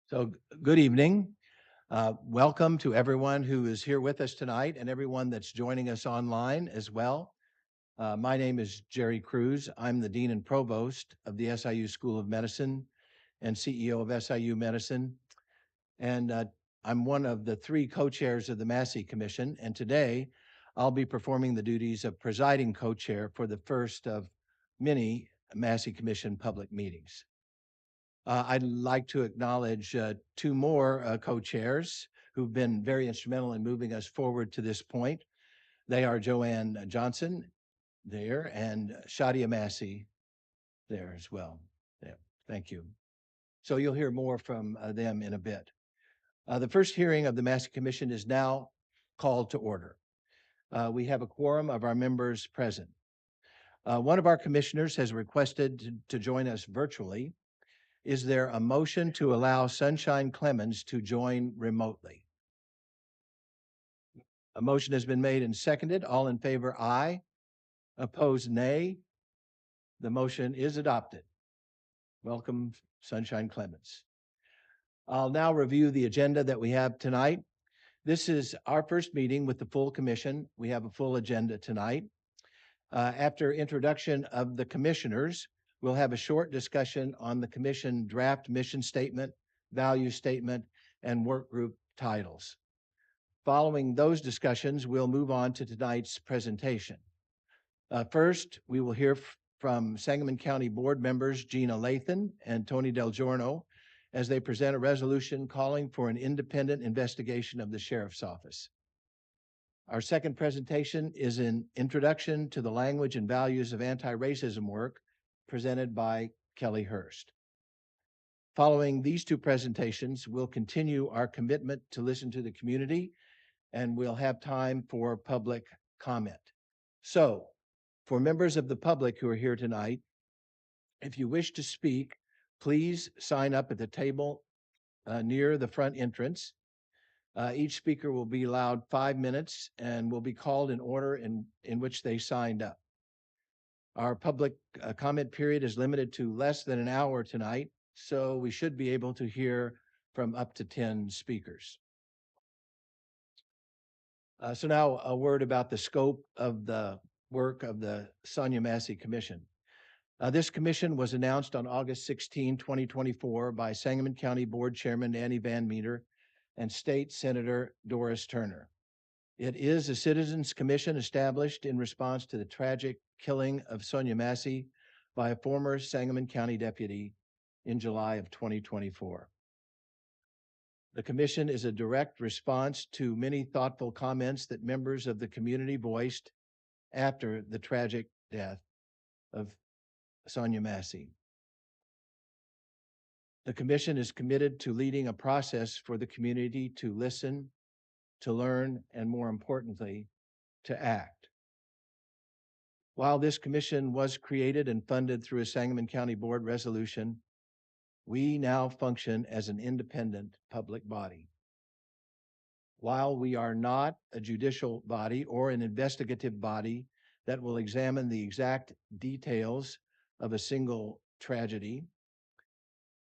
Good evening. Welcome to everyone who is here with us tonight and everyone that's joining us online as well. My name is Jerry Cruz. I'm the Dean and Provost of the SIU School of Medicine and CEO of SIU Medicine. And I'm one of the three co-chairs of the Massey Commission. And today I'll be performing the duties of presiding co-chair for the first of many Massey Commission public meetings. I'd like to acknowledge two more co-chairs who've been very instrumental in moving us forward to this point. They are Joanne Johnson there and Shadia Massey there as well. Yeah, thank you. So you'll hear more from them in a bit. The first hearing of the Massey Commission is now called to order. We have a quorum of our members present. One of our commissioners has requested to join us virtually. Is there a motion to allow Sunshine Clemens to join remotely? A motion has been made and seconded. All in favor, aye. Opposed, nay. The motion is adopted. Welcome, Sunshine Clemens. I'll now review the agenda that we have tonight. This is our first meeting with the full commission. We have a full agenda tonight. After introduction of the commissioners, we'll have a short discussion on the commission draft mission statement, value statement, and work group titles. Following those discussions, we'll move on to tonight's presentation. First, we will hear from Sangamon County Board members Gina Lathan and Tony Del Giorno as they present a resolution calling for an independent investigation of the Sheriff's Office. Our second presentation is an introduction to the language and values of anti-racism work presented by Kelly Hurst. Following these two presentations, we'll continue our commitment to listen to the community and we'll have time for public comment. So, for members of the public who are here tonight, if you wish to speak, please sign up at the table near the front entrance. Each speaker will be allowed 5 minutes and will be called in order in which they signed up. Our public comment period is limited to less than an hour tonight, so we should be able to hear from up to 10 speakers. So now a word about the scope of the work of the Sonia Massey Commission. This commission was announced on August 16, 2024 by Sangamon County Board Chairman Annie Van Meter and State Senator Doris Turner. It is a citizens commission established in response to the tragic killing of Sonia Massey by a former Sangamon County deputy in July of 2024. The commission is a direct response to many thoughtful comments that members of the community voiced after the tragic death of Sonia Massey. The commission is committed to leading a process for the community to listen, to learn, and more importantly, to act. While this commission was created and funded through a Sangamon County Board resolution, we now function as an independent public body. While we are not a judicial body or an investigative body that will examine the exact details of a single tragedy,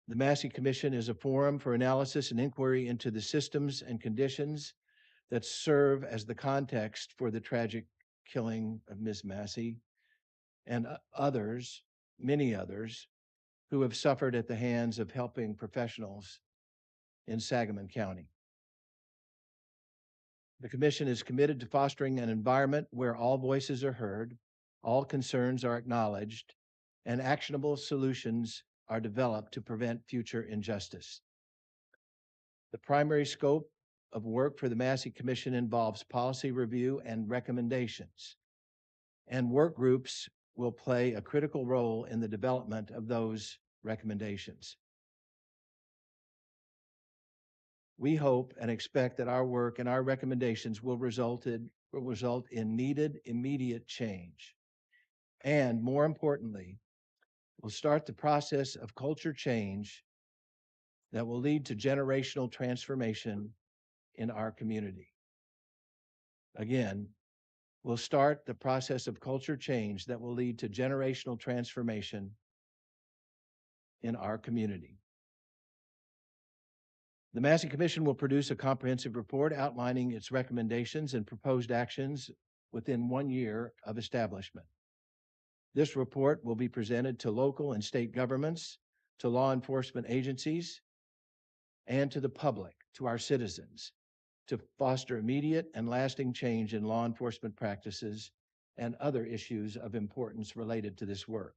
the Massey Commission is a forum for analysis and inquiry into the systems and conditions that serve as the context for the tragic killing of Ms. Massey and others, many others, who have suffered at the hands of helping professionals in Sangamon County. The commission is committed to fostering an environment where all voices are heard, all concerns are acknowledged, and actionable solutions are developed to prevent future injustice. The primary scope of work for the Massey Commission involves policy review and recommendations, and work groups will play a critical role in the development of those recommendations. We hope and expect that our work and our recommendations will result in needed immediate change. And more importantly, will start the process of culture change that will lead to generational transformation in our community. Again, we'll start the process of culture change that will lead to generational transformation in our community. The Massey Commission will produce a comprehensive report outlining its recommendations and proposed actions within 1 year of establishment. This report will be presented to local and state governments, to law enforcement agencies, and to the public, to our citizens, to foster immediate and lasting change in law enforcement practices and other issues of importance related to this work.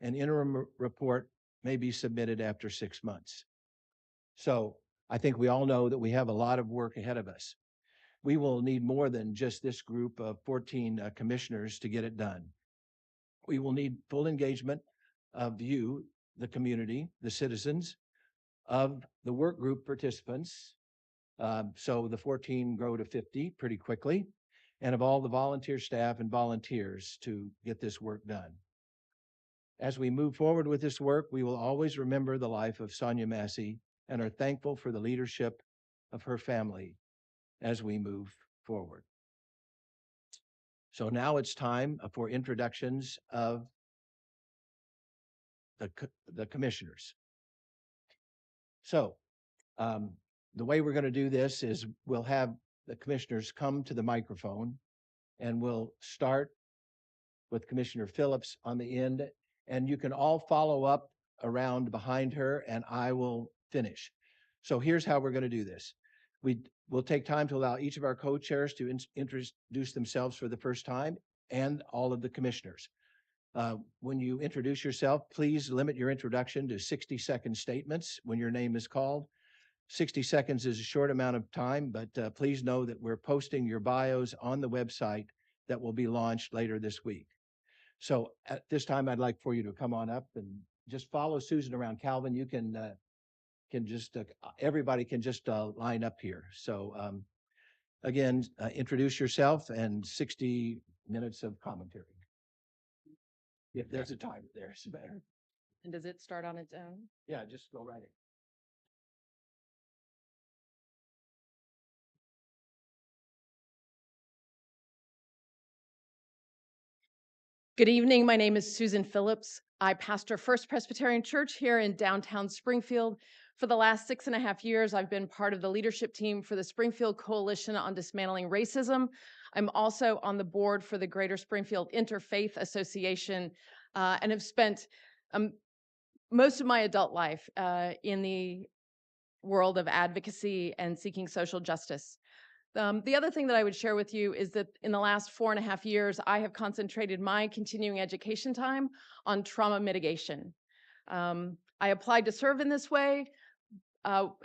An interim report may be submitted after 6 months. So I think we all know that we have a lot of work ahead of us. We will need more than just this group of 14 commissioners to get it done. We will need full engagement of you, the community, the citizens, of the work group participants. So the 14 grow to 50 pretty quickly, and of all the volunteer staff and volunteers to get this work done. As we move forward with this work, we will always remember the life of Sonia Massey and are thankful for the leadership of her family as we move forward. So now it's time for introductions of the commissioners. So the way we're going to do this is we'll have the commissioners come to the microphone, and we'll start with Commissioner Phillips on the end, and you can all follow up around behind her, and I will finish. So here's how we're going to do this. We'll take time to allow each of our co-chairs to introduce themselves for the first time, and all of the commissioners. When you introduce yourself, please limit your introduction to 60-second statements when your name is called. 60 seconds is a short amount of time, but please know that we're posting your bios on the website that will be launched later this week. So at this time, I'd like for you to come on up and just follow Susan around. Calvin, you can just, everybody can just line up here. So again, introduce yourself and 60 minutes of commentary. If there's a timer there, it's better. And does it start on its own? Yeah, just go right in. Good evening. My name is Susan Phillips. I pastor First Presbyterian Church here in downtown Springfield. For the last 6.5 years, I've been part of the leadership team for the Springfield Coalition on Dismantling Racism. I'm also on the board for the Greater Springfield Interfaith Association, and have spent most of my adult life in the world of advocacy and seeking social justice. The other thing that I would share with you is that in the last 4.5 years, I have concentrated my continuing education time on trauma mitigation. I applied to serve in this way,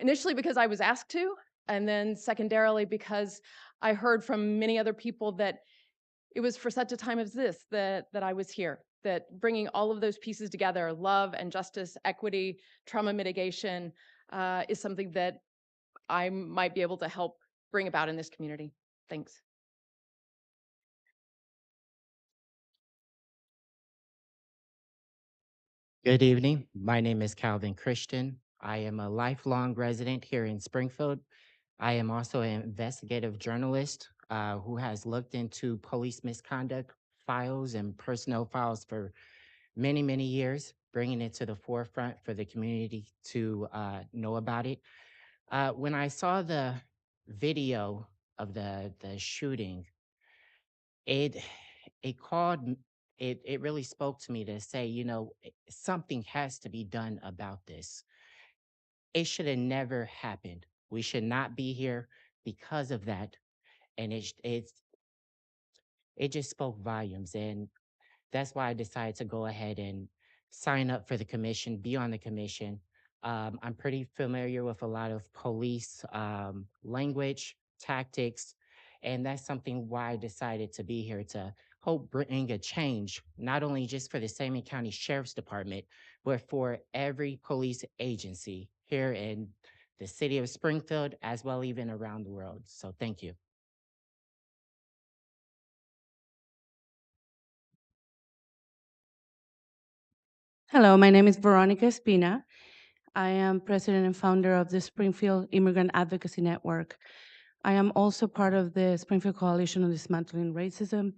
initially because I was asked to, and then secondarily because I heard from many other people that it was for such a time as this that I was here, that bringing all of those pieces together, love and justice, equity, trauma mitigation, is something that I might be able to help bring about in this community. Thanks. Good evening. My name is Calvin Christian. I am a lifelong resident here in Springfield. I am also an investigative journalist who has looked into police misconduct files and personnel files for many, many years, bringing it to the forefront for the community to know about it. When I saw the video of the shooting, it it called m- it really spoke to me to say, something has to be done about this. It should have never happened. We should not be here because of that. And it just spoke volumes. And that's why I decided to go ahead and sign up for the commission, be on the commission. I'm pretty familiar with a lot of police language, tactics, and that's something why I decided to be here to hope bring a change, not only just for the Salmon County Sheriff's Department, but for every police agency here in the city of Springfield, as well even around the world. So thank you. Hello, my name is Veronica Espina. I am president and founder of the Springfield Immigrant Advocacy Network. I am also part of the Springfield Coalition on Dismantling Racism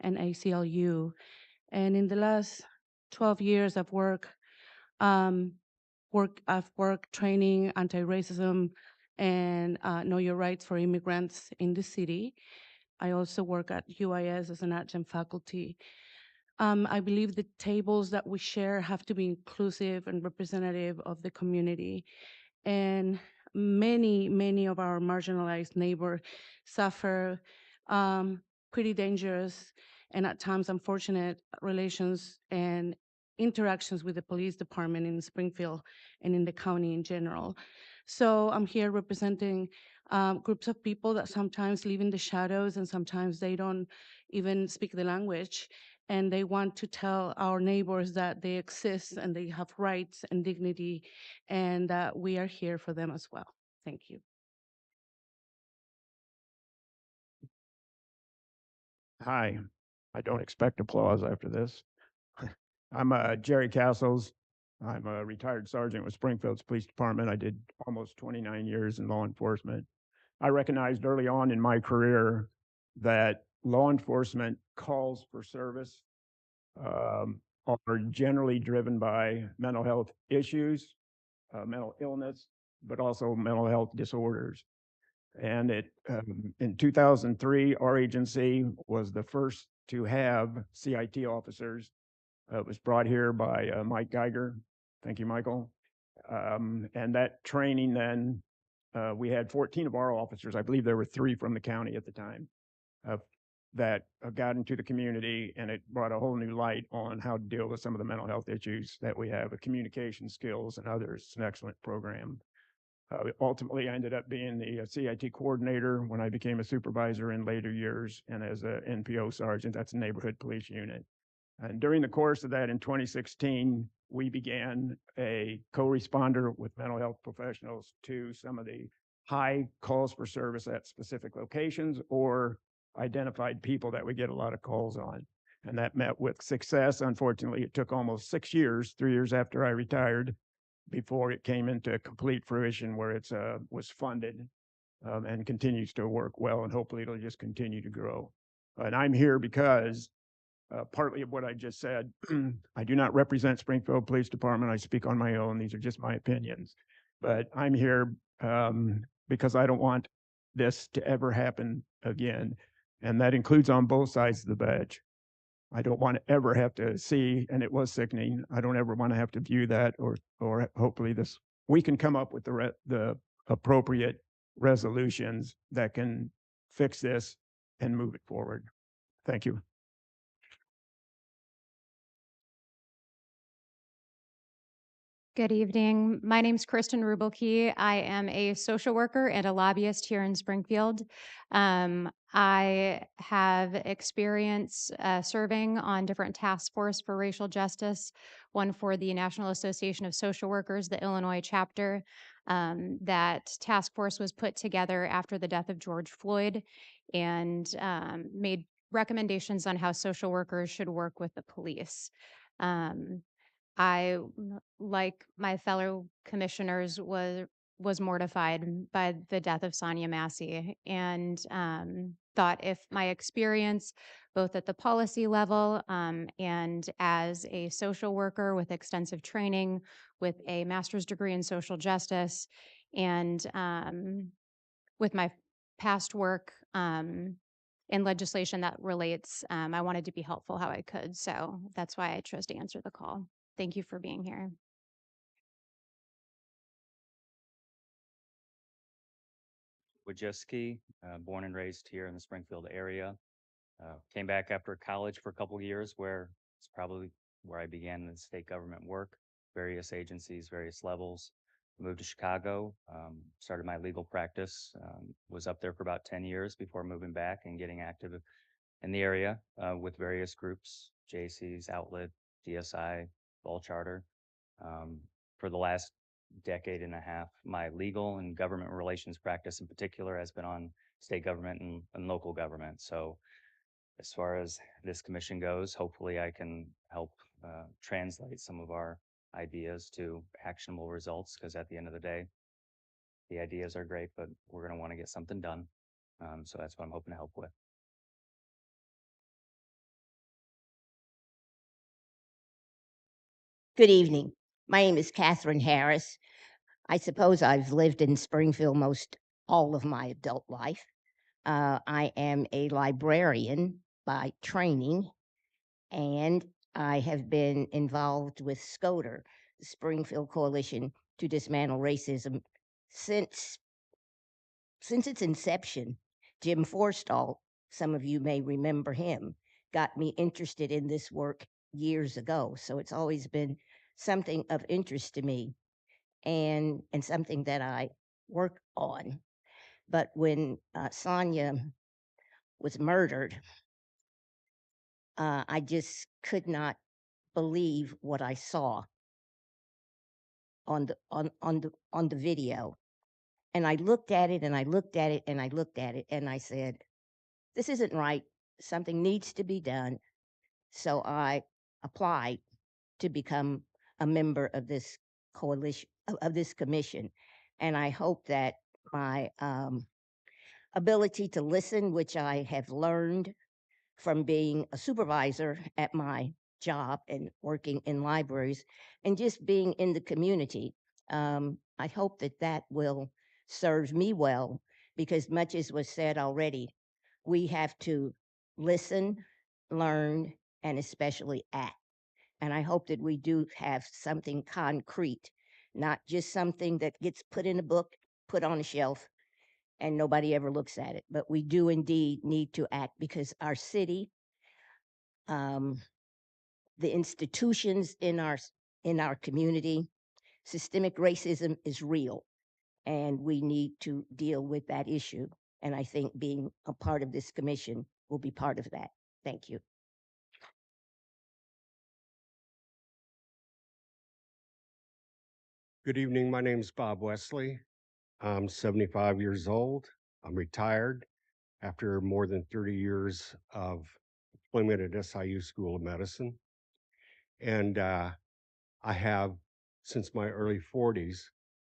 and ACLU. And in the last 12 years of work, I've worked training anti-racism and know your rights for immigrants in the city. I also work at UIS as an adjunct faculty. I believe the tables that we share have to be inclusive and representative of the community. And many of our marginalized neighbors suffer pretty dangerous and at times unfortunate relations and interactions with the police department in Springfield and in the county in general. So I'm here representing groups of people that sometimes live in the shadows and sometimes they don't even speak the language. And they want to tell our neighbors that they exist and they have rights and dignity and that we are here for them as well. Thank you. Hi, I don't expect applause after this. I'm Jerry Castles. I'm a retired sergeant with Springfield's Police Department. I did almost 29 years in law enforcement. I recognized early on in my career that law enforcement calls for service are generally driven by mental health issues, mental illness, but also mental health disorders. And in 2003, our agency was the first to have CIT officers. It was brought here by Mike Geiger. Thank you, Michael. And that training then, we had 14 of our officers. I believe there were 3 from the county at the time that got into the community, and it brought a whole new light on how to deal with some of the mental health issues that we have, communication skills and others. It's an excellent program. Ultimately, I ended up being the CIT coordinator when I became a supervisor in later years, and as a NPO sergeant, that's a neighborhood police unit. And during the course of that in 2016, we began a co-responder with mental health professionals to some of the high calls for service at specific locations or identified people that we get a lot of calls on. And that met with success. Unfortunately, it took almost 6 years, 3 years after I retired, before it came into complete fruition where it was funded and continues to work well, and hopefully it'll just continue to grow. And I'm here because partly of what I just said, I do not represent Springfield Police Department. I speak on my own. These are just my opinions. But I'm here because I don't want this to ever happen again. And that includes on both sides of the badge. I don't want to ever have to see, and it was sickening. I don't ever want to have to view that, or hopefully we can come up with the appropriate resolutions that can fix this and move it forward. Thank you. Good evening. My name is Kristen Rubelkey. I am a social worker and a lobbyist here in Springfield. I have experience serving on different task force for racial justice, one for the National Association of Social Workers, the Illinois chapter. That task force was put together after the death of George Floyd and made recommendations on how social workers should work with the police. I, like my fellow commissioners, was mortified by the death of Sonia Massey, and thought if my experience, both at the policy level and as a social worker with extensive training, with a master's degree in social justice, and with my past work in legislation that relates, I wanted to be helpful how I could. So that's why I chose to answer the call. Thank you for being here. Wojcicki, born and raised here in the Springfield area. Came back after college for a couple of years where it's probably where I began the state government work, various agencies, various levels. Moved to Chicago, started my legal practice, was up there for about 10 years before moving back and getting active in the area with various groups, JC's, Outlet, DSI, Ball Charter. For the last decade and a half, my legal and government relations practice in particular has been on state government and local government. So as far as this commission goes, hopefully I can help translate some of our ideas to actionable results, because at the end of the day, the ideas are great, but we're going to want to get something done. So that's what I'm hoping to help with. Good evening. My name is Catherine Harris. I suppose I've lived in Springfield most all of my adult life. I am a librarian by training, and I have been involved with SCOTR, the Springfield Coalition to Dismantle Racism, since its inception. Jim Forstall, some of you may remember him, got me interested in this work years ago. So it's always been something of interest to me and something that I work on. But when Sonia was murdered, I just could not believe what I saw on the video. And I looked at it and I looked at it and I looked at it and I said, this isn't right. Something needs to be done. So I applied to become a member of this coalition, of this commission. And I hope that my ability to listen, which I have learned from being a supervisor at my job and working in libraries and just being in the community, I hope that that will serve me well, because much as was said already, we have to listen, learn, and especially act. And I hope that we do have something concrete, not just something that gets put in a book, put on a shelf, and nobody ever looks at it. But we do indeed need to act, because our city, the institutions in our community, systemic racism is real, and we need to deal with that issue. And I think being a part of this commission will be part of that. Thank you. Good evening. My name is Bob Wesley. I'm 75 years old. I'm retired after more than 30 years of employment at SIU School of Medicine. And I have, since my early 40s,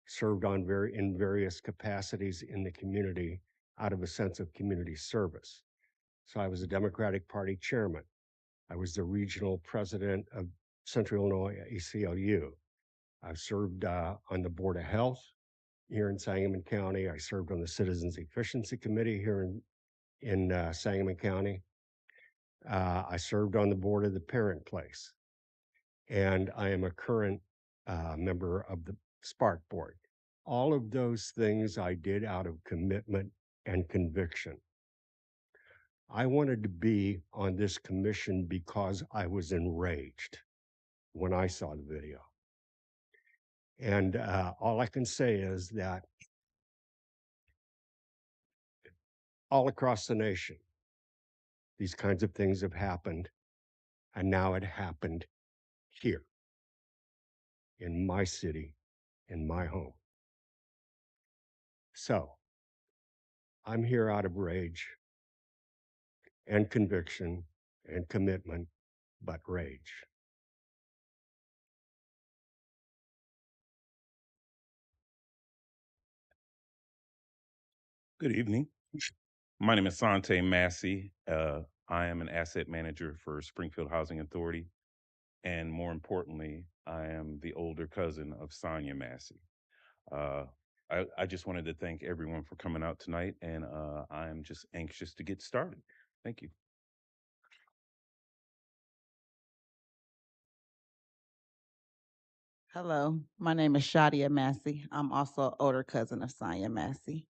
served in various capacities in the community out of a sense of community service. So I was a Democratic Party chairman. I was the regional president of Central Illinois ACLU. I've served on the Board of Health here in Sangamon County. I served on the Citizens Efficiency Committee here in Sangamon County. I served on the board of the Parent Place, and I am a current member of the Spark Board. All of those things I did out of commitment and conviction. I wanted to be on this commission because I was enraged when I saw the video. And all I can say is that all across the nation, these kinds of things have happened, and now it happened here in my city, in my home. So I'm here out of rage and conviction and commitment, but rage. Good evening. My name is Sante Massey. I am an asset manager for Springfield Housing Authority. And more importantly, I am the older cousin of Sonia Massey. I just wanted to thank everyone for coming out tonight, and I am just anxious to get started. Thank you. Hello, my name is Shadia Massey. I'm also an older cousin of Sonia Massey.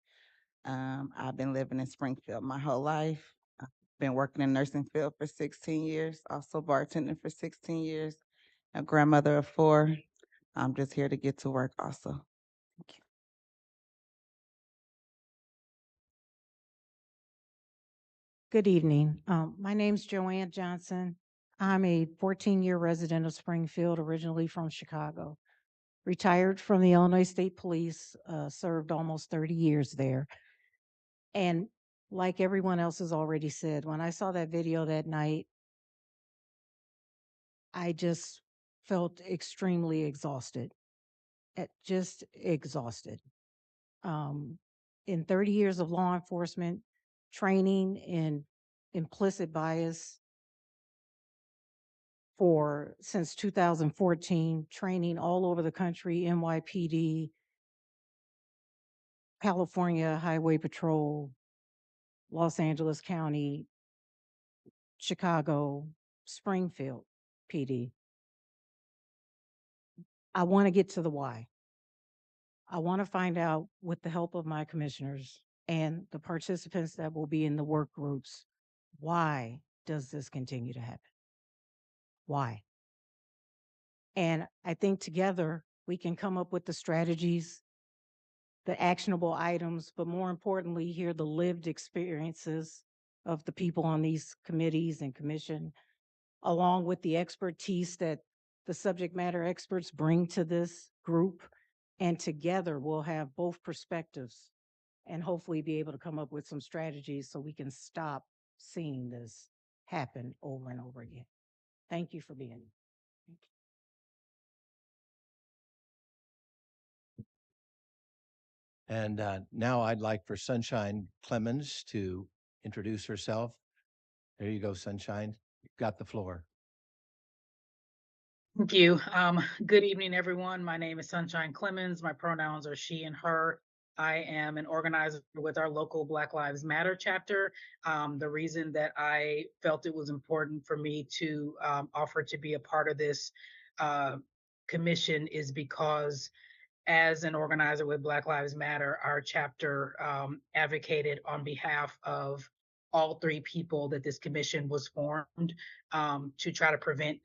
I've been living in Springfield my whole life. I've been working in nursing field for 16 years, also bartending for 16 years, a grandmother of 4. I'm just here to get to work also. Thank you. Good evening. My name's Joanne Johnson. I'm a 14-year resident of Springfield, originally from Chicago. Retired from the Illinois State Police, served almost 30 years there. And like everyone else has already said, when I saw that video that night, I just felt extremely exhausted, just exhausted. In 30 years of law enforcement training in implicit bias, since 2014, training all over the country, NYPD, California Highway Patrol, Los Angeles County, Chicago, Springfield PD. I want to get to the why. I want to find out, with the help of my commissioners and the participants that will be in the work groups, why does this continue to happen? Why? And I think together we can come up with the strategies, the actionable items, but more importantly, hear the lived experiences of the people on these committees and commission, along with the expertise that the subject matter experts bring to this group. And together we'll have both perspectives and hopefully be able to come up with some strategies so we can stop seeing this happen over and over again. Thank you for being here. And now I'd like for Sunshine Clemens to introduce herself. There you go, Sunshine. You've got the floor. Thank you. Good evening, everyone. My name is Sunshine Clemens. My pronouns are she and her. I am an organizer with our local Black Lives Matter chapter. The reason that I felt it was important for me to offer to be a part of this commission is because as an organizer with Black Lives Matter, our chapter advocated on behalf of all three people that this commission was formed to try to prevent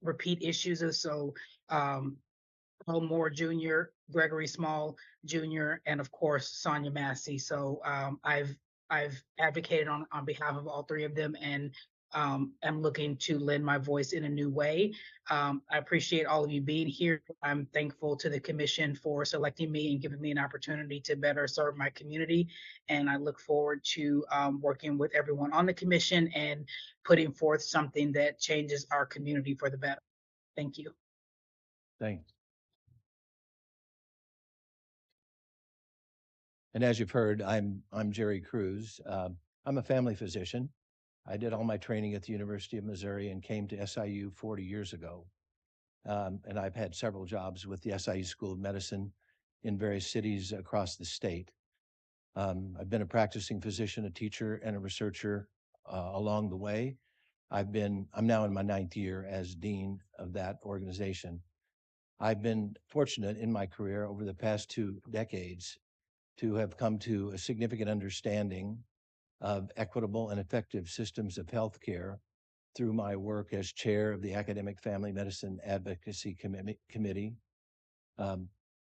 repeat issues. So Earl Moore Jr., Gregory Small Jr., and of course, Sonia Massey. So I've advocated on behalf of all three of them, and am looking to lend my voice in a new way. I appreciate all of you being here. I'm thankful to the commission for selecting me and giving me an opportunity to better serve my community. And I look forward to working with everyone on the commission and putting forth something that changes our community for the better. Thank you. Thanks. And as you've heard, I'm Jerry Cruz. I'm a family physician. I did all my training at the University of Missouri and came to SIU 40 years ago. And I've had several jobs with the SIU School of Medicine in various cities across the state. I've been a practicing physician, a teacher, and a researcher along the way. I'm now in my 9th year as dean of that organization. I've been fortunate in my career over the past 2 decades to have come to a significant understanding of equitable and effective systems of healthcare through my work as chair of the Academic Family Medicine Advocacy Committee,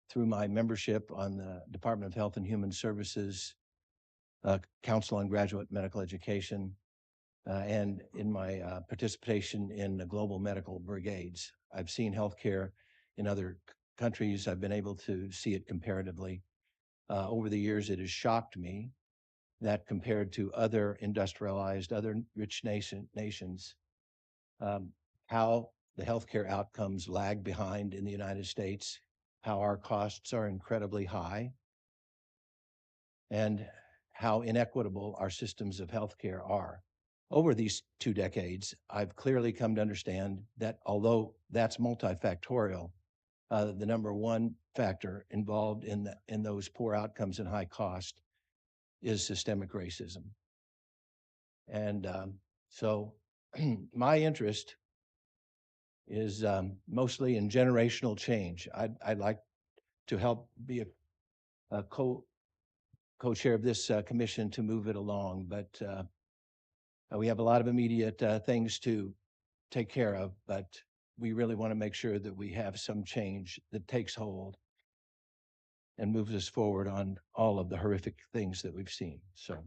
through my membership on the Department of Health and Human Services Council on Graduate Medical Education, and in my participation in the global medical brigades. I've seen healthcare in other countries. I've been able to see it comparatively. Over the years, it has shocked me that compared to other industrialized, other rich nations, how the healthcare outcomes lag behind in the United States, how our costs are incredibly high, and how inequitable our systems of healthcare are. Over these 2 decades, I've clearly come to understand that although that's multifactorial, the number one factor involved in those poor outcomes and high cost is systemic racism. And so my interest is mostly in generational change. I'd like to help be a co-chair of this commission to move it along, but we have a lot of immediate things to take care of, but we really want to make sure that we have some change that takes hold and moves us forward on all of the horrific things that we've seen. So,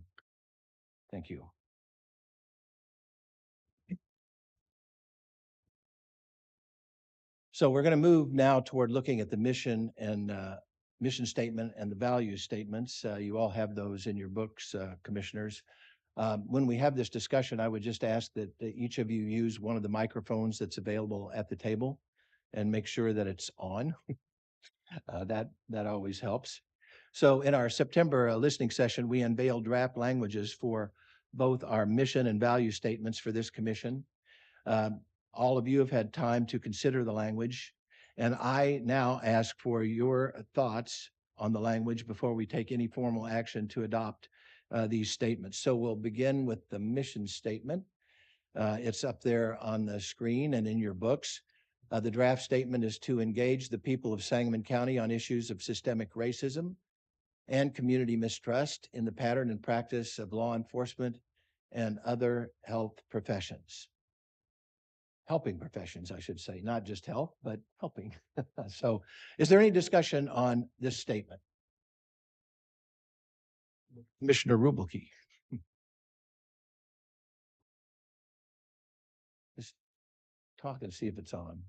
thank you. So we're going to move now toward looking at the mission and mission statement and the value statements. You all have those in your books, commissioners. When we have this discussion, I would just ask that each of you use one of the microphones that's available at the table and make sure that it's on. That always helps. So in our September listening session, we unveiled draft languages for both our mission and value statements for this commission. All of you have had time to consider the language, and I now ask for your thoughts on the language before we take any formal action to adopt these statements. So we'll begin with the mission statement. It's up there on the screen and in your books. The draft statement is to engage the people of Sangamon County on issues of systemic racism and community mistrust in the pattern and practice of law enforcement and other health professions. Helping professions, I should say, not just health, but helping. So is there any discussion on this statement? Commissioner Rubelkey. Just talk and see if it's on.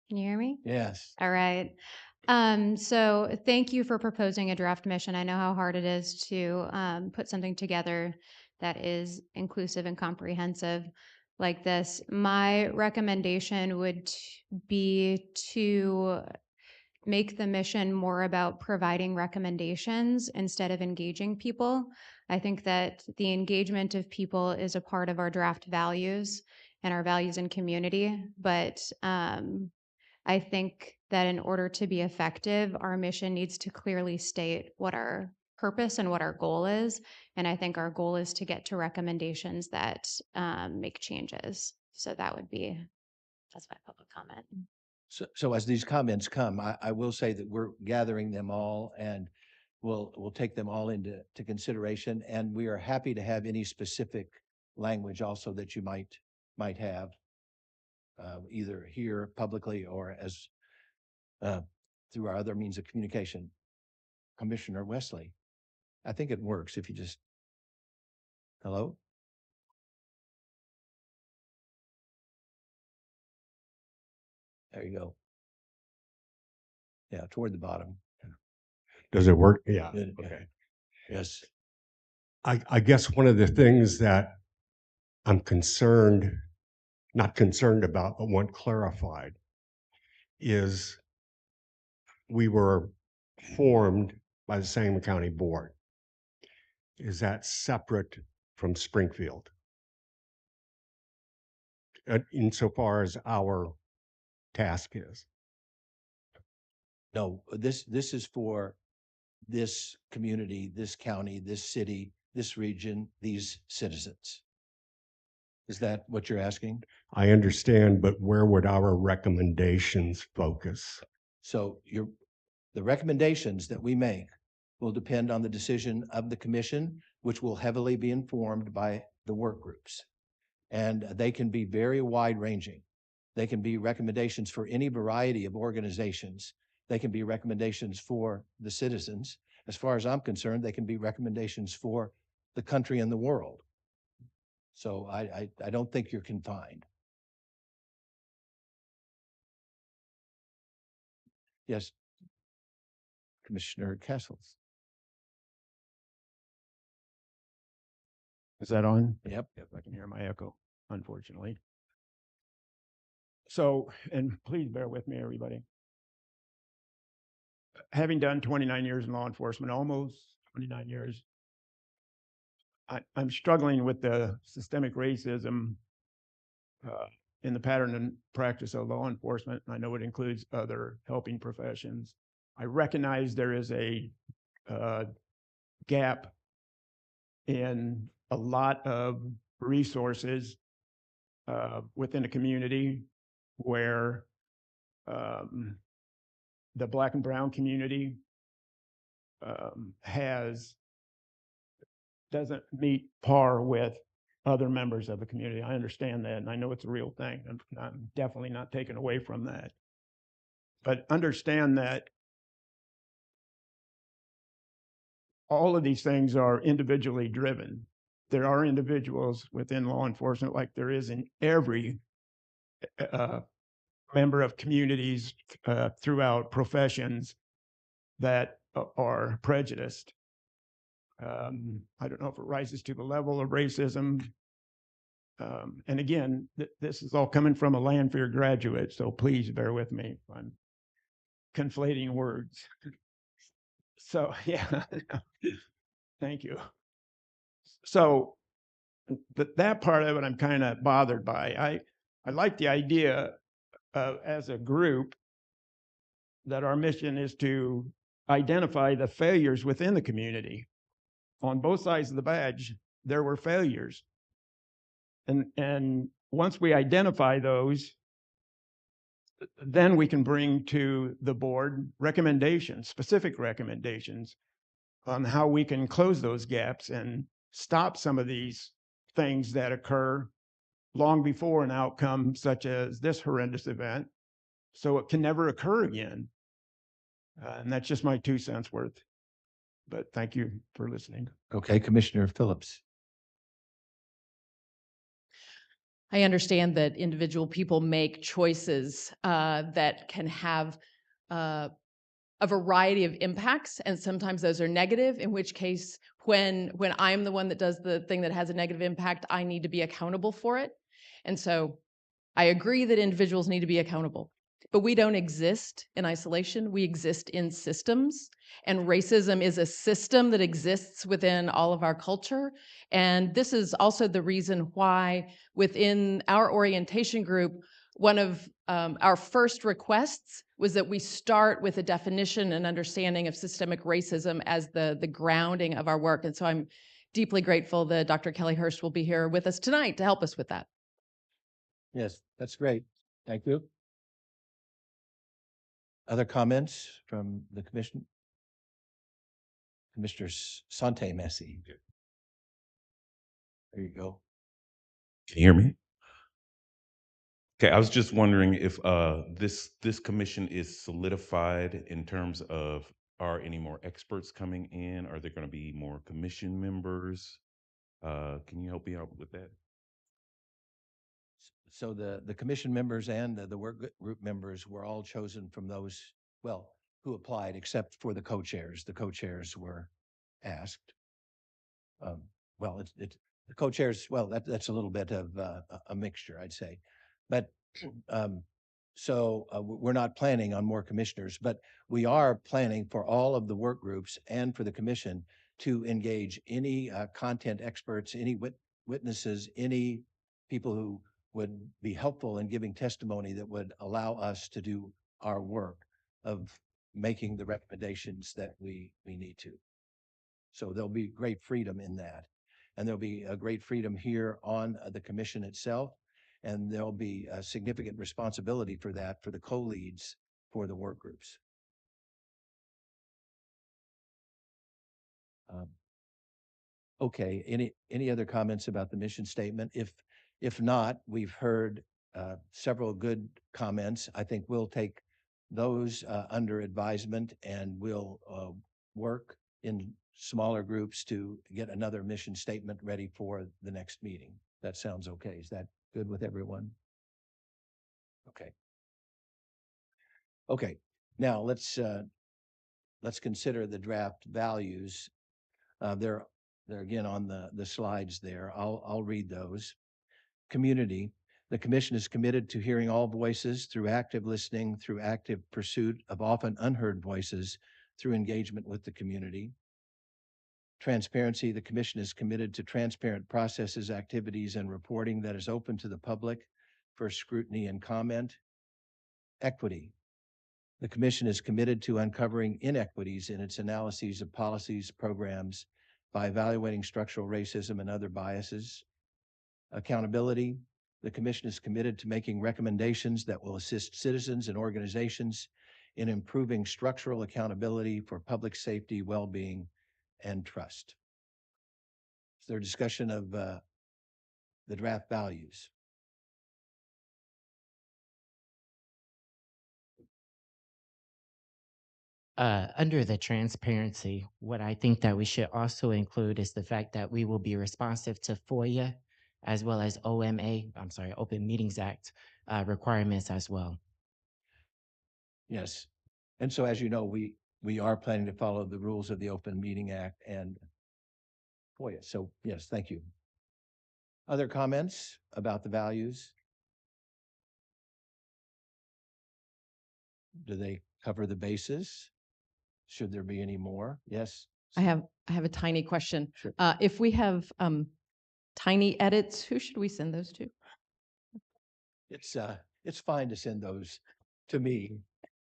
Can you hear me? Yes. All right. So thank you for proposing a draft mission. I know how hard it is to put something together that is inclusive and comprehensive like this. My recommendation would be to make the mission more about providing recommendations instead of engaging people. I think that the engagement of people is a part of our draft values and our values in community, but I think that in order to be effective, our mission needs to clearly state what our purpose and what our goal is. And I think our goal is to get to recommendations that make changes. So that's my public comment. So as these comments come, I will say that we're gathering them all and we'll take them all into consideration. And we are happy to have any specific language also that you might have either here publicly or as through our other means of communication. Commissioner Wesley, I think it works if you just, hello? There you go. Yeah, toward the bottom. Does it work? Yeah. Good. Okay. Yes. I guess one of the things that I'm not concerned about, but want clarified is we were formed by the Sangamon County Board. Is that separate from Springfield? Insofar as our task is. No, this is for this community, this county, this city, this region, these citizens. Is that what you're asking? I understand, but where would our recommendations focus? So the recommendations that we make will depend on the decision of the commission, which will heavily be informed by the work groups. And they can be very wide ranging. They can be recommendations for any variety of organizations. They can be recommendations for the citizens. As far as I'm concerned, they can be recommendations for the country and the world. So I don't think you're confined. Yes, Commissioner Castles. Is that on? Yep. Yes, I can hear my echo, unfortunately. So, and please bear with me, everybody. Having done 29 years in law enforcement, almost 29 years, I'm struggling with the systemic racism in the pattern and practice of law enforcement. I know it includes other helping professions. I recognize there is a gap in a lot of resources within the community where the Black and brown community doesn't meet par with other members of the community. I understand that, and I know it's a real thing. I'm definitely not taken away from that. But understand that all of these things are individually driven. There are individuals within law enforcement, like there is in every member of communities throughout professions, that are prejudiced. I don't know if it rises to the level of racism. And again, this is all coming from a Lanphier graduate, so please bear with me if I'm conflating words. So, yeah, thank you. So that part of it I'm kind of bothered by. I like the idea as a group that our mission is to identify the failures within the community. On both sides of the badge, there were failures. And once we identify those, then we can bring to the board recommendations, specific recommendations on how we can close those gaps and stop some of these things that occur long before an outcome such as this horrendous event, so it can never occur again. And that's just my 2 cents worth. But thank you for listening. Okay, Commissioner Phillips. I understand that individual people make choices that can have a variety of impacts, and sometimes those are negative, in which case, when I'm the one that does the thing that has a negative impact, I need to be accountable for it. And so I agree that individuals need to be accountable, but we don't exist in isolation. We exist in systems, and racism is a system that exists within all of our culture. And this is also the reason why within our orientation group, one of our first requests was that we start with a definition and understanding of systemic racism as the grounding of our work. And so I'm deeply grateful that Dr. Kelly Hurst will be here with us tonight to help us with that. Yes, that's great. Thank you. Other comments from the commission? Commissioner Sante Massey. There you go. Can you hear me? Okay, I was just wondering if this commission is solidified in terms of, are any more experts coming in? Are there going to be more commission members? Can you help me out with that? So the commission members and the work group members were all chosen from those, well, who applied, except for the co-chairs. The co-chairs were asked. Well, it's the co-chairs. Well, that's a little bit of a mixture, I'd say. But we're not planning on more commissioners, but we are planning for all of the work groups and for the commission to engage any content experts, any witnesses, any people who would be helpful in giving testimony that would allow us to do our work of making the recommendations that we need to. So there'll be great freedom in that. And there'll be a great freedom here on the commission itself. And there'll be a significant responsibility for that for the co-leads for the work groups. Okay, any other comments about the mission statement? If not, we've heard several good comments. I think we'll take those under advisement, and we'll work in smaller groups to get another mission statement ready for the next meeting. That sounds okay. Is that good with everyone? Okay. Okay. Now let's consider the draft values. They're again on the slides there. I'll read those. Community. The commission is committed to hearing all voices through active listening, through active pursuit of often unheard voices, through engagement with the community. Transparency. The commission is committed to transparent processes, activities, and reporting that is open to the public for scrutiny and comment. Equity. The commission is committed to uncovering inequities in its analyses of policies, programs, by evaluating structural racism and other biases. Accountability. The commission is committed to making recommendations that will assist citizens and organizations in improving structural accountability for public safety, well-being, and trust. Is there a discussion of the draft values? Under the transparency, what I think that we should also include is the fact that we will be responsive to FOIA as well as Open Meetings Act requirements as well. Yes. And so, as you know, we are planning to follow the rules of the Open Meeting Act and FOIA. So, yes, thank you. Other comments about the values? Do they cover the bases? Should there be any more? Yes. I have a tiny question. Sure. If we have tiny edits, who should we send those to? it's fine to send those to me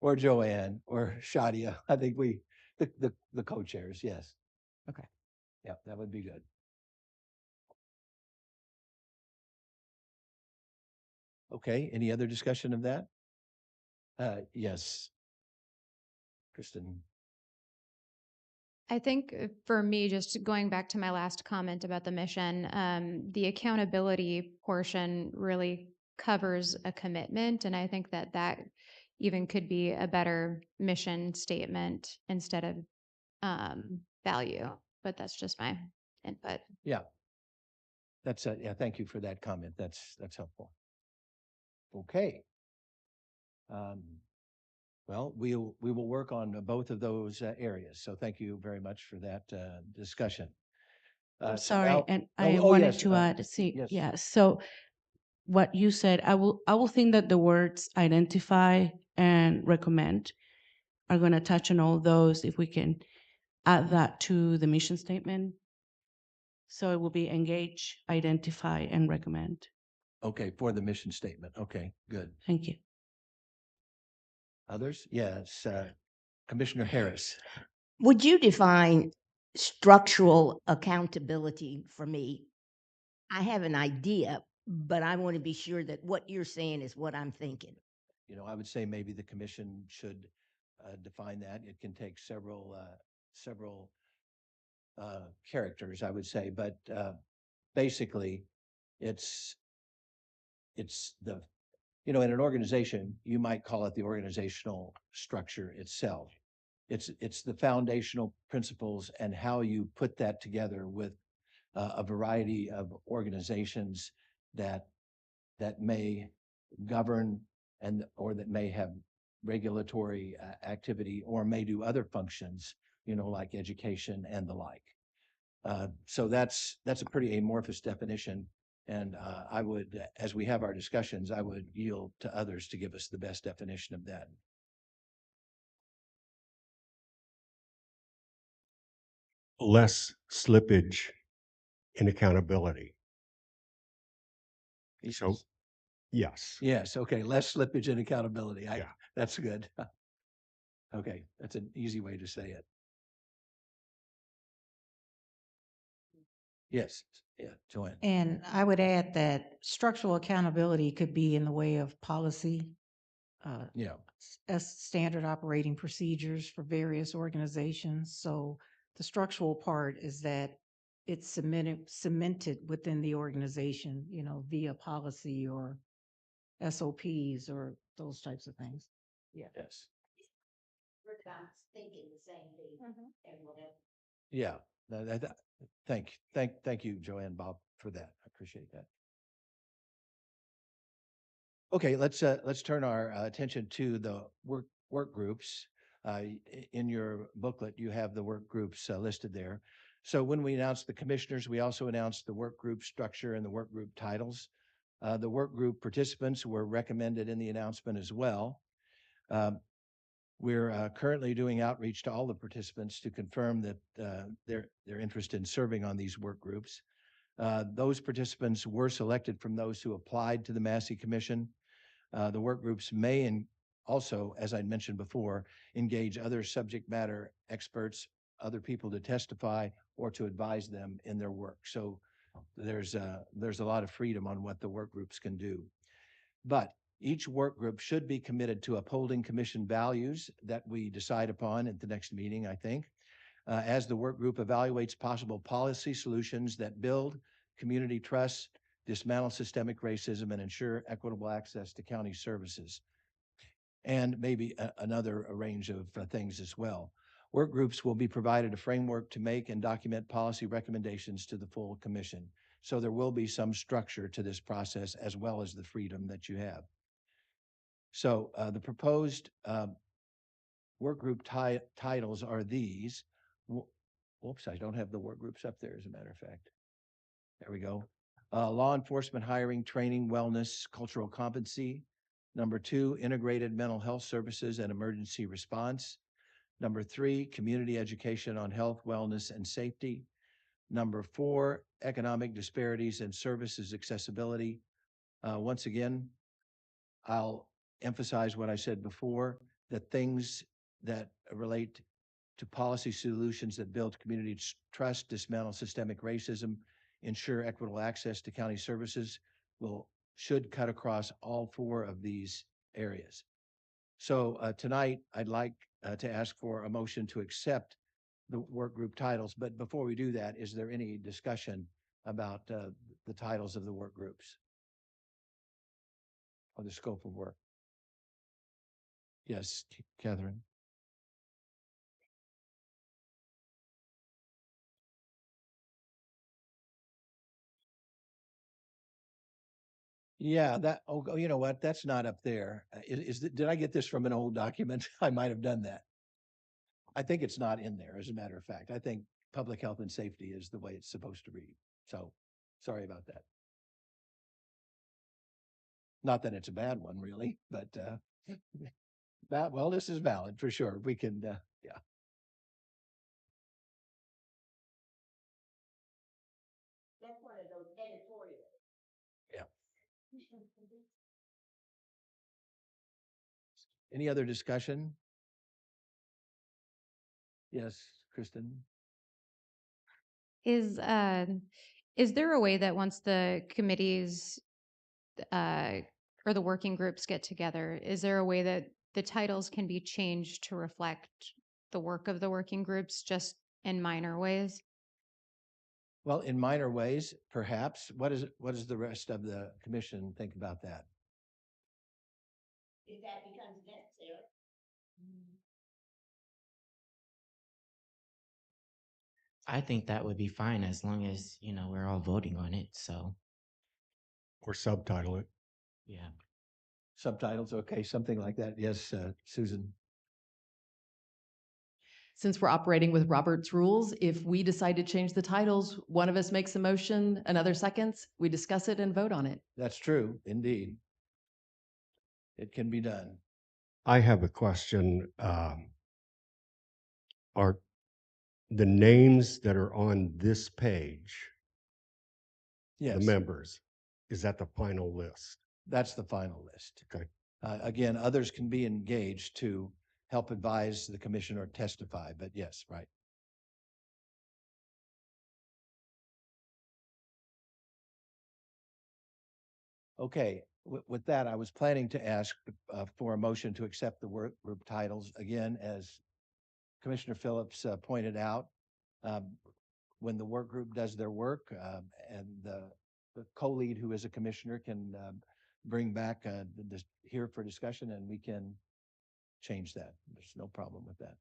or Joanne or Shadia. I think the co-chairs, yes. Okay. Yeah, that would be good. Okay, any other discussion of that? Yes. Kristen. I think for me, just going back to my last comment about the mission, the accountability portion really covers a commitment. And I think that that even could be a better mission statement instead of value. But that's just my input. Yeah. That's yeah, thank you for that comment. That's helpful. Okay. Well, we will work on both of those areas. So thank you very much for that discussion. I'm So sorry, now- and oh, I oh, wanted yes, to add, yes. yeah, so what you said, I will think that the words identify and recommend are going to touch on all those if we can add that to the mission statement. So it will be engage, identify, and recommend. Okay, for the mission statement. Okay, good. Thank you. Others? Yes, Commissioner Harris. Would you define structural accountability for me? I have an idea, but I want to be sure that what you're saying is what I'm thinking. You know, I would say maybe the commission should define that. It can take several characters, I would say, but basically, it's the, you know, in an organization, you might call it the organizational structure itself. It's the foundational principles and how you put that together with a variety of organizations that may govern and or that may have regulatory activity or may do other functions, you know, like education and the like. So that's a pretty amorphous definition. And I would, as we have our discussions, I would yield to others to give us the best definition of that. Less slippage in accountability. So, yes. Yes, okay, less slippage and accountability. Yeah. That's good. Okay, that's an easy way to say it. Yes, yeah, Joanne. And I would add that structural accountability could be in the way of policy, Yeah, as standard operating procedures for various organizations. So the structural part is that it's cemented within the organization, you know, via policy or SOPs or those types of things. yes, Thinking the same thing and whatever. yeah. Thank you, Joanne, Bob, for that. I appreciate that. Okay, let's turn our attention to the work groups. In your booklet, you have the work groups listed there. So when we announced the commissioners, we also announced the work group structure and the work group titles. The work group participants were recommended in the announcement as well. We're currently doing outreach to all the participants to confirm that their interest in serving on these work groups. Those participants were selected from those who applied to the Massey Commission. The work groups may also, as I mentioned before, engage other subject matter experts, other people to testify or to advise them in their work. So there's a lot of freedom on what the work groups can do. But each work group should be committed to upholding commission values that we decide upon at the next meeting, I think, as the work group evaluates possible policy solutions that build community trust, dismantle systemic racism, and ensure equitable access to county services, and maybe another range of things as well. Work groups will be provided a framework to make and document policy recommendations to the full commission. So there will be some structure to this process as well as the freedom that you have. So the proposed work group titles are these. Whoops, I don't have the work groups up there, as a matter of fact. There we go. Law enforcement hiring, training, wellness, cultural competency. Number 2, integrated mental health services and emergency response. Number 3, community education on health, wellness, and safety. Number 4, economic disparities and services accessibility. Once again, I'll emphasize what I said before, that things that relate to policy solutions that build community trust, dismantle systemic racism, ensure equitable access to county services should cut across all four of these areas. So tonight, I'd like to ask for a motion to accept the work group titles. But before we do that, is there any discussion about the titles of the work groups or the scope of work? Yes, Catherine. Yeah, you know what? That's not up there. Did I get this from an old document? I might have done that. I think it's not in there, as a matter of fact. I think public health and safety is the way it's supposed to read. So sorry about that. Not that it's a bad one, really, but well, this is valid for sure. We can, yeah. That's one of those editorial. Yeah. Any other discussion? Yes, Kristen. Is there a way that once the committees or the working groups get together, is there a way that the titles can be changed to reflect the work of the working groups just in minor ways? Well, in minor ways, perhaps. What does the rest of the commission think about that? If that becomes necessary. I think that would be fine as long as, we're all voting on it. So, Or subtitle it. yeah. Subtitles, okay, something like that. Yes, Susan. Since we're operating with Robert's rules, if we decide to change the titles, one of us makes a motion, another seconds, we discuss it and vote on it. That's true, indeed. It can be done. I have a question. Are the names that are on this page, Yes, the members, is that the final list? that's the final list. Okay. Again, others can be engaged to help advise the commission or testify, but yes, right. Okay, with that, I was planning to ask for a motion to accept the work group titles. Again, as Commissioner Phillips pointed out, when the work group does their work and the co-lead who is a commissioner can bring back here for discussion, and we can change that. There's no problem with that.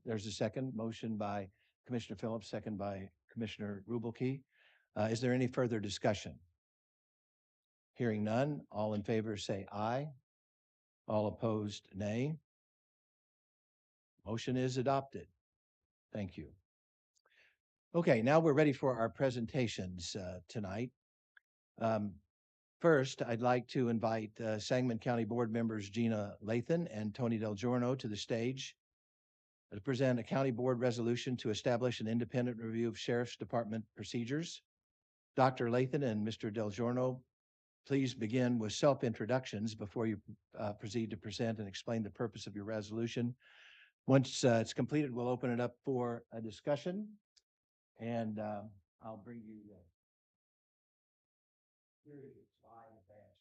There's a second motion by Commissioner Phillips, second by Commissioner Rubelkey. Is there any further discussion? Hearing none, all in favor say aye. All opposed, nay. Motion is adopted. Thank you. Okay, now we're ready for our presentations tonight. First, I'd like to invite Sangamon County Board members Gina Lathan and Tony Del Giorno to the stage to present a county board resolution to establish an independent review of Sheriff's Department procedures. Dr. Lathan and Mr. Del Giorno, please begin with self-introductions before you proceed to present and explain the purpose of your resolution. Once it's completed, we'll open it up for a discussion, and I'll bring you the slide advance.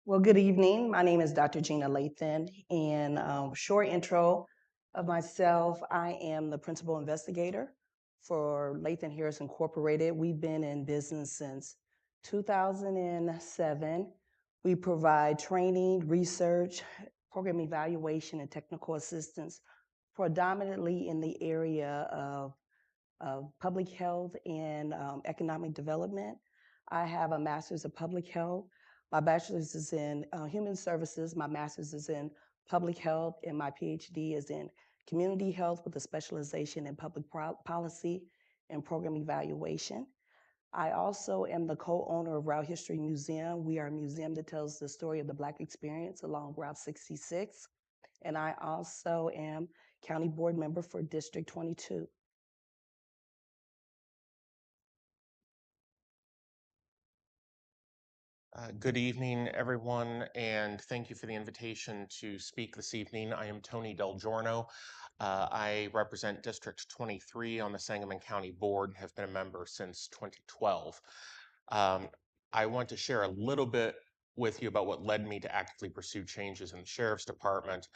Well, good evening. My name is Dr. Gina Lathan, and short intro of myself. I am the principal investigator for Lathan Harris Incorporated. We've been in business since 2007. We provide training, research, program evaluation, and technical assistance, predominantly in the area of public health and economic development. I have a master's of public health My bachelor's is in human services, my master's is in public health, and my PhD is in community health with a specialization in public policy and program evaluation. I also am the co-owner of Route History Museum. We are a museum that tells the story of the Black experience along Route 66. And I also am county board member for District 22. Good evening, everyone, and thank you for the invitation to speak this evening. I am Tony Del Giorno. I represent District 23 on the Sangamon County Board, have been a member since 2012. I want to share a little bit with you about what led me to actively pursue changes in the Sheriff's Department.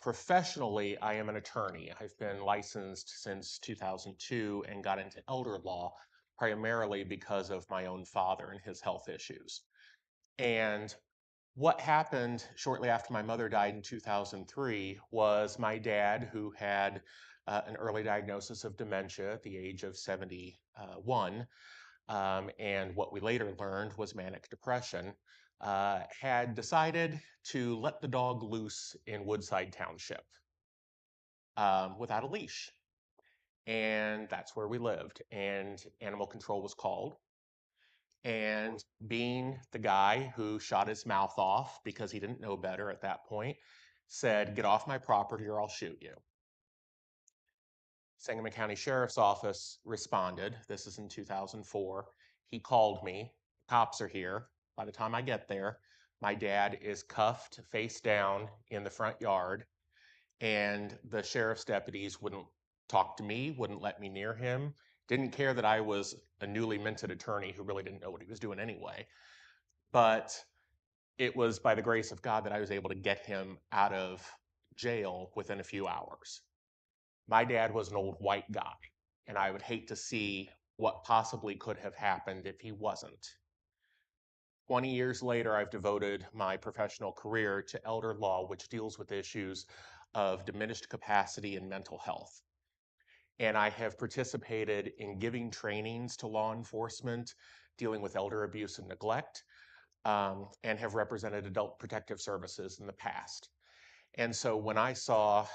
Professionally, I am an attorney. I've been licensed since 2002 and got into elder law primarily because of my own father and his health issues. And what happened shortly after my mother died in 2003 was my dad, who had an early diagnosis of dementia at the age of 71, and what we later learned was manic depression, had decided to let the dog loose in Woodside Township without a leash. And that's where we lived. And animal control was called. And being the guy who shot his mouth off because he didn't know better at that point, said, "Get off my property or I'll shoot you." Sangamon County Sheriff's Office responded. This is in 2004. He called me. Cops are here. By the time I get there, my dad is cuffed face down in the front yard, and the sheriff's deputies wouldn't talk to me, wouldn't let me near him, didn't care that I was a newly minted attorney who really didn't know what he was doing anyway. But it was by the grace of God that I was able to get him out of jail within a few hours. My dad was an old white guy, and I would hate to see what possibly could have happened if he wasn't. 20 years later, I've devoted my professional career to elder law, which deals with issues of diminished capacity and mental health. And I have participated in giving trainings to law enforcement dealing with elder abuse and neglect, and have represented adult protective services in the past. And so when I saw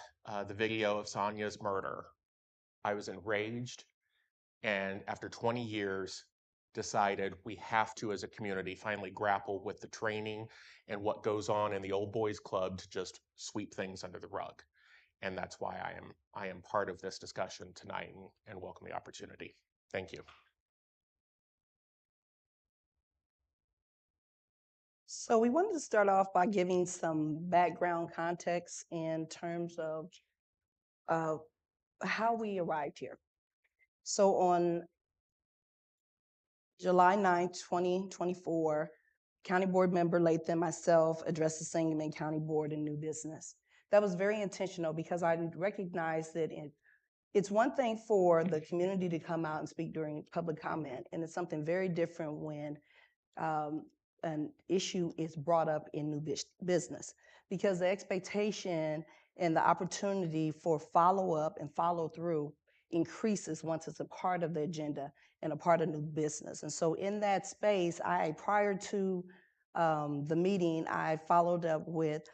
the video of Sonia's murder, I was enraged, and after 20 years, decided we have to, as a community, finally grapple with the training and what goes on in the old boys club to just sweep things under the rug. And that's why I am part of this discussion tonight, and welcome the opportunity. Thank you. So we wanted to start off by giving some background context in terms of how we arrived here. So on July 9th, 2024, County Board Member Lathan, myself, addressed the Sangamon County Board in new business. That was very intentional because I recognized that it's one thing for the community to come out and speak during public comment, and it's something very different when an issue is brought up in new business, because the expectation and the opportunity for follow-up and follow-through increases once it's a part of the agenda and a part of new business. And so in that space, prior to the meeting, I followed up with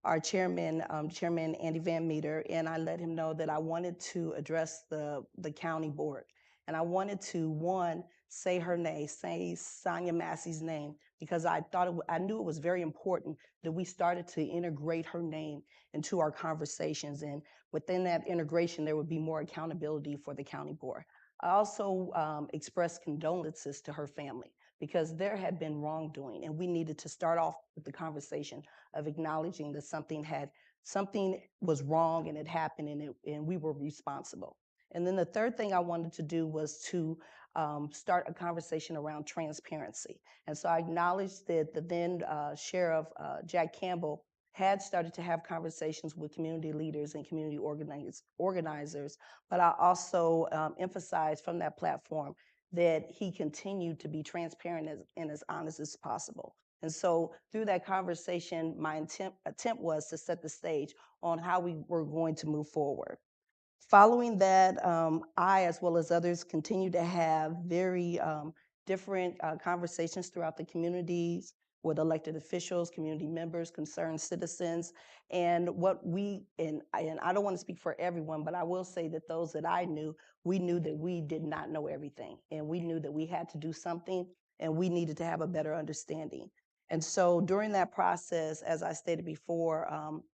our chairman, Chairman Andy Van Meter, and I let him know that I wanted to address the county board. And I wanted to, one, say her name, say Sonia Massey's name, because I knew it was very important that we started to integrate her name into our conversations. And within that integration, there would be more accountability for the county board. I also expressed condolences to her family because there had been wrongdoing, and we needed to start off with the conversation of acknowledging that something was wrong and it happened, and we were responsible. And then the third thing I wanted to do was to start a conversation around transparency. And so I acknowledged that the then Sheriff Jack Campbell had started to have conversations with community leaders and community organizers, but I also emphasized from that platform that he continued to be transparent and as honest as possible. And so through that conversation, my attempt was to set the stage on how we were going to move forward. Following that, I, as well as others, continue to have very different conversations throughout the communities with elected officials, community members, concerned citizens, and I don't want to speak for everyone, but I will say that those that I knew, we knew that we did not know everything, and we knew that we had to do something, and we needed to have a better understanding. And so during that process, as I stated before,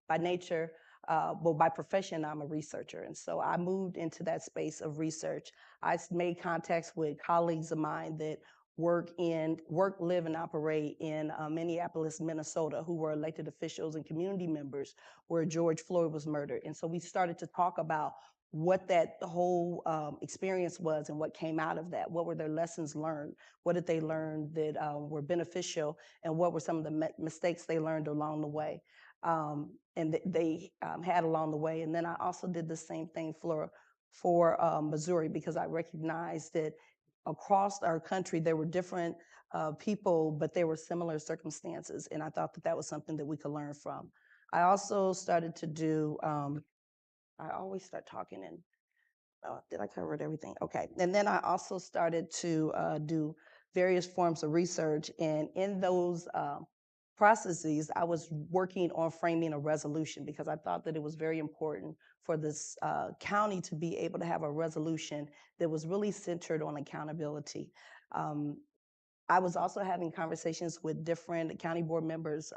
by nature, by profession, I'm a researcher. And so I moved into that space of research. I made contacts with colleagues of mine that work, live, and operate in Minneapolis, Minnesota, who were elected officials and community members where George Floyd was murdered. And so we started to talk about what that whole experience was and what came out of that. What were their lessons learned? What did they learn that were beneficial? And what were some of the mistakes they learned along the way? And they had along the way. And then I also did the same thing for Missouri, because I recognized that across our country there were different people, but there were similar circumstances. And I thought that that was something that we could learn from. I also started to do, I always start talking and, did I cover everything? Okay. And then I also started to do various forms of research. And in those processes, I was working on framing a resolution, because I thought that it was very important for this county to be able to have a resolution that was really centered on accountability. I was also having conversations with different county board members,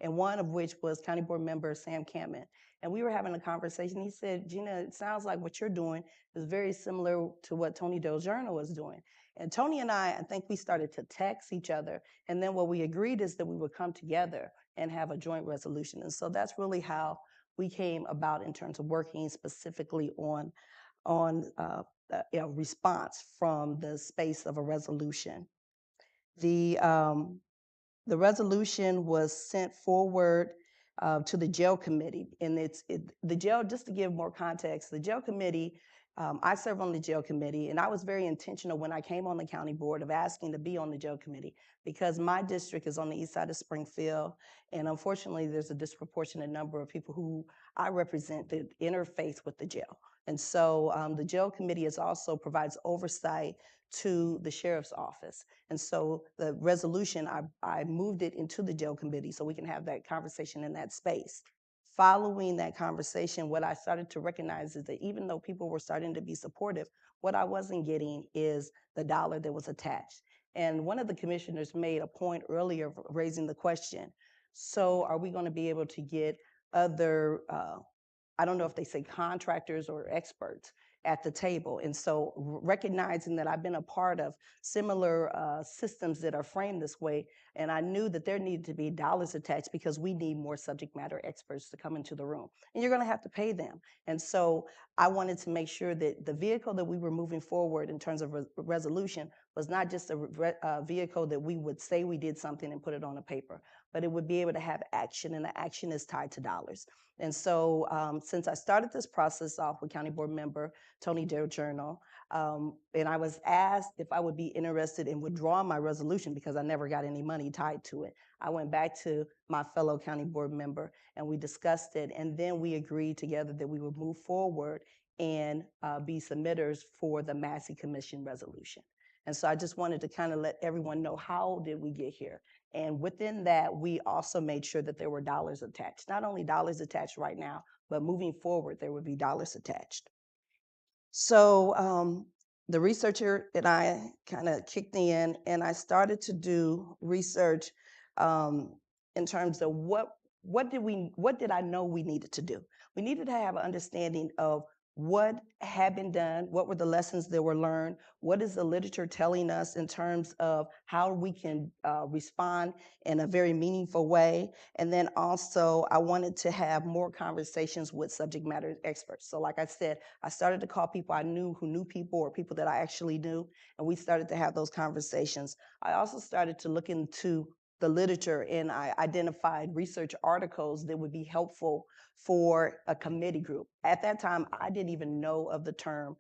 and one of which was County Board Member Sam Campman. And we were having a conversation. He said, Gina, it sounds like what you're doing is very similar to what Tony Deljourno was doing. And Tony and I think we started to text each other. And then what we agreed is that we would come together and have a joint resolution. And so that's really how we came about in terms of working specifically on response from the space of a resolution. The resolution was sent forward to the jail committee, and the jail. Just to give more context, the jail committee. I serve on the jail committee, and I was very intentional when I came on the county board of asking to be on the jail committee, because my district is on the east side of Springfield, and unfortunately, there's a disproportionate number of people who I represent that interface with the jail. And so the jail committee also provides oversight to the sheriff's office. And so the resolution, I moved it into the jail committee so we can have that conversation in that space. Following that conversation, what I started to recognize is that even though people were starting to be supportive, what I wasn't getting is the dollar that was attached. And one of the commissioners made a point earlier of raising the question, so are we going to be able to get other, I don't know if they say contractors or experts at the table? And so recognizing that I've been a part of similar systems that are framed this way, and I knew that there needed to be dollars attached, because we need more subject matter experts to come into the room, and you're going to have to pay them. And so I wanted to make sure that the vehicle that we were moving forward in terms of resolution was not just a vehicle that we would say we did something and put it on a paper, but it would be able to have action, and the action is tied to dollars. And so since I started this process off with County Board Member Tony Deljourno, and I was asked if I would be interested in withdrawing my resolution because I never got any money tied to it. I went back to my fellow County Board member and we discussed it, and then we agreed together that we would move forward and be submitters for the Massey Commission resolution. And so I just wanted to kind of let everyone know how did we get here. And within that, we also made sure that there were dollars attached. Not only dollars attached right now, but moving forward, there would be dollars attached. So the researcher and I kind of kicked in, and I started to do research in terms of what did I know we needed to do? We needed to have an understanding of what had been done, what were the lessons that were learned, what is the literature telling us in terms of how we can respond in a very meaningful way. And then also I wanted to have more conversations with subject matter experts. So like I said, I started to call people I knew who knew people, or people that I actually knew, and we started to have those conversations. I also started to look into the literature, and I identified research articles that would be helpful for a committee group. At that time, I didn't even know of the term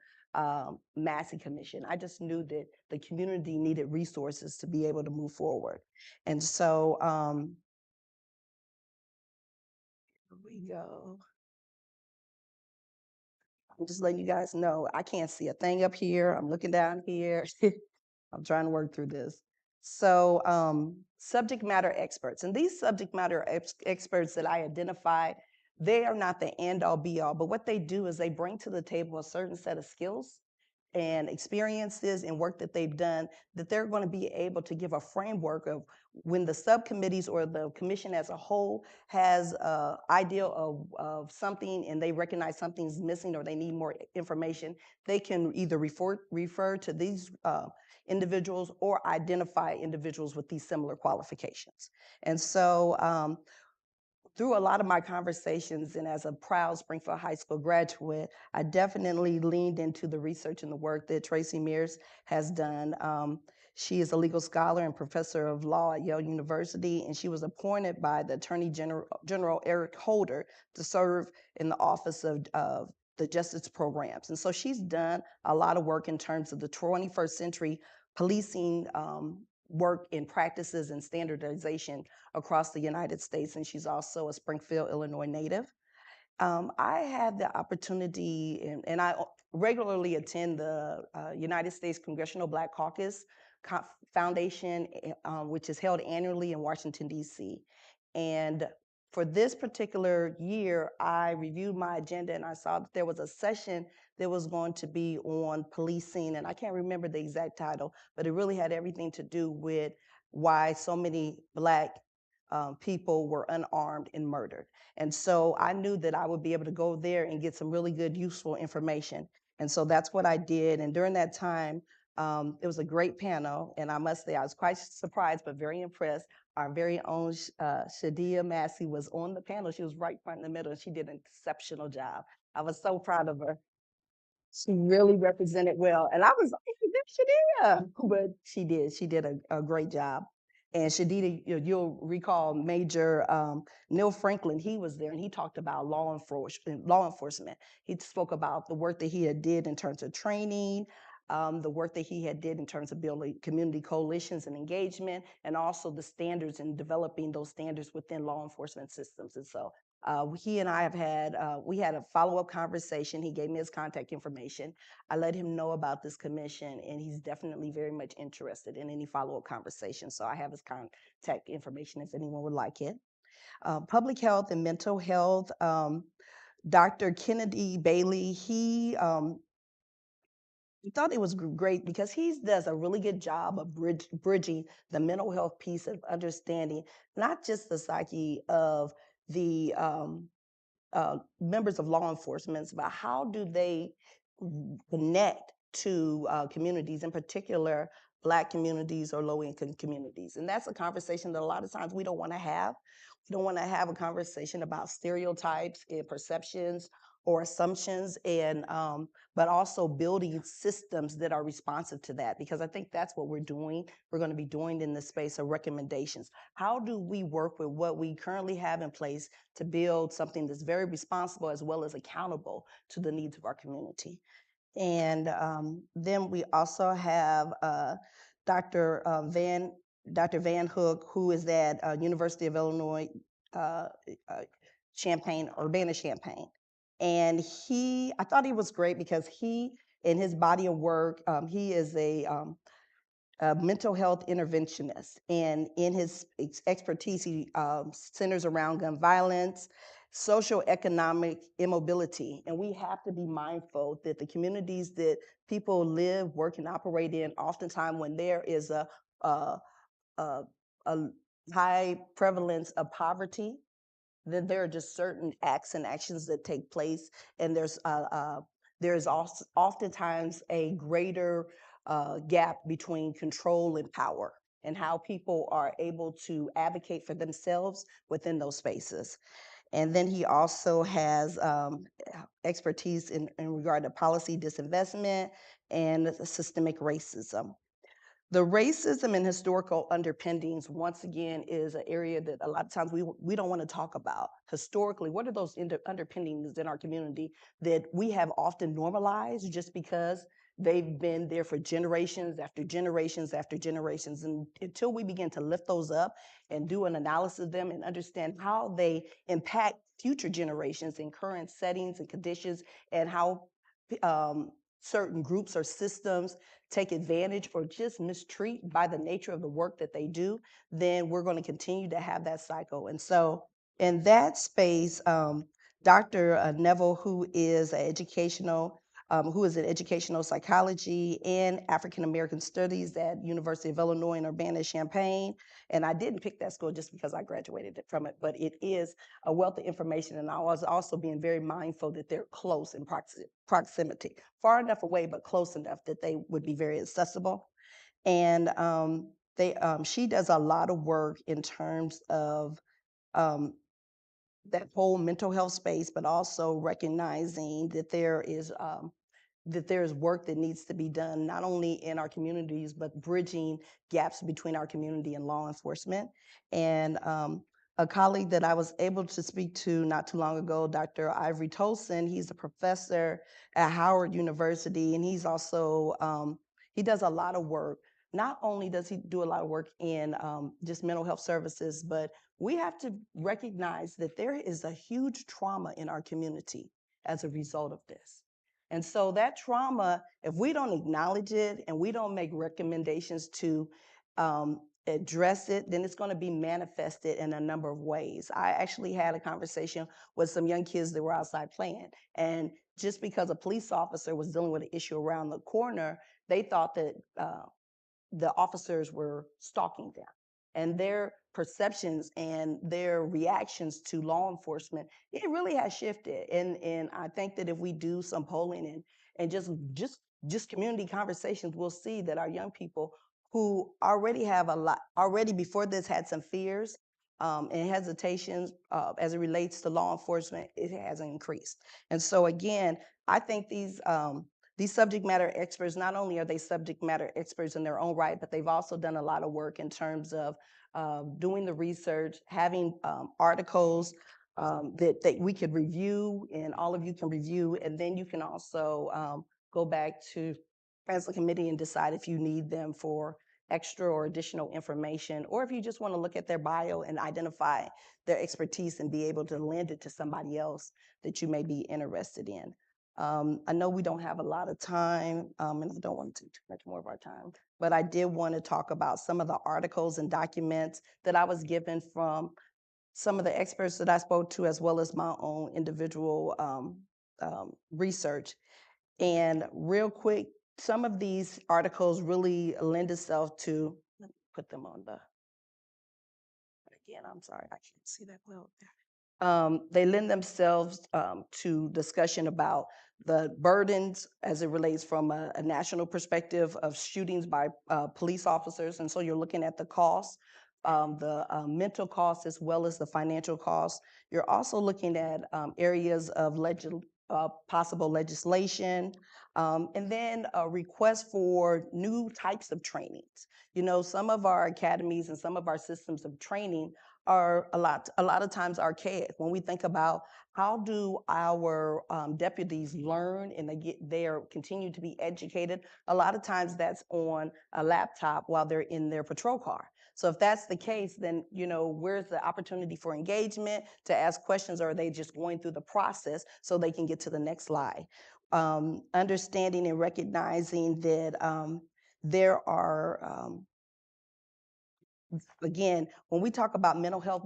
Massey Commission. I just knew that the community needed resources to be able to move forward. And so here we go. I'm just letting you guys know, I can't see a thing up here. I'm looking down here. I'm trying to work through this. So subject matter experts, and these subject matter experts that I identified, they are not the end all be all, but what they do is they bring to the table a certain set of skills and experiences and work that they've done that they're going to be able to give a framework of when the subcommittees or the commission as a whole has an idea of something and they recognize something's missing or they need more information, they can either refer to these individuals or identify individuals with these similar qualifications. And so through a lot of my conversations and as a proud Springfield High School graduate, I definitely leaned into the research and the work that Tracy Mears has done. She is a legal scholar and professor of law at Yale University, and she was appointed by the Attorney General Eric Holder to serve in the office of the justice programs. And so she's done a lot of work in terms of the 21st century policing work in practices and standardization across the United States, and she's also a Springfield, Illinois native. I had the opportunity, and I regularly attend the United States Congressional Black Caucus Foundation, which is held annually in Washington, D.C. And for this particular year, I reviewed my agenda and I saw that there was a session that was going to be on policing, and I can't remember the exact title, but it really had everything to do with why so many Black people were unarmed and murdered. And so I knew that I would be able to go there and get some really good, useful information. And so that's what I did. And during that time, it was a great panel. And I must say, I was quite surprised, but very impressed. Our very own Shadia Massey was on the panel. She was right front in the middle, and she did an exceptional job. I was so proud of her. She really represented well. And I was like, hey, that's Shadia. But she did. She did a great job. And Shadida, you'll recall Major Neil Franklin, he was there and he talked about law enforcement. He spoke about the work that he had did in terms of training, the work that he had did in terms of building community coalitions and engagement, and also the standards and developing those standards within law enforcement systems. And so he and I have had, we had a follow-up conversation. He gave me his contact information. I let him know about this commission, and he's definitely very much interested in any follow-up conversation. So I have his contact information if anyone would like it. Public health and mental health, Dr. Kennedy Bailey, he thought it was great because he does a really good job of bridging the mental health piece of understanding not just the psyche of the members of law enforcement, but how do they connect to communities, in particular Black communities or low-income communities. And that's a conversation that a lot of times we don't want to have. We don't want to have a conversation about stereotypes and perceptions or assumptions, and but also building systems that are responsive to that, because I think that's what we're doing. We're going to be doing in the space of recommendations. How do we work with what we currently have in place to build something that's very responsible as well as accountable to the needs of our community? And then we also have Dr. Van Hook, who is at University of Illinois Champaign, Urbana-Champaign. And I thought he was great because in his body of work, he is a mental health interventionist. And in his expertise, he centers around gun violence, social economic immobility. And we have to be mindful that the communities that people live, work, and operate in, oftentimes when there is a high prevalence of poverty, then there are just certain acts and actions that take place, and there's also oftentimes a greater gap between control and power, and how people are able to advocate for themselves within those spaces. And then he also has expertise in regard to policy disinvestment and systemic racism. The racism and historical underpinnings, once again, is an area that a lot of times we don't want to talk about. Historically, what are those underpinnings in our community that we have often normalized just because they've been there for generations after generations after generations? And until we begin to lift those up and do an analysis of them and understand how they impact future generations in current settings and conditions, and how certain groups or systems take advantage or just mistreat by the nature of the work that they do, then we're going to continue to have that cycle. And so in that space, Dr. Neville, who is an educational psychology and African American studies at University of Illinois in Urbana-Champaign. And I didn't pick that school just because I graduated from it, but it is a wealth of information. And I was also being very mindful that they're close in proximity, far enough away, but close enough that they would be very accessible. And she does a lot of work in terms of um, that whole mental health space, but also recognizing that there is work that needs to be done, not only in our communities, but bridging gaps between our community and law enforcement. And a colleague that I was able to speak to not too long ago, Dr. Ivory Tolson, he's a professor at Howard University, and he's also, he does a lot of work. Not only does he do a lot of work in just mental health services, but we have to recognize that there is a huge trauma in our community as a result of this. And so that trauma, if we don't acknowledge it and we don't make recommendations to address it, then it's going to be manifested in a number of ways. I actually had a conversation with some young kids that were outside playing. And just because a police officer was dealing with an issue around the corner, they thought that the officers were stalking them. And their perceptions and their reactions to law enforcement, it really has shifted. And I think that if we do some polling and just community conversations, we'll see that our young people who already before this had some fears and hesitations as it relates to law enforcement, it has increased. And so again, I think these subject matter experts, not only are they subject matter experts in their own right, but they've also done a lot of work in terms of doing the research, having articles that we could review and all of you can review. And then you can also go back to as a committee and decide if you need them for extra or additional information, or if you just want to look at their bio and identify their expertise and be able to lend it to somebody else that you may be interested in. I know we don't have a lot of time, and I don't want to take too much more of our time, but I did want to talk about some of the articles and documents that I was given from some of the experts that I spoke to, as well as my own individual research. And real quick, some of these articles really lend itself to, let me put them on the, again, I'm sorry, I can't see that well there. They lend themselves to discussion about the burdens as it relates from a national perspective of shootings by police officers. And so you're looking at the costs, the mental costs, as well as the financial costs. You're also looking at areas of possible legislation, and then a request for new types of trainings. You know, some of our academies and some of our systems of training are a lot of times archaic. When we think about how do our deputies learn and they are continue to be educated, a lot of times that's on a laptop while they're in their patrol car. So if that's the case, then you know where's the opportunity for engagement to ask questions, or are they just going through the process so they can get to the next slide? Understanding and recognizing that there are again, when we talk about mental health,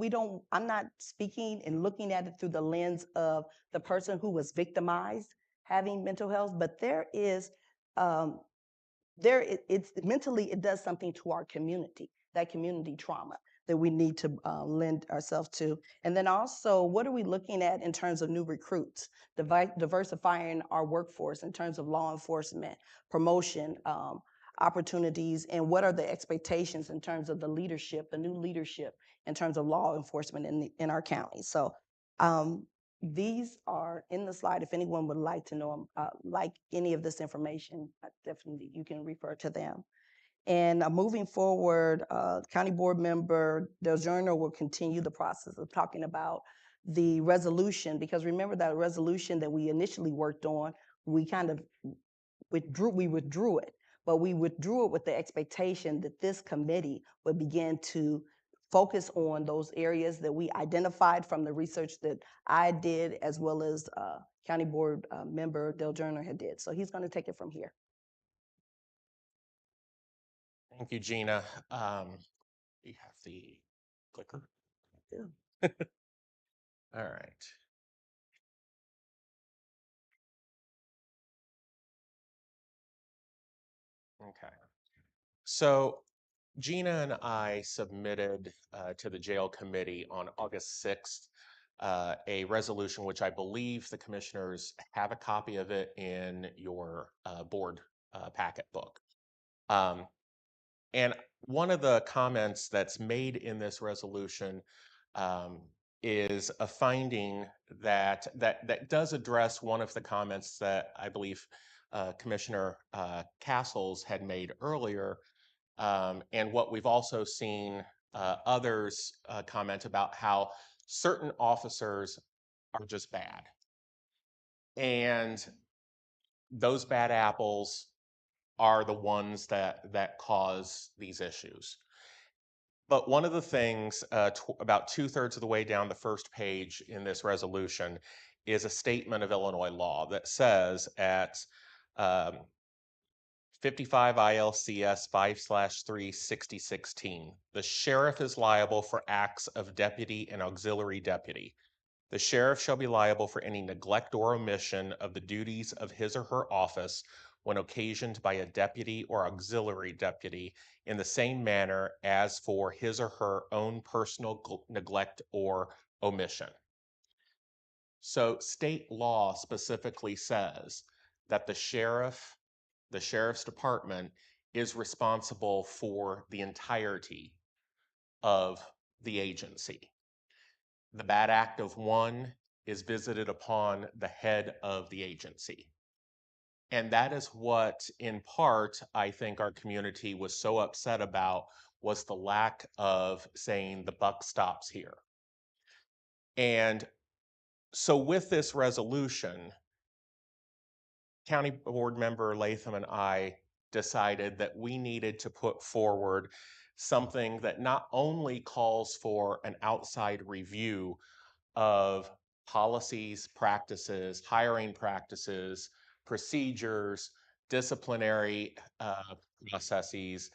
I'm not speaking and looking at it through the lens of the person who was victimized having mental health, but it's mentally, it does something to our community, that community trauma that we need to lend ourselves to. And then also, what are we looking at in terms of new recruits, diversifying our workforce in terms of law enforcement, promotion, opportunities, and what are the expectations in terms of the leadership, the new leadership in terms of law enforcement in our county. So these are in the slide. If anyone would like to know like any of this information, definitely you can refer to them. And moving forward, County Board Member Del Giorno will continue the process of talking about the resolution, because remember that resolution that we initially worked on, we kind of withdrew it, but we withdrew it with the expectation that this committee would begin to focus on those areas that we identified from the research that I did, as well as County Board member Del Journer had did. So he's going to take it from here. Thank you, Gina. We have the clicker. Yeah. All right. Okay. So Gina and I submitted to the jail committee on August 6th a resolution, which I believe the commissioners have a copy of it in your board packet book. And one of the comments that's made in this resolution is a finding that does address one of the comments that I believe Commissioner Castles had made earlier, and what we've also seen others comment about how certain officers are just bad. And those bad apples are the ones that cause these issues. But one of the things about 2/3 of the way down the first page in this resolution is a statement of Illinois law that says at 55 ILCS 5/3/6016, the sheriff is liable for acts of deputy and auxiliary deputy. The sheriff shall be liable for any neglect or omission of the duties of his or her office when occasioned by a deputy or auxiliary deputy in the same manner as for his or her own personal neglect or omission. So state law specifically says that the sheriff's department is responsible for the entirety of the agency. The bad act of one is visited upon the head of the agency. And that is what, in part, I think our community was so upset about, was the lack of saying the buck stops here. And so with this resolution, County Board Member Latham and I decided that we needed to put forward something that not only calls for an outside review of policies, practices, hiring practices, procedures, disciplinary processes,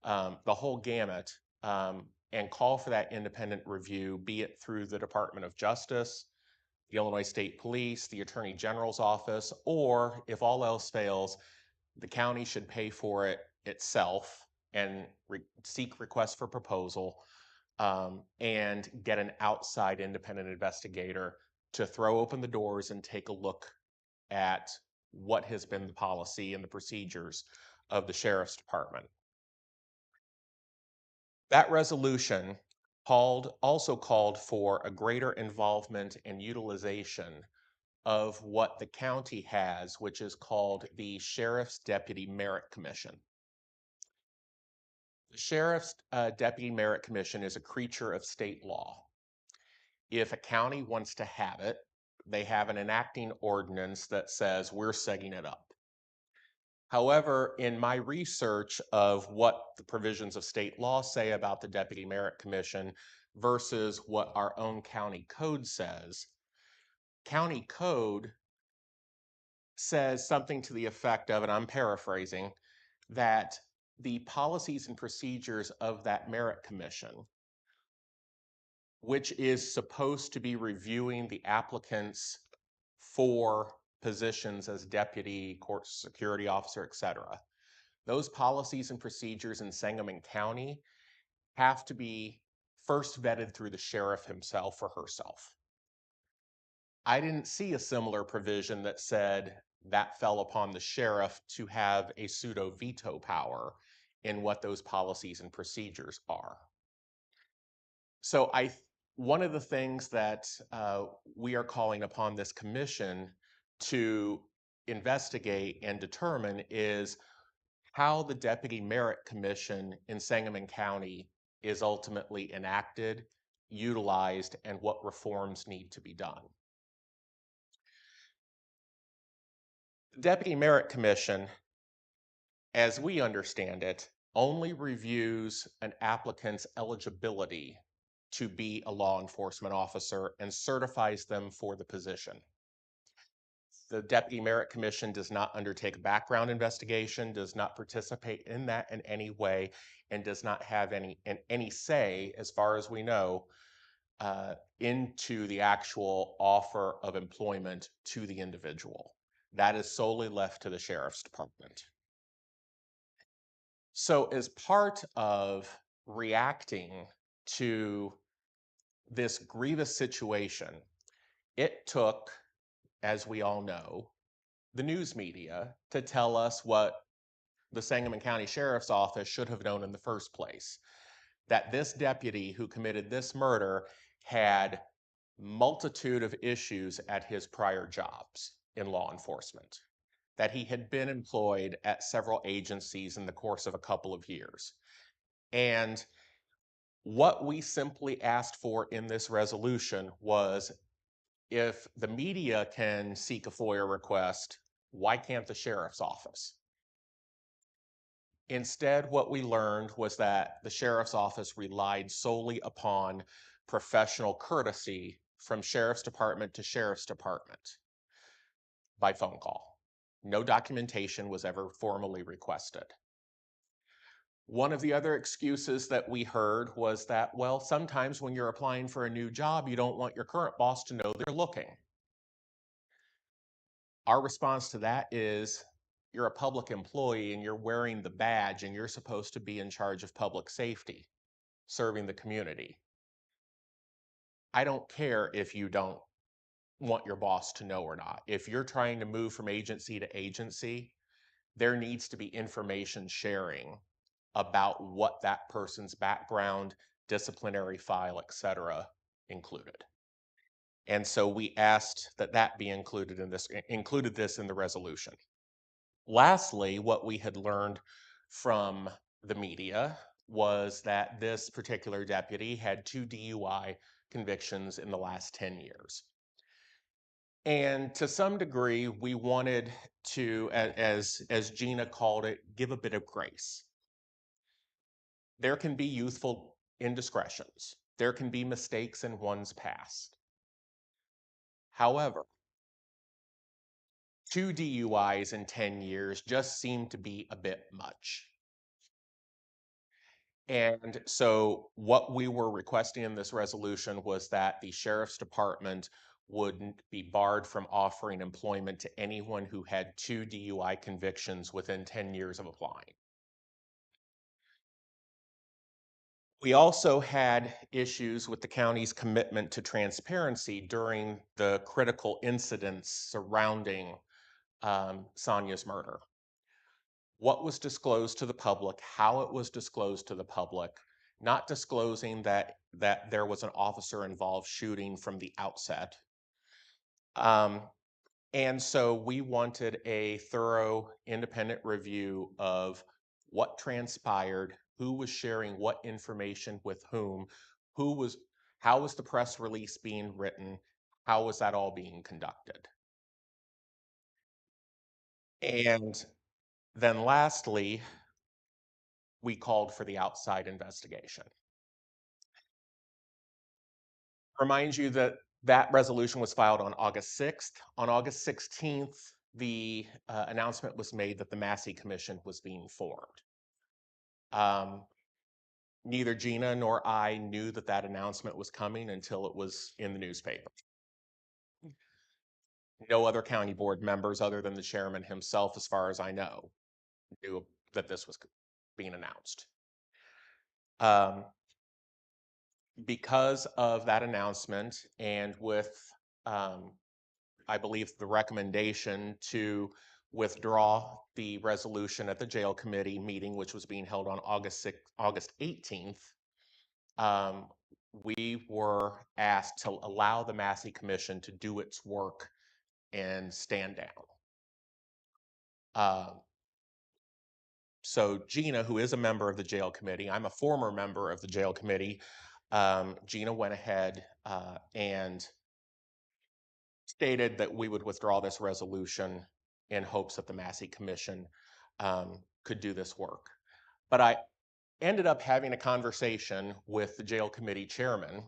the whole gamut, and call for that independent review, be it through the Department of Justice, the Illinois State Police, the Attorney General's office, or if all else fails, the county should pay for it itself and seek requests for proposal, and get an outside independent investigator to throw open the doors and take a look at what has been the policy and the procedures of the sheriff's department. That resolution also called for a greater involvement and utilization of what the county has, which is called the Sheriff's Deputy Merit Commission. The Sheriff's Deputy Merit Commission is a creature of state law. If a county wants to have it, they have an enacting ordinance that says we're setting it up. However, in my research of what the provisions of state law say about the Deputy Merit Commission versus what our own county code says, county code says something to the effect of, and I'm paraphrasing, that the policies and procedures of that merit commission, which is supposed to be reviewing the applicants for positions as deputy, court security officer, etc. Those policies and procedures in Sangamon County have to be first vetted through the sheriff himself or herself. I didn't see a similar provision that said that fell upon the sheriff to have a pseudo veto power in what those policies and procedures are. So one of the things that we are calling upon this commission to investigate and determine is how the Deputy Merit Commission in Sangamon County is ultimately enacted, utilized, and what reforms need to be done. The Deputy Merit Commission, as we understand it, only reviews an applicant's eligibility to be a law enforcement officer and certifies them for the position. The Deputy Merit Commission does not undertake a background investigation, does not participate in that in any way, and does not have any say, as far as we know, into the actual offer of employment to the individual. That is solely left to the Sheriff's Department. So as part of reacting to this grievous situation, it took, as we all know, the news media to tell us what the Sangamon County Sheriff's Office should have known in the first place, that this deputy who committed this murder had multitude of issues at his prior jobs in law enforcement, that he had been employed at several agencies in the course of a couple of years. And what we simply asked for in this resolution was, if the media can seek a FOIA request, why can't the sheriff's office? Instead, what we learned was that the sheriff's office relied solely upon professional courtesy from sheriff's department to sheriff's department by phone call. No documentation was ever formally requested. One of the other excuses that we heard was that, well, sometimes when you're applying for a new job, you don't want your current boss to know they're looking. Our response to that is, you're a public employee and you're wearing the badge and you're supposed to be in charge of public safety, serving the community. I don't care if you don't want your boss to know or not. If you're trying to move from agency to agency, there needs to be information sharing about what that person's background, disciplinary file, etc., included. And so we asked that that be included this in the resolution. Lastly, what we had learned from the media was that this particular deputy had 2 DUI convictions in the last 10 years. And to some degree, we wanted to, as Gina called it, give a bit of grace. There can be youthful indiscretions. There can be mistakes in one's past. However, 2 DUIs in 10 years just seemed to be a bit much. And so what we were requesting in this resolution was that the Sheriff's Department wouldn't be barred from offering employment to anyone who had 2 DUI convictions within 10 years of applying. We also had issues with the county's commitment to transparency during the critical incidents surrounding Sonia's murder. What was disclosed to the public, how it was disclosed to the public, not disclosing that there was an officer involved shooting from the outset. And so we wanted a thorough independent review of what transpired, who was sharing what information with whom, how was the press release being written, how was that all being conducted. And then lastly, we called for the outside investigation. Remind you that that resolution was filed on August 6th. On August 16th, the announcement was made that the Massey Commission was being formed. Neither Gina nor I knew that that announcement was coming until it was in the newspaper. No other county board members other than the chairman himself, as far as I know, knew that this was being announced. Because of that announcement and with, I believe, the recommendation to withdraw the resolution at the jail committee meeting, which was being held on August 18th, we were asked to allow the Massey Commission to do its work and stand down. So Gina, who is a member of the jail committee, I'm a former member of the jail committee, Gina went ahead and stated that we would withdraw this resolution in hopes that the Massey Commission could do this work. But I ended up having a conversation with the jail committee chairman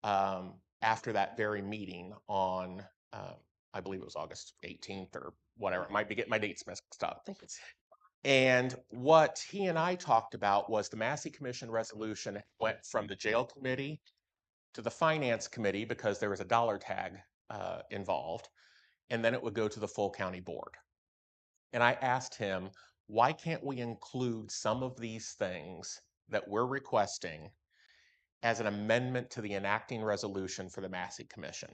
after that very meeting on, I believe it was August 18th or whatever. It might be getting my dates mixed up. And what he and I talked about was the Massey Commission resolution went from the jail committee to the finance committee because there was a dollar tag involved, and then it would go to the full county board. And I asked him, why can't we include some of these things that we're requesting as an amendment to the enacting resolution for the Massey Commission?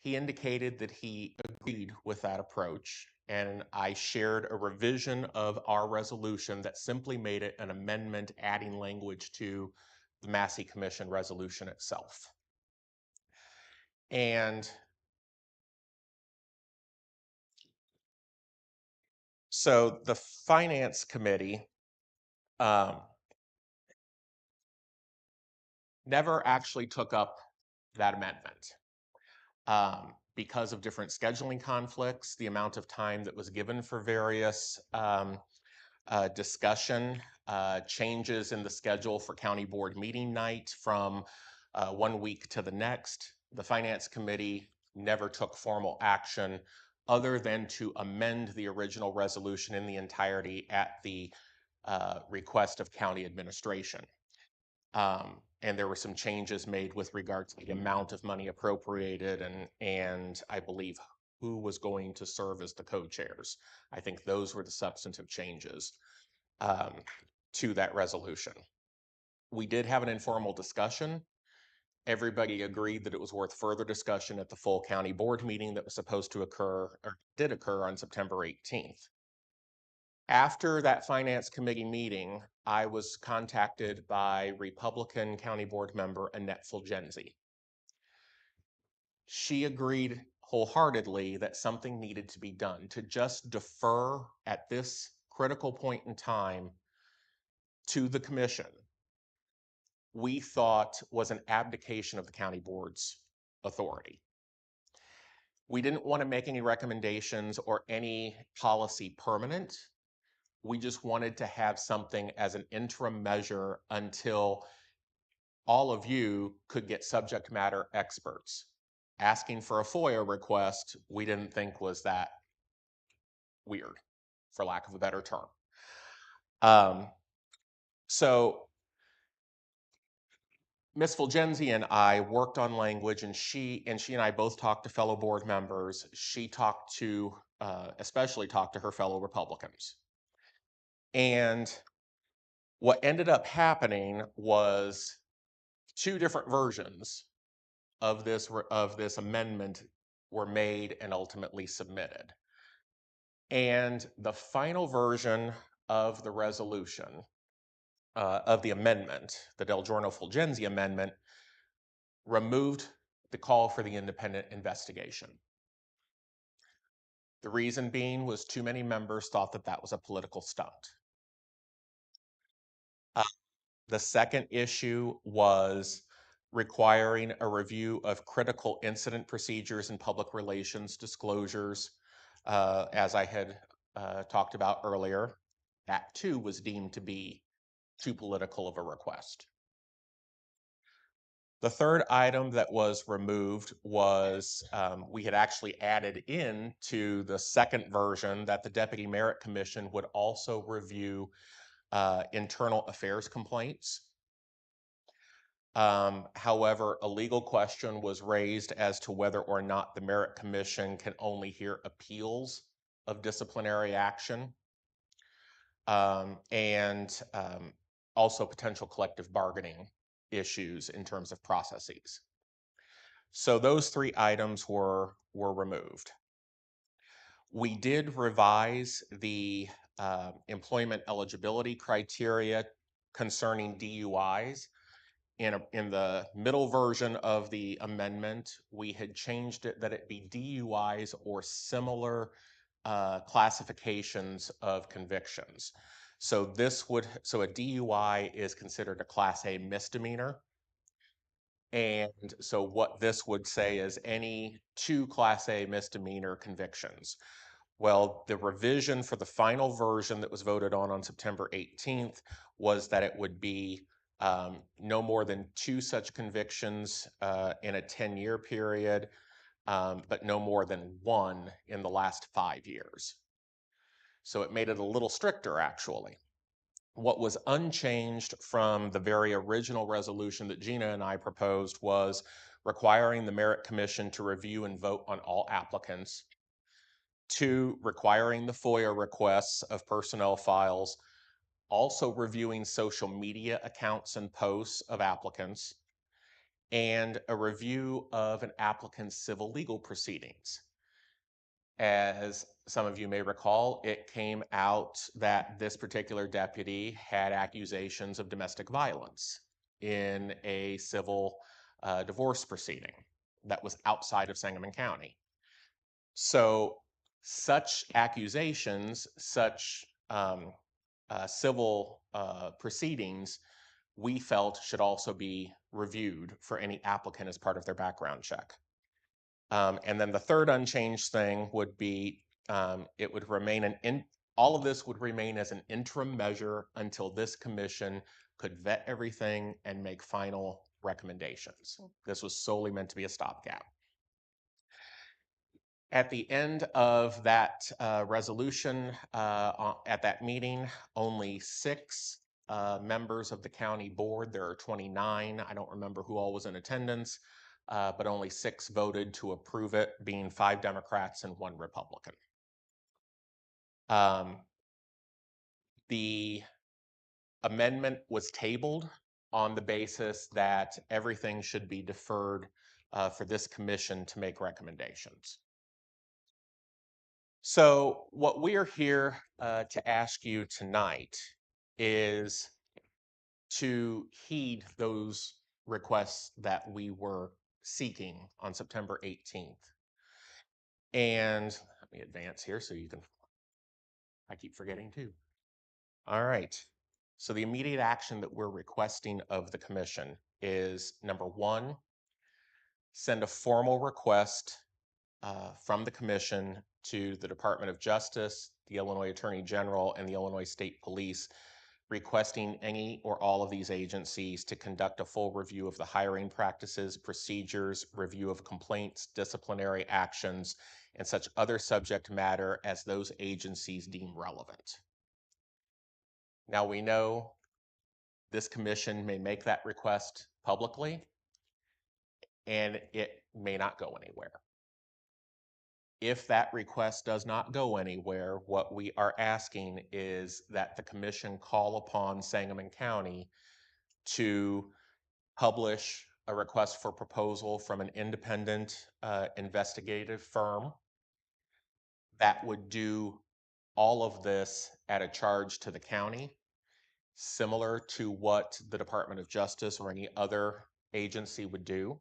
He indicated that he agreed with that approach, and I shared a revision of our resolution that simply made it an amendment adding language to the Massey Commission resolution itself. And so the Finance Committee never actually took up that amendment. Because of different scheduling conflicts, the amount of time that was given for various discussion, changes in the schedule for county board meeting night from 1 week to the next, the Finance Committee never took formal action other than to amend the original resolution in the entirety at the request of county administration. And there were some changes made with regard to the amount of money appropriated and I believe who was going to serve as the co-chairs. I think those were the substantive changes to that resolution. We did have an informal discussion. Everybody agreed that it was worth further discussion at the full county board meeting that was supposed to occur, or did occur, on September 18th. After that Finance Committee meeting, I was contacted by Republican County Board member Annette Fulgenzi. She agreed wholeheartedly that something needed to be done. To just defer at this critical point in time to the commission, we thought was an abdication of the county board's authority. We didn't want to make any recommendations or any policy permanent. We just wanted to have something as an interim measure until all of you could get subject matter experts. Asking for a FOIA request, we didn't think was that weird, for lack of a better term. So Ms. Fulgenzi and I worked on language, and she and I both talked to fellow board members. She talked to, especially talked to her fellow Republicans. And what ended up happening was two different versions of this amendment were made and ultimately submitted. And the final version of the resolution, of the amendment, the Del Giorno-Fulgenzi amendment, removed the call for the independent investigation. The reason being was too many members thought that that was a political stunt. The second issue was requiring a review of critical incident procedures and public relations disclosures, as I had talked about earlier. That too was deemed to be too political of a request. The third item that was removed was we had actually added in to the second version that the Deputy Merit Commission would also review internal affairs complaints. However, a legal question was raised as to whether or not the Merit Commission can only hear appeals of disciplinary action, and also potential collective bargaining issues in terms of processes. So those three items were removed. We did revise the employment eligibility criteria concerning DUIs. In the middle version of the amendment, we had changed it that it be DUIs or similar classifications of convictions. So a DUI is considered a Class A misdemeanor. And so what this would say is any two Class A misdemeanor convictions. Well, the revision for the final version that was voted on September 18th was that it would be no more than 2 such convictions in a 10-year period, but no more than 1 in the last 5 years. So it made it a little stricter, actually. What was unchanged from the very original resolution that Gina and I proposed was requiring the Merit Commission to review and vote on all applicants. 2, requiring the FOIA requests of personnel files, also reviewing social media accounts and posts of applicants, and a review of an applicant's civil legal proceedings. As some of you may recall, it came out that this particular deputy had accusations of domestic violence in a civil divorce proceeding that was outside of Sangamon County. So such accusations, such civil proceedings, we felt should also be reviewed for any applicant as part of their background check. And then the third unchanged thing would be it would remain all of this would remain as an interim measure until this commission could vet everything and make final recommendations. This was solely meant to be a stopgap. At the end of that resolution, at that meeting, only 6 members of the county board, there are 29, I don't remember who all was in attendance, but only 6 voted to approve it, being 5 Democrats and 1 Republican. The amendment was tabled on the basis that everything should be deferred for this commission to make recommendations. So what we are here to ask you tonight is to heed those requests that we were seeking on September 18th. And let me advance here so you can, I keep forgetting too. All right. So the immediate action that we're requesting of the commission is, number 1, send a formal request from the commission to the Department of Justice, the Illinois Attorney General, and the Illinois State Police, requesting any or all of these agencies to conduct a full review of the hiring practices, procedures, review of complaints, disciplinary actions, and such other subject matter as those agencies deem relevant. Now, we know this commission may make that request publicly, and it may not go anywhere. If that request does not go anywhere, what we are asking is that the commission call upon Sangamon County to publish a request for proposal from an independent investigative firm that would do all of this at a charge to the county, similar to what the Department of Justice or any other agency would do.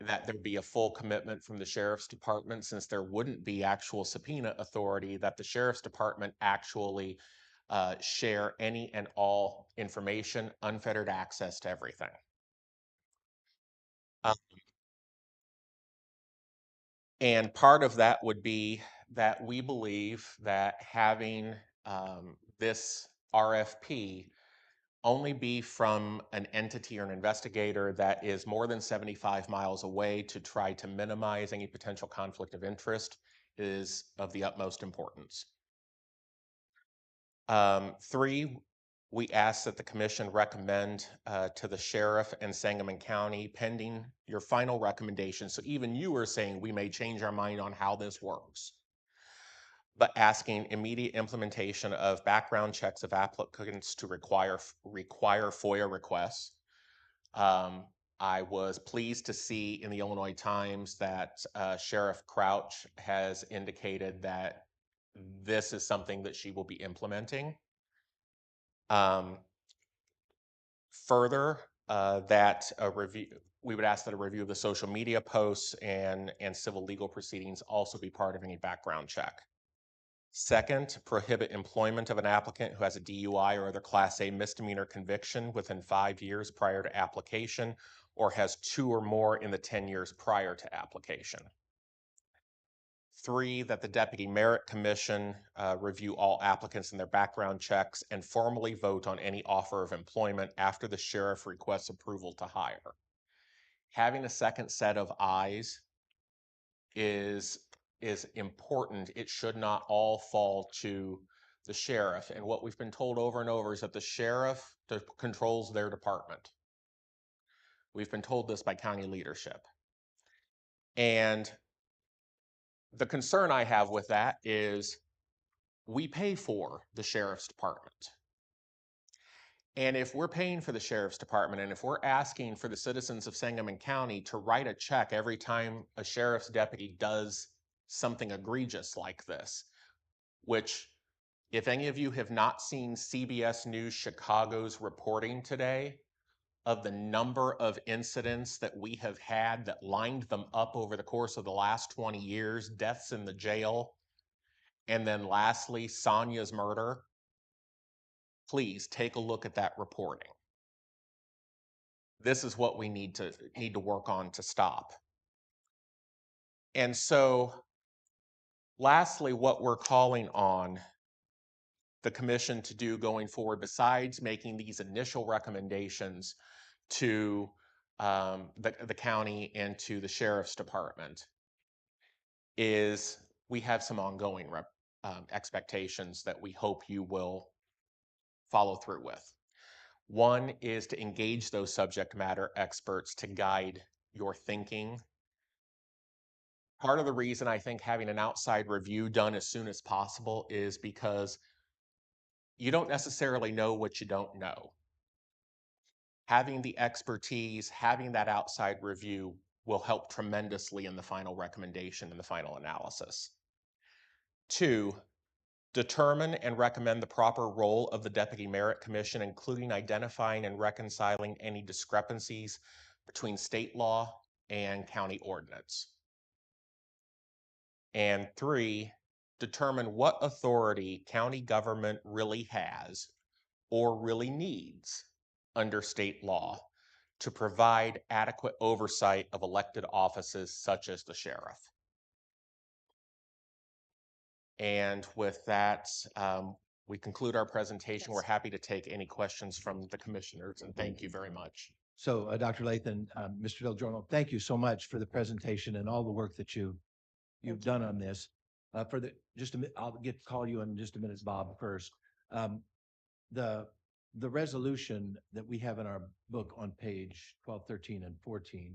That there be a full commitment from the Sheriff's Department, since there wouldn't be actual subpoena authority, that the Sheriff's Department actually share any and all information, unfettered access to everything. And part of that would be that we believe that having this RFP only be from an entity or an investigator that is more than 75 miles away to try to minimize any potential conflict of interest is of the utmost importance. 3, we ask that the commission recommend to the sheriff and Sangamon County pending your final recommendation. So even you are saying we may change our mind on how this works, but asking immediate implementation of background checks of applicants to require FOIA requests. I was pleased to see in the Illinois Times that Sheriff Crouch has indicated that this is something that she will be implementing. Further, that a review, we would ask that a review of the social media posts and civil legal proceedings also be part of any background check. Second, prohibit employment of an applicant who has a DUI or other Class A misdemeanor conviction within 5 years prior to application, or has 2 or more in the 10 years prior to application. 3, that the Deputy Merit Commission review all applicants and their background checks and formally vote on any offer of employment after the sheriff requests approval to hire. Having a second set of eyes is important. It should not all fall to the sheriff. And what we've been told over and over is that the sheriff controls their department. We've been told this by county leadership. And the concern I have with that is we pay for the sheriff's department. And if we're paying for the sheriff's department, and if we're asking for the citizens of Sangamon County to write a check every time a sheriff's deputy does something egregious like this, which if any of you have not seen CBS News Chicago's reporting today of the number of incidents that we have had that lined them up over the course of the last 20 years, deaths in the jail, and then lastly, Sonia's murder, please take a look at that reporting. This is what we need to work on to stop. And so lastly, what we're calling on the commission to do going forward, besides making these initial recommendations to the county and to the sheriff's department, is we have some ongoing expectations that we hope you will follow through with. One is to engage those subject matter experts to guide your thinking. Part of the reason I think having an outside review done as soon as possible is because you don't necessarily know what you don't know. Having the expertise, having that outside review will help tremendously in the final recommendation and the final analysis. 2, determine and recommend the proper role of the Deputy Merit Commission, including identifying and reconciling any discrepancies between state law and county ordinance. And 3, determine what authority county government really has or really needs under state law to provide adequate oversight of elected offices such as the sheriff. And with that, we conclude our presentation. We're happy to take any questions from the commissioners, and thank you very much. So, Dr. Lathan, Mr. Del Giorno, thank you so much for the presentation and all the work that you've done on this. Just a minute, I'll call you in just a minute, Bob, first. The resolution that we have in our book on page 12, 13, and 14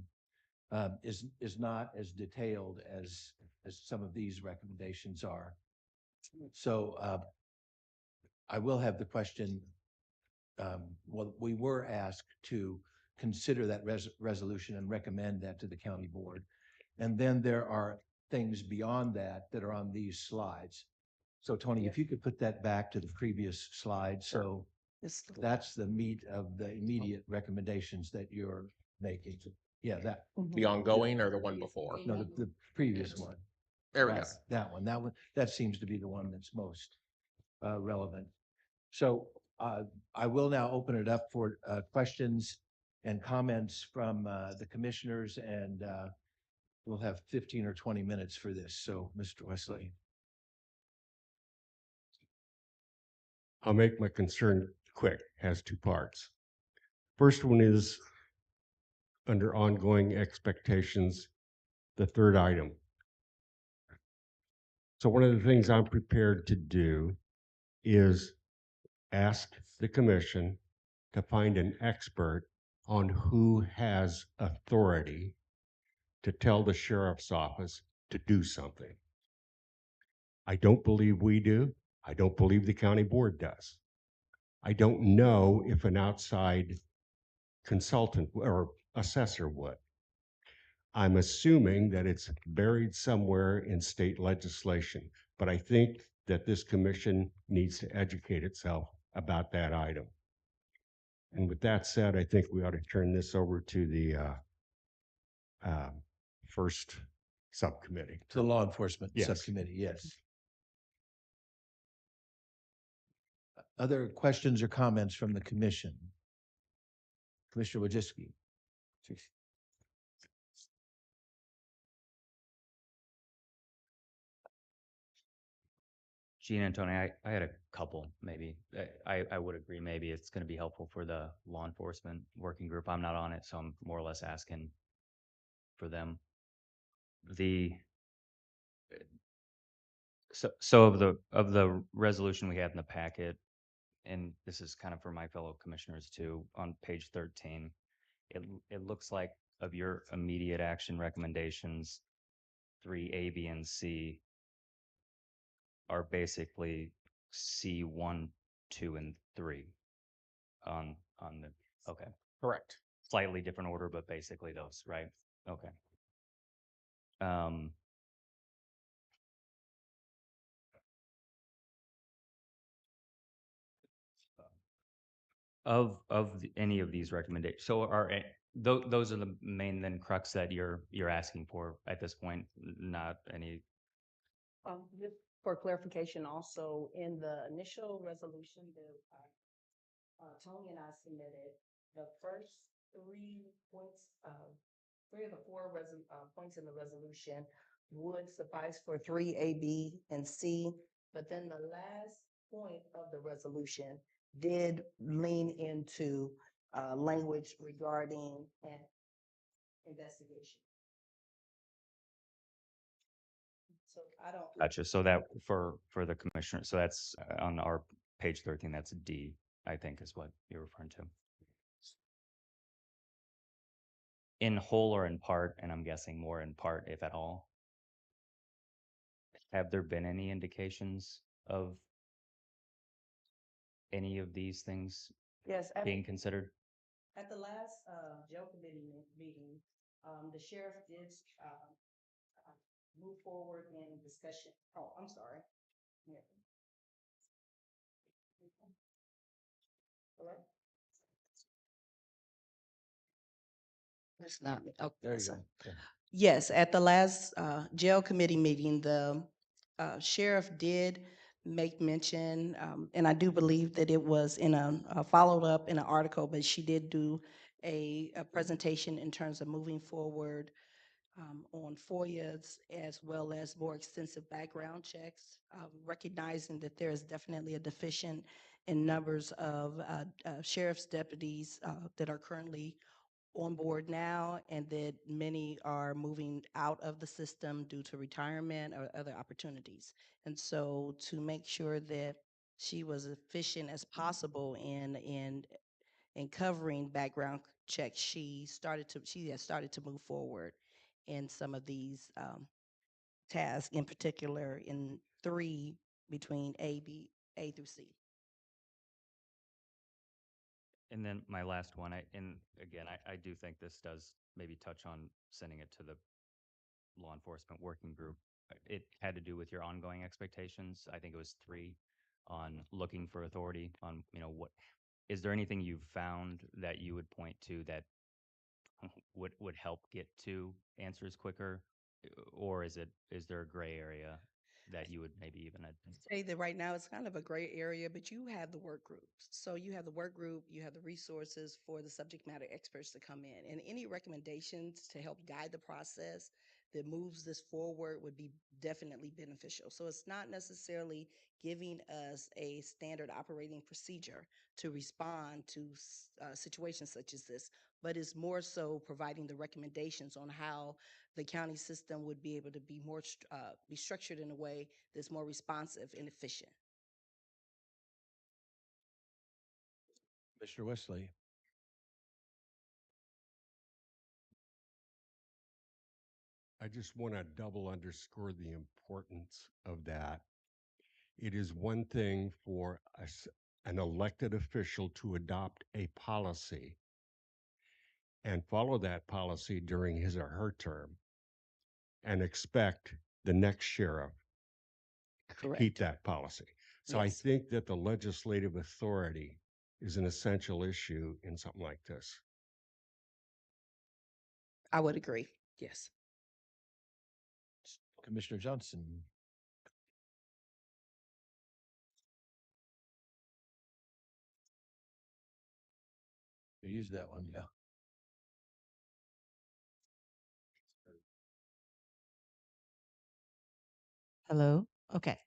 is not as detailed as some of these recommendations are. So I will have the question. Well, we were asked to consider that resolution and recommend that to the county board. And then there are things beyond that that are on these slides. So Tony, if you could put that back to the previous slide. So that's the meat of the immediate recommendations that you're making. Yeah, that. The ongoing or the one before? No, the previous one. There we go. That one. That seems to be the one that's most relevant. So I will now open it up for questions and comments from the commissioners, and we'll have 15 or 20 minutes for this. So, Mr. Wesley. I'll make my concern quick. It has 2 parts. First one is under ongoing expectations, the 3rd item. So one of the things I'm prepared to do is ask the commission to find an expert on who has authority to tell the sheriff's office to do something. I don't believe we do. I don't believe the county board does. I don't know if an outside consultant or assessor would. I'm assuming that it's buried somewhere in state legislation, but I think that this commission needs to educate itself about that item. And with that said, I think we ought to turn this over to the first subcommittee. To the law enforcement Yes. subcommittee, yes. Other questions or comments from the commission? Commissioner Wojcicki. Gina and Tony, I had a couple, maybe. I would agree, maybe it's gonna be helpful for the law enforcement working group. I'm not on it, so I'm more or less asking for them. So of the resolution we had in the packet, and this is kind of for my fellow commissioners too, on page 13, it looks like of your immediate action recommendations, 3A, B, and C are basically C1, 2, and 3 on the, okay. Correct. Slightly different order, but basically those, right? Okay. Um, any of these recommendations, so those are the main then crux that you're asking for at this point, not any. Just for clarification, also in the initial resolution that Tony and I submitted, the first 3 points, 3 of the 4 points in the resolution would suffice for 3A, B, and C. But then the last point of the resolution did lean into language regarding an investigation. So I don't. Gotcha. So that for the commissioner, so that's on our page 13, that's D, I think is what you're referring to. In whole or in part, and I'm guessing more in part, if at all. Have there been any indications of any of these things Yes, being considered? at the last jail committee meeting, the sheriff did move forward in discussion. Oh, I'm sorry. Yeah. Hello? That's not me. Oh, There you so- go. Yeah. Yes, at the last jail committee meeting, the sheriff did make mention, and I do believe that it was in followed up in an article, but she did do a presentation in terms of moving forward on FOIAs as well as more extensive background checks, recognizing that there is definitely a deficient in numbers of sheriff's deputies that are currently on board now, and that many are moving out of the system due to retirement or other opportunities. And so to make sure that she was efficient as possible in covering background checks, she has started to move forward in some of these tasks, in particular in 3 between A through C. And then my last one, and again, I do think this does maybe touch on sending it to the law enforcement working group. It had to do with your ongoing expectations. I think it was 3 on looking for authority on, what, is there anything you've found that you would point to that would help get to answers quicker? Or is there a gray area that you would maybe even Say that right now it's kind of a gray area, but you have the work groups. So you have the work group, you have the resources for the subject matter experts to come in, and any recommendations to help guide the process that moves this forward would be definitely beneficial. So it's not necessarily giving us a standard operating procedure to respond to situations such as this, but it's more so providing the recommendations on how the county system would be able to be more be structured in a way that's more responsive and efficient. Mr. Wesley. I just want to double underscore the importance of that. It is one thing for an elected official to adopt a policy and follow that policy during his or her term and expect the next sheriff to keep that policy. So I Yes. think that the legislative authority is an essential issue in something like this. I would agree. Yes. Commissioner Johnson. You use that one, yeah. Hello? Okay.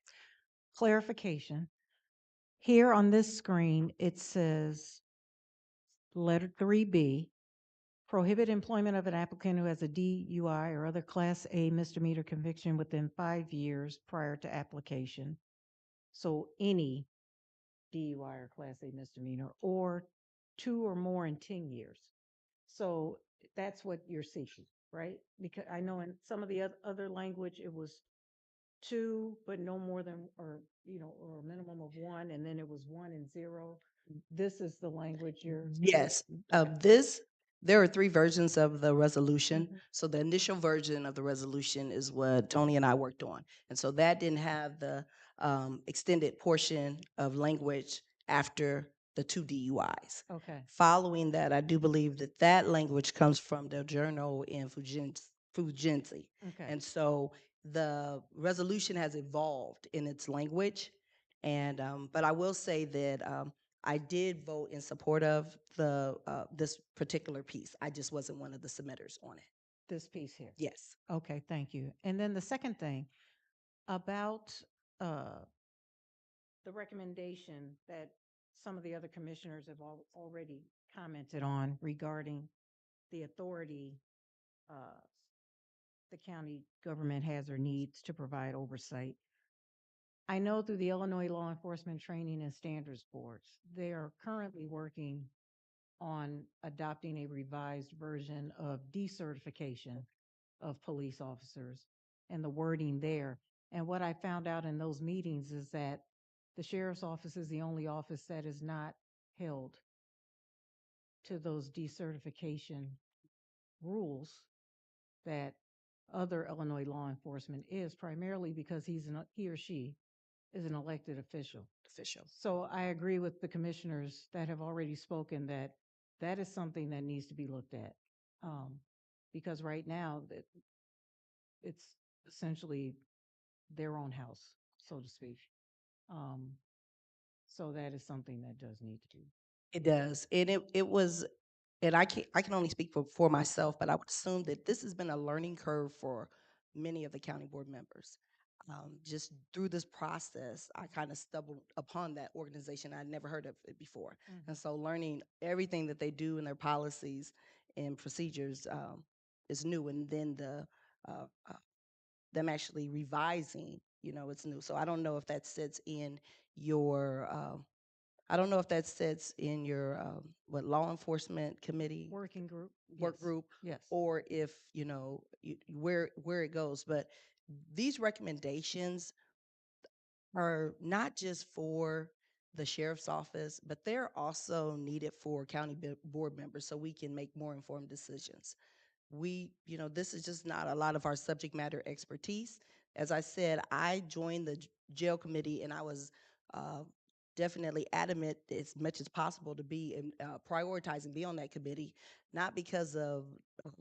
clarification. Here on this screen, it says letter 3B, prohibit employment of an applicant who has a DUI or other Class A misdemeanor conviction within 5 years prior to application. So any DUI or Class A misdemeanor, or 2 or more in 10 years. So that's what you're seeking, right? Because I know in some of the other language, it was 2, but no more than, or, or a minimum of 1, and then it was 1 and 0. This is the language you're. Yes, there are 3 versions of the resolution. So the initial version of the resolution is what Tony and I worked on. And so that didn't have the extended portion of language after the 2 DUIs. Okay. Following that, I do believe that that language comes from the journal in Fugenzi. Okay. And so the resolution has evolved in its language. And, but I will say that I did vote in support of the this particular piece. I just wasn't one of the submitters on it. This piece here. Yes. Okay, thank you. And then the second thing about the recommendation that some of the other commissioners have already commented on regarding the authority the county government has or needs to provide oversight. I know through the Illinois Law Enforcement Training and Standards Boards, they are currently working on adopting a revised version of decertification of police officers and the wording there. And what I found out in those meetings is that the sheriff's office is the only office that is not held to those decertification rules that other Illinois law enforcement is, primarily because he or she is an elected official. So I agree with the commissioners that have already spoken that that is something that needs to be looked at. Because right now it's essentially their own house, so to speak. So that is something that does need to be. It does. And it was, and I can only speak for myself, but I would assume that this has been a learning curve for many of the county board members. Just through this process, I kind of stumbled upon that organization. I'd never heard of it before. And so learning everything that they do in their policies and procedures is new. And then them actually revising, it's new. So I don't know if that sits in your I don't know if that sits in your what law enforcement committee Working group. work Yes. group, Yes. or if where it goes. But these recommendations are not just for the sheriff's office, but they're also needed for county board members so we can make more informed decisions. This is just not a lot of our subject matter expertise. As I said, I joined the jail committee and I was uh, definitely adamant as much as possible to be prioritizing, be on that committee, not because of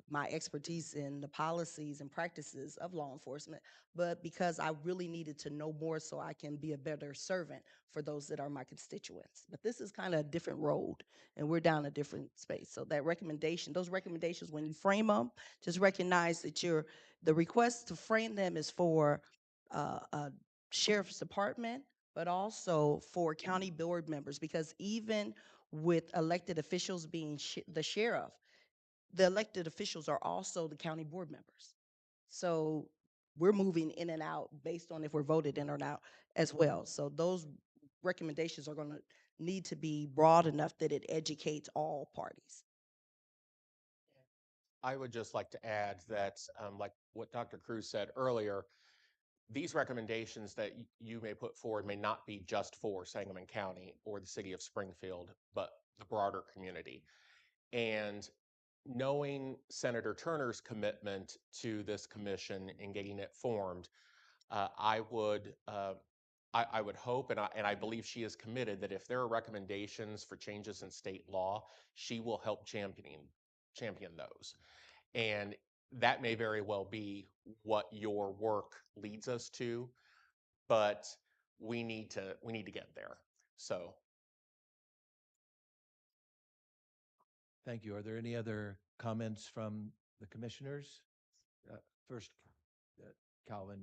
my expertise in the policies and practices of law enforcement, but because I really needed to know more so I can be a better servant for those that are my constituents. But this is kind of a different road and we're down a different space. So those recommendations, when you frame them, just recognize that the request to frame them is for a sheriff's department, but also for county board members, because even with elected officials being the sheriff, the elected officials are also the county board members. So we're moving in and out based on if we're voted in or out as well. So those recommendations are going to need to be broad enough that it educates all parties. I would just like to add that, like what Dr. Cruz said earlier, these recommendations that you may put forward may not be just for Sangamon County or the city of Springfield, but the broader community. And knowing Senator Turner's commitment to this commission and getting it formed, I would hope, and I believe she is committed, that if there are recommendations for changes in state law, she will help champion those. And that may very well be what your work leads us to, but we need to get there. So Thank you. Are there any other comments from the commissioners? First, Calvin.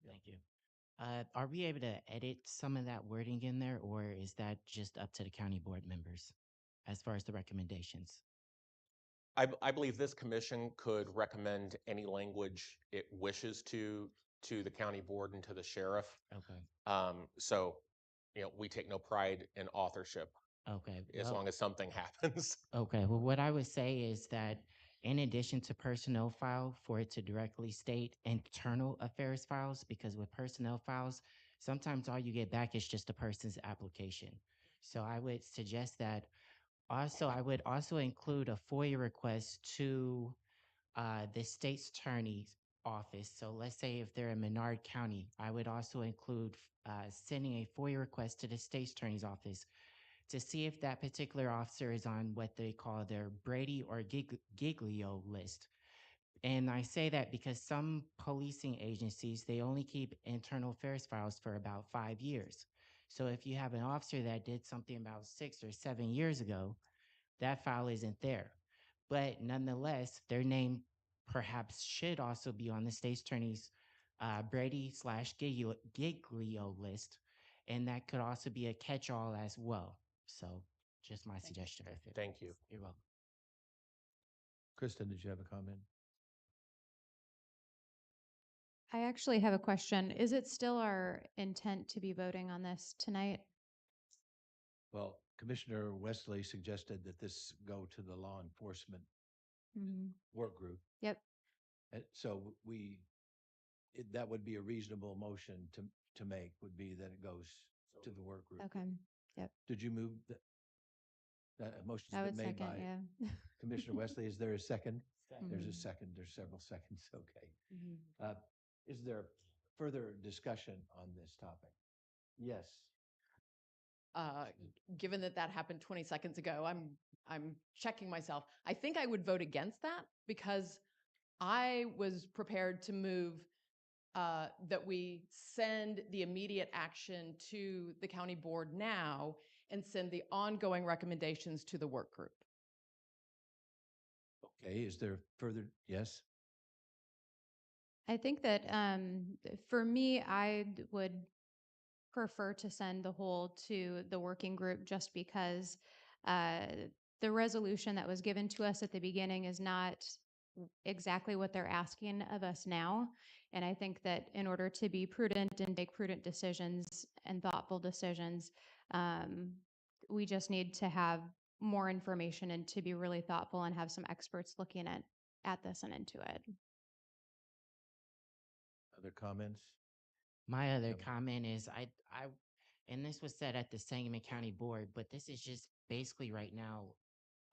Thank you. Are we able to edit some of that wording in there, or is that just up to the county board members as far as the recommendations? I believe this commission could recommend any language it wishes to the county board and to the sheriff. Okay. So, we take no pride in authorship Okay. as Well, long as something happens. okay. Well, what I would say is that in addition to personnel file, for it to directly state internal affairs files, because with personnel files, sometimes all you get back is just a person's application. So I would suggest that also, I would also include a FOIA request to the state's attorney's office. So let's say if they're in Menard County, I would also include sending a FOIA request to the state's attorney's office to see if that particular officer is on what they call their Brady or Giglio list. And I say that because some policing agencies, they only keep internal affairs files for about 5 years. So if you have an officer that did something about 6 or 7 years ago, that file isn't there. But nonetheless, their name perhaps should also be on the state's attorney's Brady/Giglio list. And that could also be a catch-all as well. So just my suggestion. Thank you. You're welcome. Kristen, did you have a comment? I actually have a question. Is it still our intent to be voting on this tonight? Well, Commissioner Wesley suggested that this go to the law enforcement work group. Yep. So that would be a reasonable motion to make, would be that it goes to the work group. Okay. Yep. Did you move that motion's I been would made second, by yeah. Commissioner Wesley? Is there a second? There's a Mhm. second. There's several seconds. Okay. Mhm. Is there further discussion on this topic? Yes. Given that that happened 20 seconds ago, I'm checking myself. I think I would vote against that because I was prepared to move that we send the immediate action to the county board now and send the ongoing recommendations to the work group. Okay, is there further? Yes. I think that for me, I would prefer to send the whole to the working group just because uh, the resolution that was given to us at the beginning is not exactly what they're asking of us now. And I think that in order to be prudent and make prudent decisions and thoughtful decisions, we just need to have more information and to be really thoughtful and have some experts looking at this and into it. Other comments? My other Yeah. comment is and this was said at the Sangamon County Board, but this is just basically right now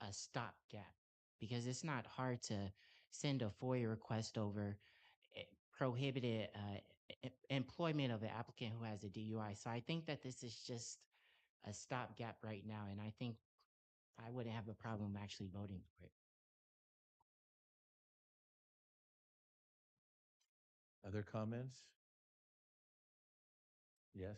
a stopgap because it's not hard to send a FOIA request over prohibited employment of an applicant who has a DUI. So I think that this is just a stopgap right now, and I think I wouldn't have a problem actually voting for it. Other comments? Yes.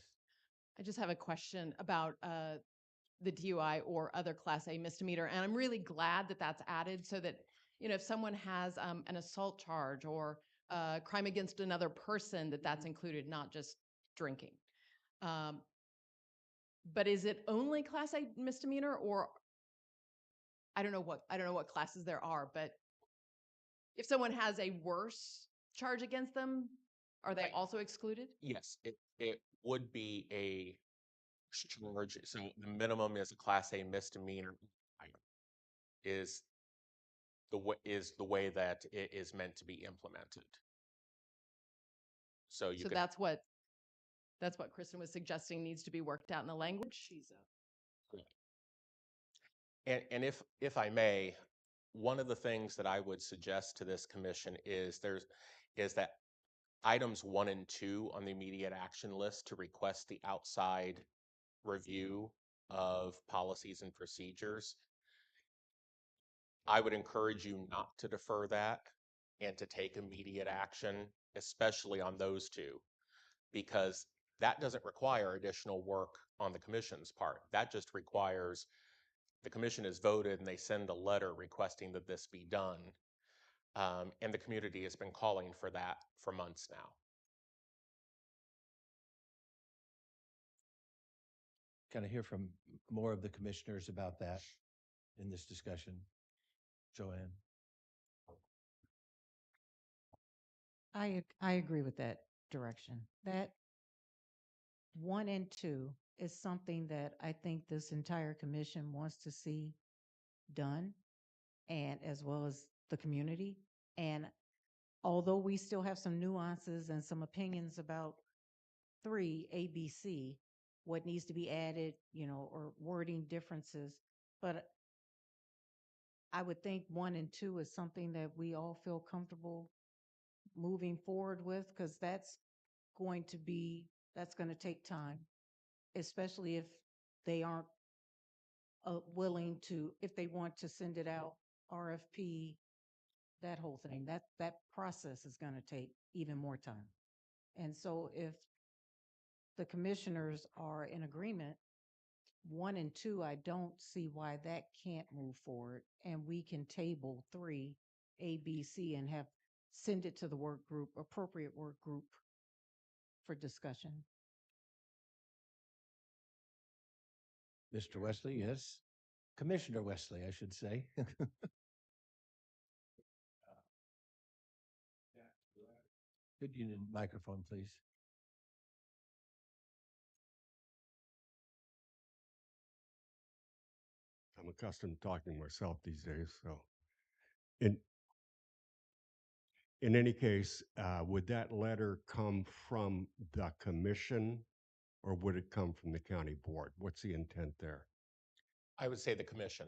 I just have a question about the DUI or other Class A misdemeanor, and I'm really glad that that's added so that if someone has an assault charge or a crime against another person, that's included, not just drinking. But is it only Class A misdemeanor, or I don't know what classes there are, but if someone has a worse charge against them, are they Right. also excluded? Yes, it would be a charge. So the minimum is a Class A misdemeanor is the way that it is meant to be implemented. So you So could that's what Kristen was suggesting needs to be worked out in the language. and if I may, one of the things that I would suggest to this commission is that items 1 and 2 on the immediate action list to request the outside review of policies and procedures. I would encourage you not to defer that and to take immediate action, especially on those two, because that doesn't require additional work on the commission's part. That just requires the commission has voted and they send a letter requesting that this be done. And the community has been calling for that for months now. kind of hear from more of the commissioners about that in this discussion. Joanne? I agree with that direction. That 1 and 2 is something that I think this entire commission wants to see done, and as well as the community. And although we still have some nuances and some opinions about 3, ABC, what needs to be added, or wording differences, but I would think 1 and 2 is something that we all feel comfortable moving forward with, because that's going to take time, especially if they aren't willing to, if they want to send it out, RFP, that whole thing, that process is going to take even more time. And so if the commissioners are in agreement, 1 and 2, I don't see why that can't move forward. And we can table 3, A, B, C, and send it to the work group, appropriate work group for discussion. Mr. Wesley, yes. Commissioner Wesley, I should say. Could you need a microphone, please? I'm accustomed to talking to myself these days, so. In any case, would that letter come from the commission or would it come from the county board? What's the intent there? I would say the commission.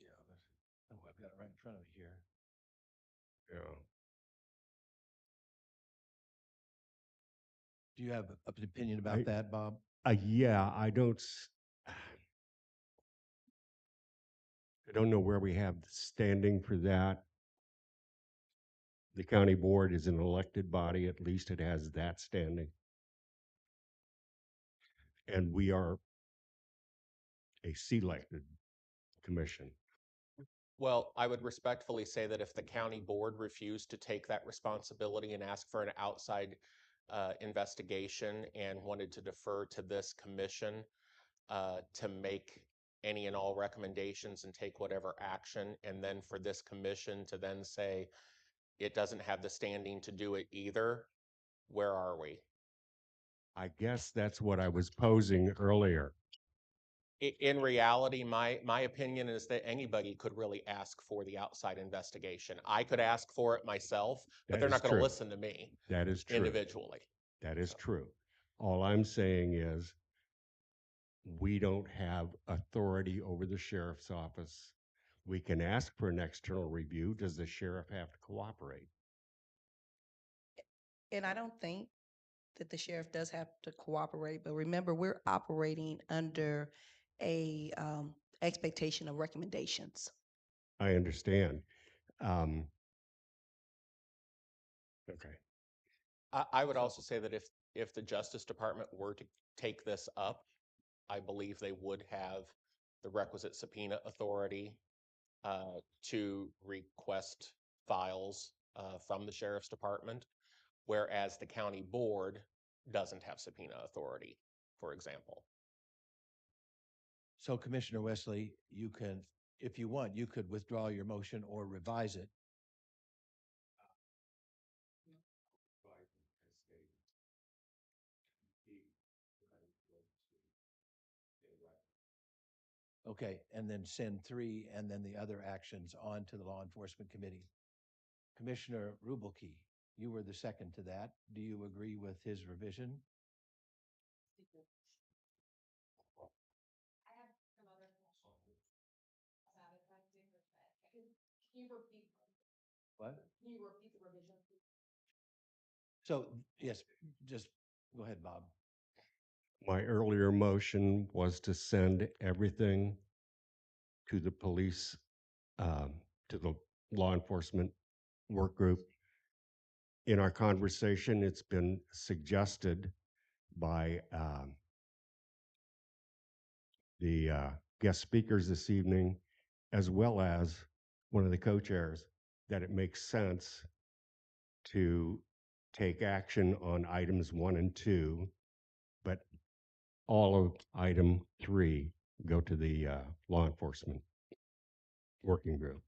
Yeah. Oh, I've got it right in front of me here. Yeah. Do you have an opinion about that, Bob? Yeah, I don't know where we have the standing for that. The county board is an elected body, at least it has that standing. And we are a selected commission. Well, I would respectfully say that if the county board refused to take that responsibility and ask for an outside investigation and wanted to defer to this commission to make any and all recommendations and take whatever action, and then for this commission to then say it doesn't have the standing to do it either, where are we? I guess that's what I was posing earlier. In reality, my opinion is that anybody could really ask for the outside investigation. I could ask for it myself, but they're not going to listen to me. That is true. Individually. That is true. All I'm saying is we don't have authority over the sheriff's office. We can ask for an external review. Does the sheriff have to cooperate? And I don't think that the sheriff does have to cooperate, but remember, we're operating under a expectation of recommendations. I understand. Okay. I would also say that if the Justice Department were to take this up, I believe they would have the requisite subpoena authority to request files from the Sheriff's Department, whereas the county board doesn't have subpoena authority, for example. So Commissioner Wesley, you can, if you want, you could withdraw your motion or revise it. Okay, and then send 3 and then the other actions on to the Law Enforcement Committee. Commissioner Rubelkey, you were the second to that. Do you agree with his revision? I have some other questions. Can you repeat? What? Can you repeat the revision? So, yes, just go ahead, Bob. My earlier motion was to send everything to the police, to the law enforcement work group. In our conversation, it's been suggested by the guest speakers this evening, as well as one of the co-chairs, that it makes sense to take action on items 1 and 2, but all of item 3 go to the law enforcement working group.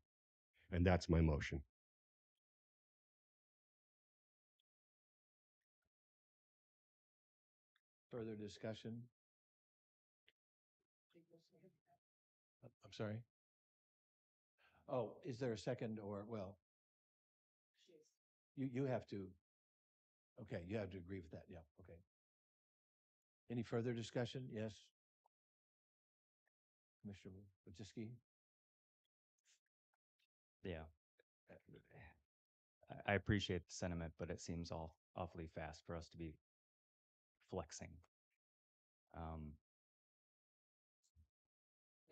And that's my motion. Further discussion? I'm sorry? Oh, is there a second or, well? You have to, okay, you have to agree with that, yeah, okay. Any further discussion? Yes? Commissioner Wojcicki? Yeah. I appreciate the sentiment, but it seems awfully fast for us to be flexing.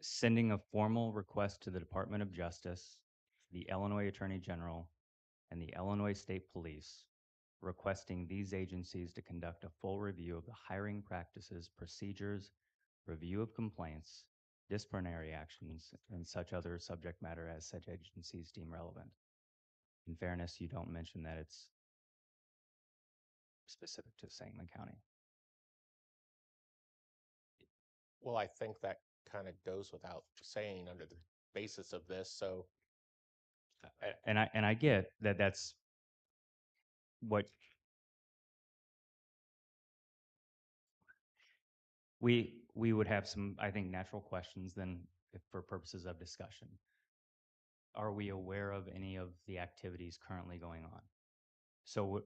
Sending a formal request to the Department of Justice, the Illinois Attorney General, and the Illinois State Police, requesting these agencies to conduct a full review of the hiring practices, procedures, review of complaints, disciplinary actions, and such other subject matter as such agencies deem relevant. In fairness, you don't mention that it's specific to Sangamon County. Well, I think that kind of goes without saying under the basis of this. So, And I get that that's what we would have some, I think, natural questions then if for purposes of discussion. Are we aware of any of the activities currently going on? So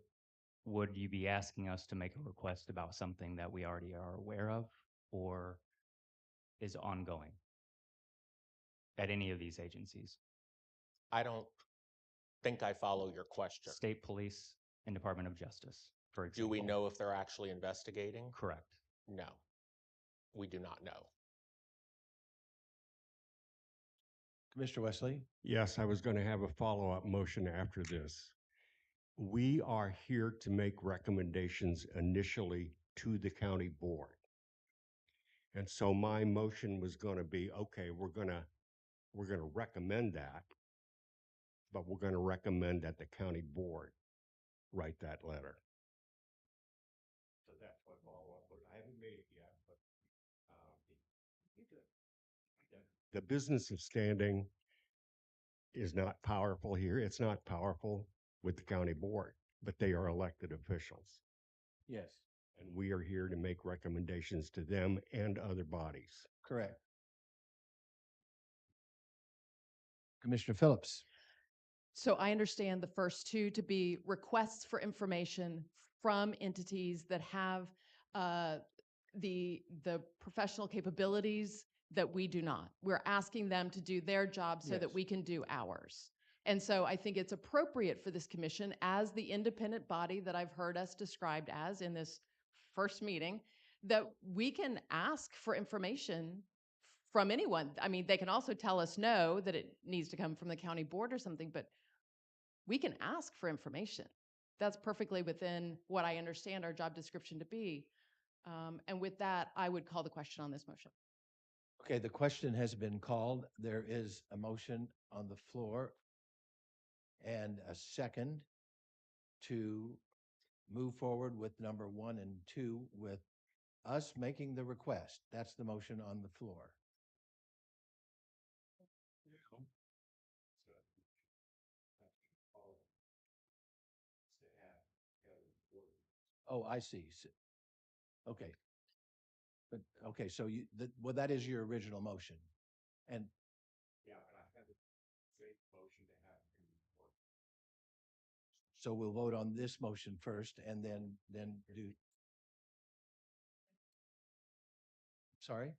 would you be asking us to make a request about something that we already are aware of or is ongoing at any of these agencies? I don't think I follow your question. State Police and Department of Justice, for example. Do we know if they're actually investigating? Correct. No, we do not know. Commissioner Wesley? Yes, I was going to have a follow-up motion after this. We are here to make recommendations initially to the county board. And so my motion was going to be, okay, we're going to recommend that, but we're going to recommend that the county board write that letter. So that's what follow-up was. I haven't made it yet, but the business of standing is not powerful here. It's not powerful with the county board, but they are elected officials. Yes. And we are here to make recommendations to them and other bodies. Correct. Commissioner Phillips? So I understand the first two to be requests for information from entities that have the professional capabilities that we do not. We're asking them to do their job so that Yes. we can do ours. And so I think it's appropriate for this commission, as the independent body that I've heard us described as in this first meeting, that we can ask for information from anyone. I mean, they can also tell us no, that it needs to come from the county board or something, but we can ask for information. That's perfectly within what I understand our job description to be. And with that, I would call the question on this motion. Okay, the question has been called. There is a motion on the floor and a second to move forward with number 1 and 2 with us making the request. That's the motion on the floor. Oh, I see. Okay. But, okay, so well, that is your original motion. And Yeah, but I have a great motion to have. so we'll vote on this motion first and then do. Sorry?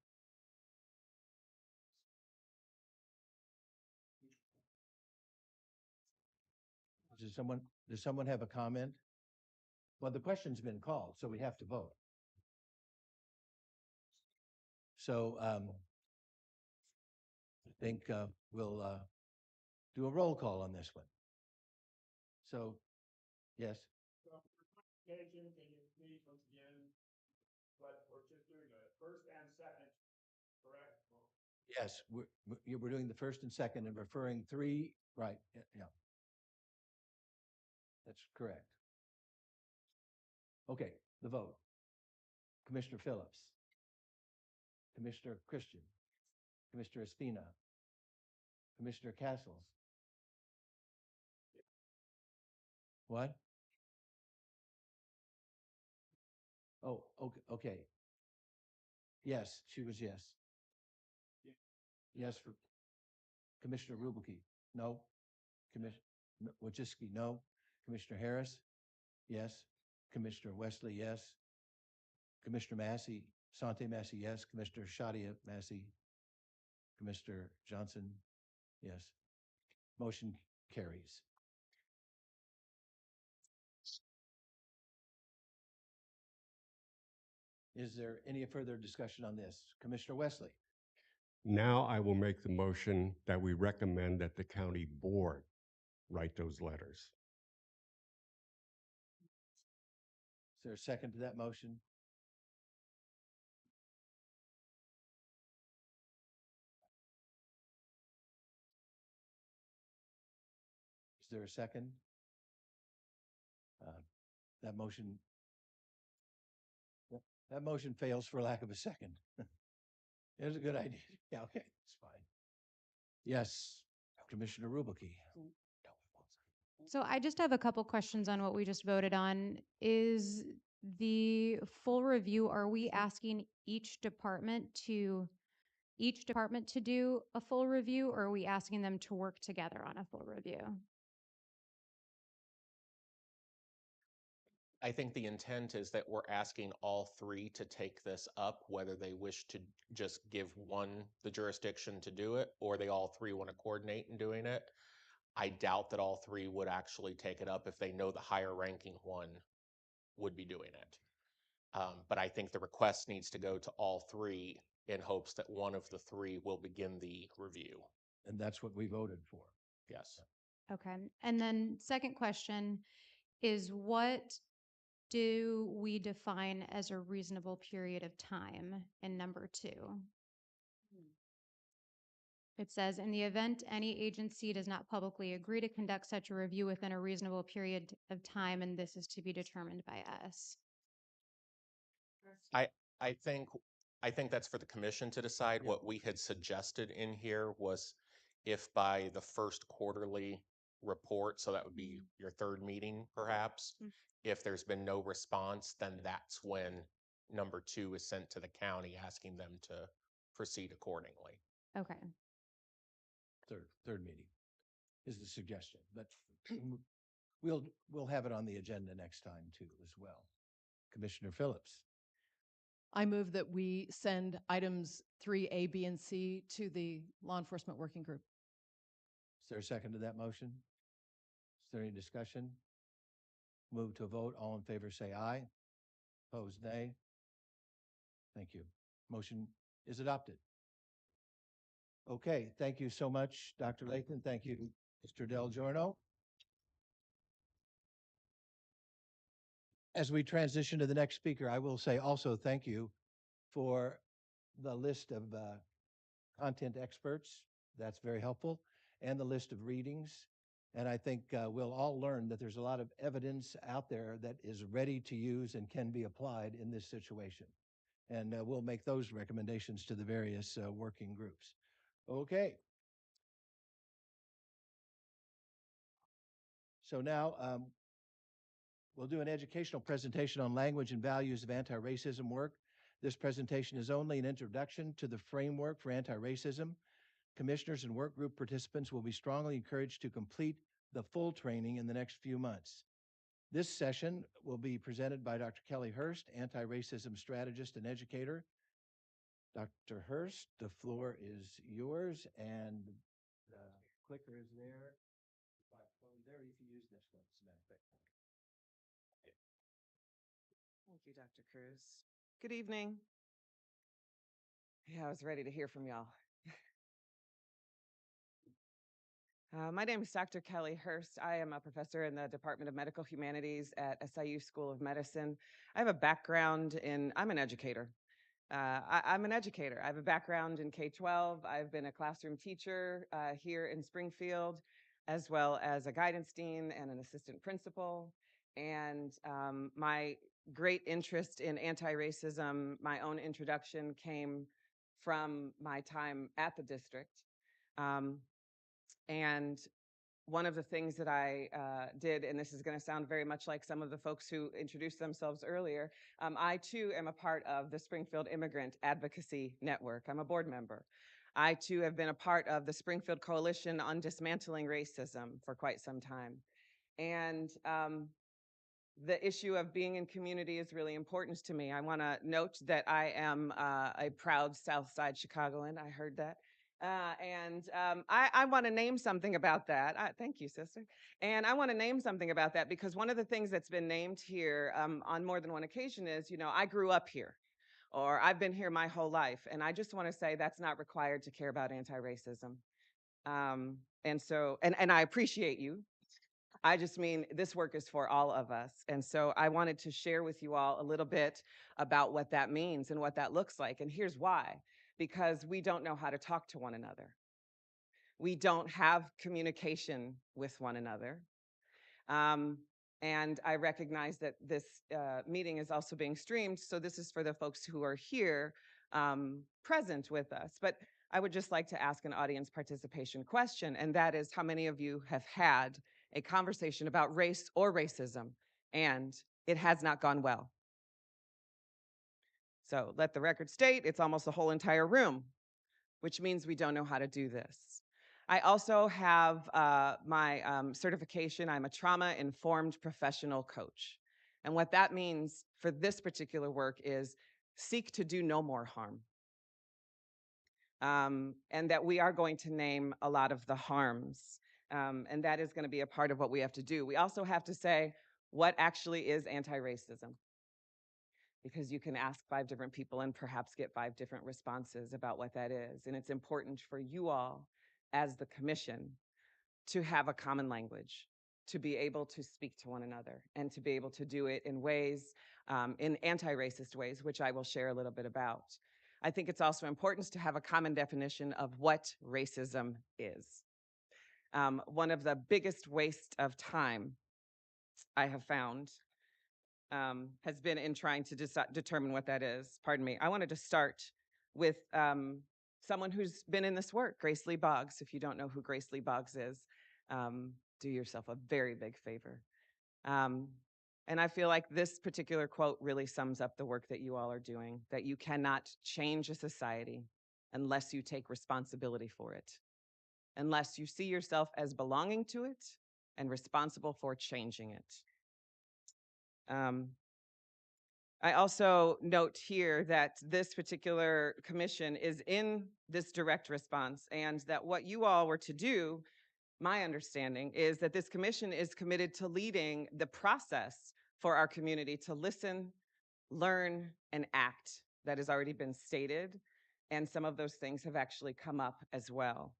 Does someone have a comment? Well, the question's been called, so we have to vote. So I think we'll do a roll call on this one. So, yes. But we're just doing the first and second, correct? Yes, we're doing the first and second and referring 3, right, yeah. That's correct. Okay, the vote. Commissioner Phillips. Commissioner Christian. Commissioner Espina. Commissioner Castles. What? Oh, okay, okay. Yes, she was yes. Yes for Commissioner Rubelkey. No. Commissioner Wojcicki, no. Commissioner Harris, yes. Commissioner Wesley, yes. Commissioner Massey, Sante Massey, yes. Commissioner Shadia Massey, Commissioner Johnson, yes. Motion carries. Is there any further discussion on this? Commissioner Wesley? Now I will make the motion that we recommend that the county board write those letters. Is there a second to that motion? Is there a second? That motion that motion fails for lack of a second. It was a good idea. Yeah, okay, it's fine. Yes, Commissioner Rubelkey. So I just have a couple questions on what we just voted on. Is the full review, are we asking each department to do a full review, or are we asking them to work together on a full review? I think the intent is that we're asking all three to take this up, whether they wish to just give one the jurisdiction to do it, or they all three want to coordinate in doing it. I doubt that all three would actually take it up if they know the higher ranking one would be doing it. But I think the request needs to go to all three in hopes that one of the three will begin the review. And that's what we voted for. Yes. Okay. And then second question is, what do we define as a reasonable period of time in number 2? It says, in the event any agency does not publicly agree to conduct such a review within a reasonable period of time, and this is to be determined by us. I think that's for the commission to decide. What we had suggested in here was if by the first quarterly report, so that would be your third meeting perhaps, if there's been no response, then that's when number 2 is sent to the county asking them to proceed accordingly. Okay. Third meeting is the suggestion, but we'll have it on the agenda next time too as well. Commissioner Phillips. I move that we send items 3A, B, and C to the law enforcement working group. Is there a second to that motion? Is there any discussion? Move to a vote. All in favor say aye. Opposed, nay. Thank you. Motion is adopted. Okay, thank you so much, Dr. Lathan. Thank you, Mr. Del Giorno. As we transition to the next speaker, I will say also thank you for the list of content experts. That's very helpful, and the list of readings. And I think we'll all learn that there's a lot of evidence out there that is ready to use and can be applied in this situation. And we'll make those recommendations to the various working groups. Okay. So now we'll do an educational presentation on language and values of anti-racism work. This presentation is only an introduction to the framework for anti-racism. Commissioners and work group participants will be strongly encouraged to complete the full training in the next few months. This session will be presented by Dr. Kelly Hurst, anti-racism strategist and educator. Dr. Hurst, the floor is yours, and the clicker is there. There, you can use this one, as a matter of fact. Thank you, Dr. Cruz. Good evening. Yeah, I was ready to hear from y'all. My name is Dr. Kelly Hurst. I am a professor in the Department of Medical Humanities at SIU School of Medicine. I have a background in, I'm an educator. I'm an educator. I have a background in K-12. I've been a classroom teacher here in Springfield, as well as a guidance dean and an assistant principal. And my great interest in anti-racism. My own introduction came from my time at the district. And one of the things that I did, and this is going to sound very much like some of the folks who introduced themselves earlier, I too am a part of the Springfield Immigrant Advocacy Network. I'm a board member. I too have been a part of the Springfield Coalition on Dismantling Racism for quite some time. And the issue of being in community is really important to me. I want to note that I am a proud South Side Chicagoan. I heard that. I want to name something about that. Thank you, sister. And I want to name something about that because one of the things that's been named here on more than one occasion is, I grew up here, or I've been here my whole life. And I just want to say that's not required to care about anti-racism. And I appreciate you. I just mean this work is for all of us. And so I wanted to share with you all a little bit about what that means and what that looks like. And here's why. Because we don't know how to talk to one another. We don't have communication with one another. And I recognize that this meeting is also being streamed. So this is for the folks who are here present with us. But I would just like to ask an audience participation question. And that is, how many of you have had a conversation about race or racism and it has not gone well? So let the record state, it's almost the whole entire room, which means we don't know how to do this. I also have my certification. I'm a trauma-informed professional coach. And what that means for this particular work is seek to do no more harm. And that we are going to name a lot of the harms. And that is going to be a part of what we have to do. We also have to say, what actually is anti-racism? Because you can ask 5 different people and perhaps get 5 different responses about what that is. And it's important for you all as the commission to have a common language, to be able to speak to one another and to be able to do it in ways, in anti-racist ways, which I will share a little bit about. I think it's also important to have a common definition of what racism is. One of the biggest waste of time I have found has been in trying to determine what that is. Pardon me. I wanted to start with someone who's been in this work, Grace Lee Boggs. If you don't know who Grace Lee Boggs is, do yourself a very big favor. And I feel like this particular quote really sums up the work that you all are doing, that you cannot change a society unless you take responsibility for it, unless you see yourself as belonging to it and responsible for changing it. I also note here that this particular commission is in this direct response, and that what you all were to do, my understanding, is that this commission is committed to leading the process for our community to listen, learn, and act. That has already been stated, and some of those things have actually come up as well.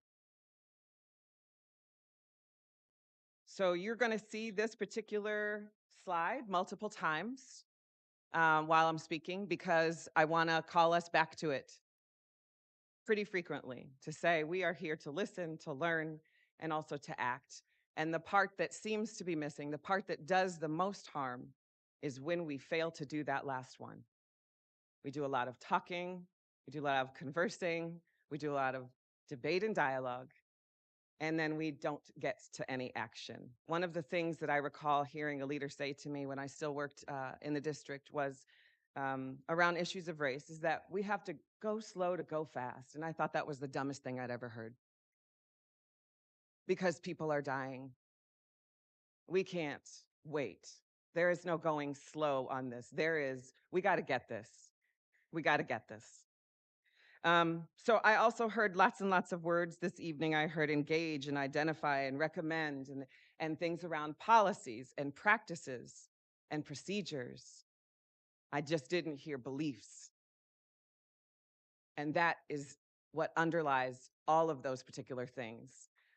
So you're going to see this particular slide multiple times while I'm speaking, because I want to call us back to it pretty frequently to say we are here to listen, to learn, and also to act. And the part that seems to be missing, the part that does the most harm, is when we fail to do that last one. We do a lot of talking, we do a lot of conversing, we do a lot of debate and dialogue, and then we don't get to any action. One of the things that I recall hearing a leader say to me when I still worked in the district was around issues of race, is that we have to go slow to go fast. And I thought that was the dumbest thing I'd ever heard. Because people are dying. We can't wait. There is no going slow on this. We got to get this. We got to get this. So I also heard lots and lots of words this evening. I heard engage and identify and recommend and things around policies and practices and procedures. I just didn't hear beliefs. And that is what underlies all of those particular things.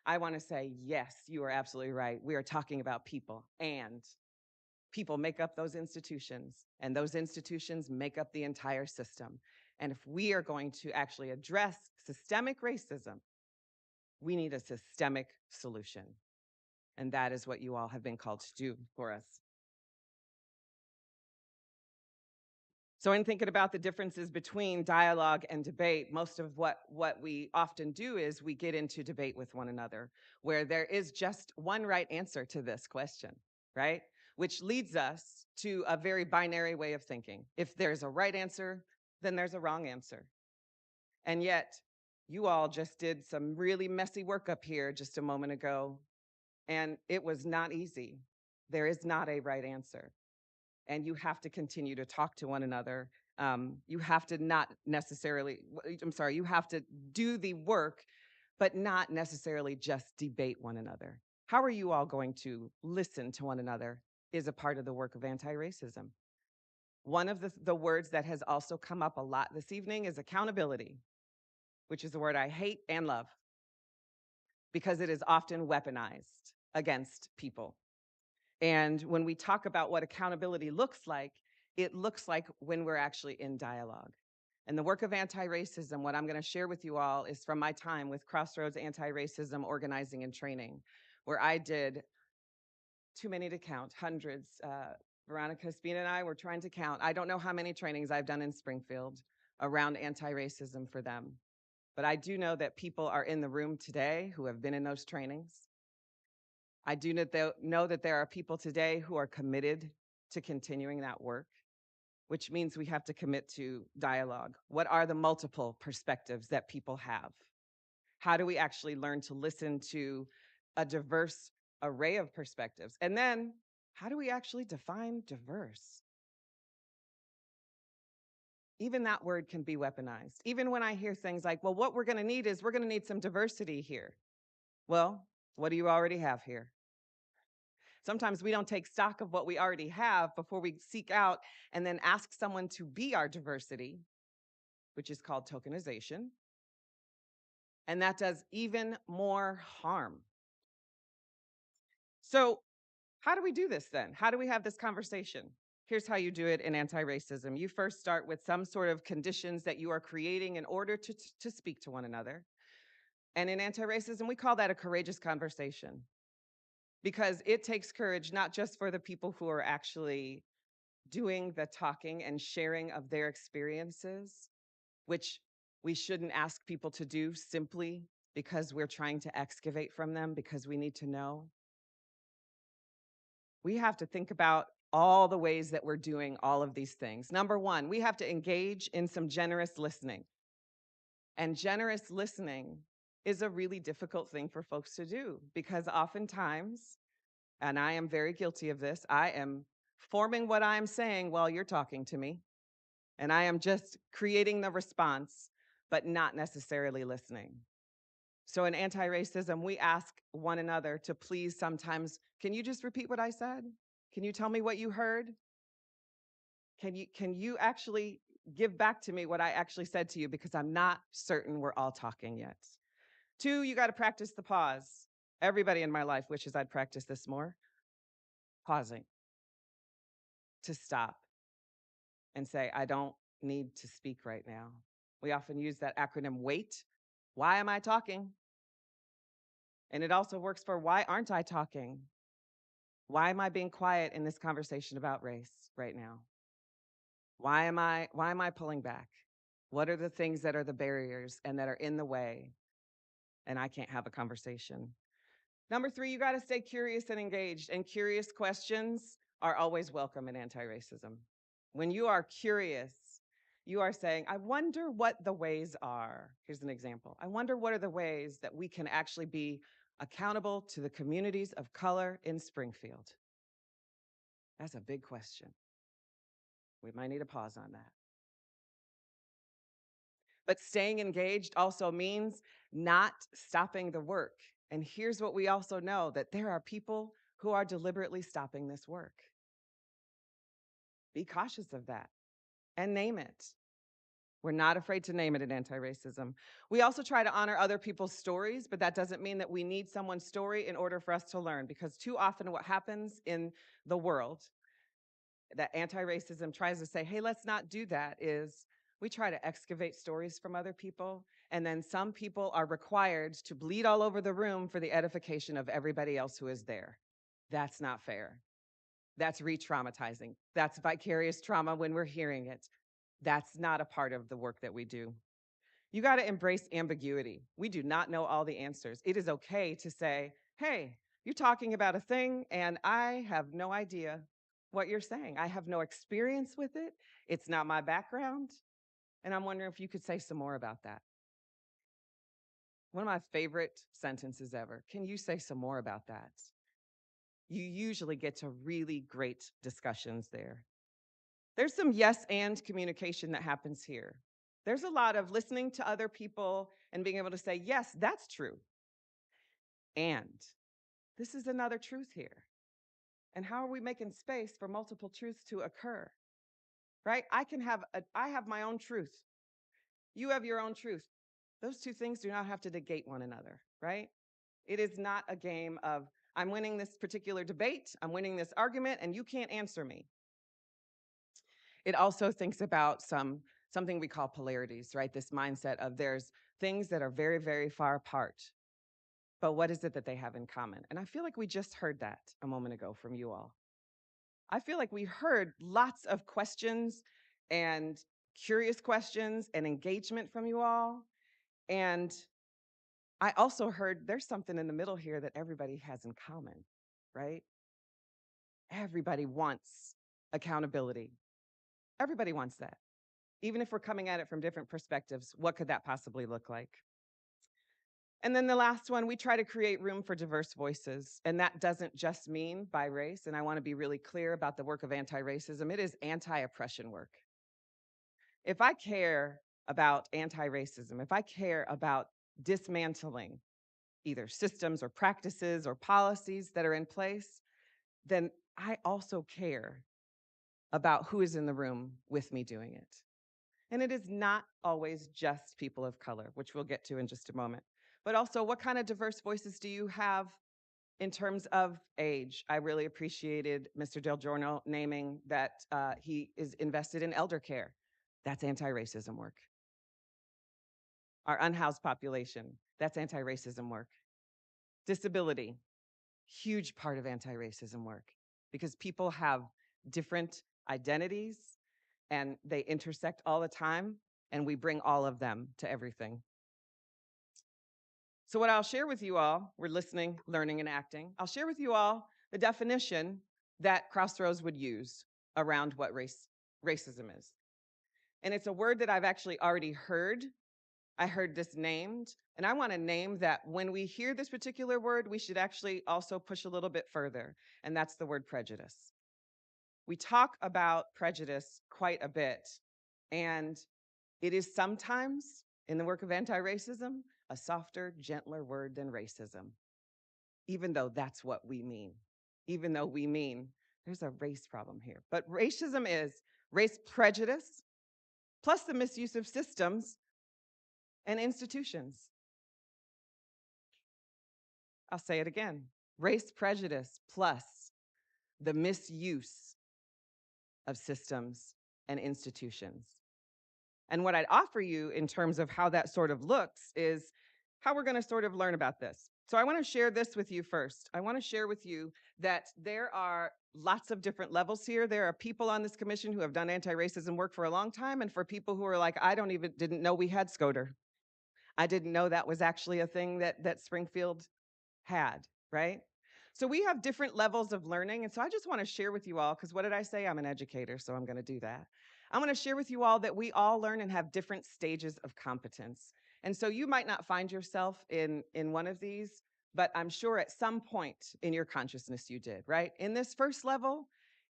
I want to say, yes, you are absolutely right. We are talking about people, and people make up those institutions, and those institutions make up the entire system. And if we are going to actually address systemic racism, we need a systemic solution. And that is what you all have been called to do for us. So in thinking about the differences between dialogue and debate, most of what we often do is we get into debate with one another, where there is just one right answer to this question, right? Which leads us to a very binary way of thinking. If there's a right answer, then there's a wrong answer. And yet, you all just did some really messy work up here just a moment ago, and it was not easy. There is not a right answer. And you have to continue to talk to one another. You have to not necessarily, you have to do the work, but not necessarily just debate one another. How are you all going to listen to one another is a part of the work of anti-racism. One of the words that has also come up a lot this evening is accountability, which is a word I hate and love because it is often weaponized against people. And when we talk about what accountability looks like, it looks like when we're actually in dialogue. And the work of anti-racism, what I'm going to share with you all is from my time with Crossroads Anti-Racism Organizing and Training, where I did, too many to count, hundreds. Veronica Spina and I were trying to count. I don't know how many trainings I've done in Springfield around anti-racism for them. But I do know that people are in the room today who have been in those trainings. I do know that there are people today who are committed to continuing that work, which means we have to commit to dialogue. What are the multiple perspectives that people have? How do we actually learn to listen to a diverse array of perspectives? And then, how do we actually define diverse? Even that word can be weaponized. Even when I hear things like, well, what we're going to need is we're going to need some diversity here. Well, what do you already have here? Sometimes we don't take stock of what we already have before we seek out and then ask someone to be our diversity, which is called tokenization. And that does even more harm. So how do we do this then? How do we have this conversation? Here's how you do it in anti-racism. You first start with some sort of conditions that you are creating in order to speak to one another. And in anti-racism, we call that a courageous conversation, because it takes courage not just for the people who are actually doing the talking and sharing of their experiences, which we shouldn't ask people to do simply because we're trying to excavate from them because we need to know. We have to think about all the ways that we're doing all of these things. Number one, we have to engage in some generous listening. And generous listening is a really difficult thing for folks to do because oftentimes, and I am very guilty of this, I am forming what I'm saying while you're talking to me. And I am just creating the response, but not necessarily listening. So in anti-racism, we ask one another to please sometimes, can you just repeat what I said? Can you tell me what you heard? Can you actually give back to me what I actually said to you? Because I'm not certain we're all talking yet. 2, you got to practice the pause. Everybody in my life wishes I'd practice this more. Pausing. To stop and say, I don't need to speak right now. We often use that acronym WAIT. Why am I talking? And it also works for why aren't I talking? Why am I being quiet in this conversation about race right now? Why am I pulling back? What are the things that are the barriers and that are in the way and I can't have a conversation? Number 3, you got to stay curious and engaged, and curious questions are always welcome in anti-racism. When you are curious, you are saying, I wonder what the ways are. Here's an example. I wonder what are the ways that we can actually be accountable to the communities of color in Springfield? That's a big question. We might need a pause on that. But staying engaged also means not stopping the work. And here's what we also know, that there are people who are deliberately stopping this work. Be cautious of that and name it. We're not afraid to name it in anti-racism. We also try to honor other people's stories, but that doesn't mean that we need someone's story in order for us to learn, because too often what happens in the world that anti-racism tries to say, hey, let's not do that, is we try to excavate stories from other people, and then some people are required to bleed all over the room for the edification of everybody else who is there. That's not fair. That's re-traumatizing. That's vicarious trauma when we're hearing it. That's not a part of the work that we do. You got to embrace ambiguity. We do not know all the answers. It is okay to say, hey, you're talking about a thing and I have no idea what you're saying. I have no experience with it. It's not my background. And I'm wondering if you could say some more about that. One of my favorite sentences ever. Can you say some more about that? You usually get to really great discussions there. There's some yes and communication that happens here. There's a lot of listening to other people and being able to say, yes, that's true. And this is another truth here. And how are we making space for multiple truths to occur? Right? I have my own truth. You have your own truth. Those two things do not have to negate one another, right? It is not a game of, I'm winning this particular debate, I'm winning this argument, and you can't answer me. It also thinks about something we call polarities, right? This mindset of there's things that are very, very far apart, but what is it that they have in common? And I feel like we just heard that a moment ago from you all. I feel like we heard lots of questions and curious questions and engagement from you all. And I also heard there's something in the middle here that everybody has in common, right? Everybody wants accountability. Everybody wants that. Even if we're coming at it from different perspectives, what could that possibly look like? And then the last one, we try to create room for diverse voices. And that doesn't just mean by race. And I want to be really clear about the work of anti-racism. It is anti-oppression work. If I care about anti-racism, if I care about dismantling either systems or practices or policies that are in place, then I also care about who is in the room with me doing it. And it is not always just people of color, which we'll get to in just a moment. But also, what kind of diverse voices do you have in terms of age? I really appreciated Mr. Del Giorno naming that he is invested in elder care. That's anti-racism work. Our unhoused population, that's anti-racism work. Disability, huge part of anti-racism work, because people have different identities and they intersect all the time, and we bring all of them to everything. So what I'll share with you all, we're listening, learning, and acting. I'll share with you all the definition that Crossroads would use around what racism is. And it's a word that I've actually already heard. I heard this named, and I want to name that when we hear this particular word, we should actually also push a little bit further, and that's the word prejudice. We talk about prejudice quite a bit, and it is sometimes, in the work of anti-racism, a softer, gentler word than racism, even though that's what we mean, even though we mean there's a race problem here. But racism is race prejudice, plus the misuse of systems and institutions. I'll say it again. Race prejudice plus the misuse of systems and institutions. And what I'd offer you in terms of how that sort of looks is how we're going to sort of learn about this. So I want to share this with you first. I want to share with you that there are lots of different levels here. There are people on this commission who have done anti-racism work for a long time, and for people who are like, I didn't know we had SCOTR. I didn't know that was actually a thing that Springfield had, right? So we have different levels of learning. And so I just want to share with you all, because what did I say? I'm an educator, so I'm going to do that. I'm going to share with you all that we all learn and have different stages of competence. And so you might not find yourself in one of these, but I'm sure at some point in your consciousness you did, right? In this first level,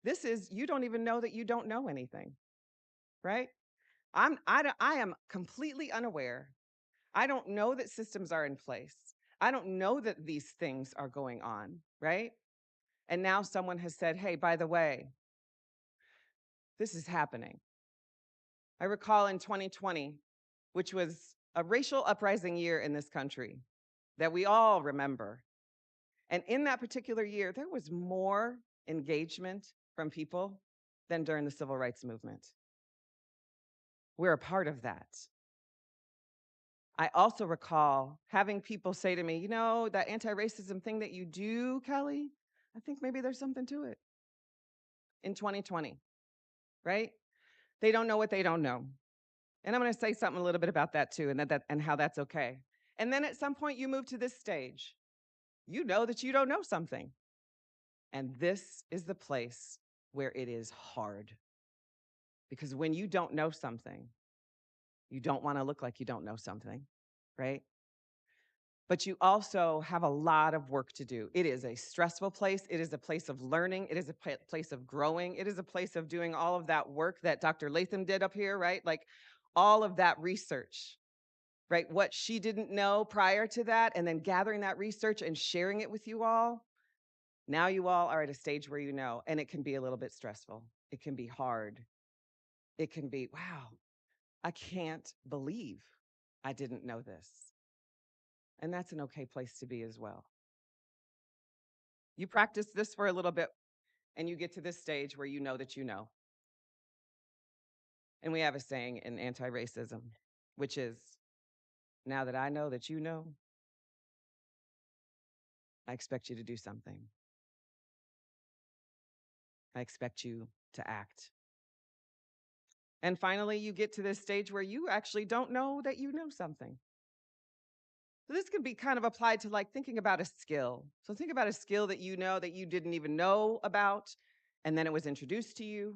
this is, you don't even know that you don't know anything, right? I am completely unaware. I don't know that systems are in place. I don't know that these things are going on, right? And now someone has said, hey, by the way, this is happening. I recall in 2020, which was a racial uprising year in this country that we all remember. And in that particular year, there was more engagement from people than during the civil rights movement. We're a part of that. I also recall having people say to me, you know, that anti-racism thing that you do, Kelly, I think maybe there's something to it. In 2020, right? They don't know what they don't know. And I'm going to say something a little bit about that too, and how that's okay. And then at some point you move to this stage. You know that you don't know something. And this is the place where it is hard. Because when you don't know something, you don't want to look like you don't know something, right? But you also have a lot of work to do. It is a stressful place. It is a place of learning. It is a place of growing. It is a place of doing all of that work that Dr. Latham did up here, right? Like all of that research, right? What she didn't know prior to that, and then gathering that research and sharing it with you all. Now you all are at a stage where you know, and it can be a little bit stressful. It can be hard. It can be, wow, I can't believe I didn't know this. And that's an okay place to be as well. You practice this for a little bit, and you get to this stage where you know that you know. And we have a saying in anti-racism, which is, now that I know that you know, I expect you to do something. I expect you to act. And finally, you get to this stage where you actually don't know that you know something. So this could be kind of applied to like thinking about a skill. So think about a skill that you know that you didn't even know about, and then it was introduced to you,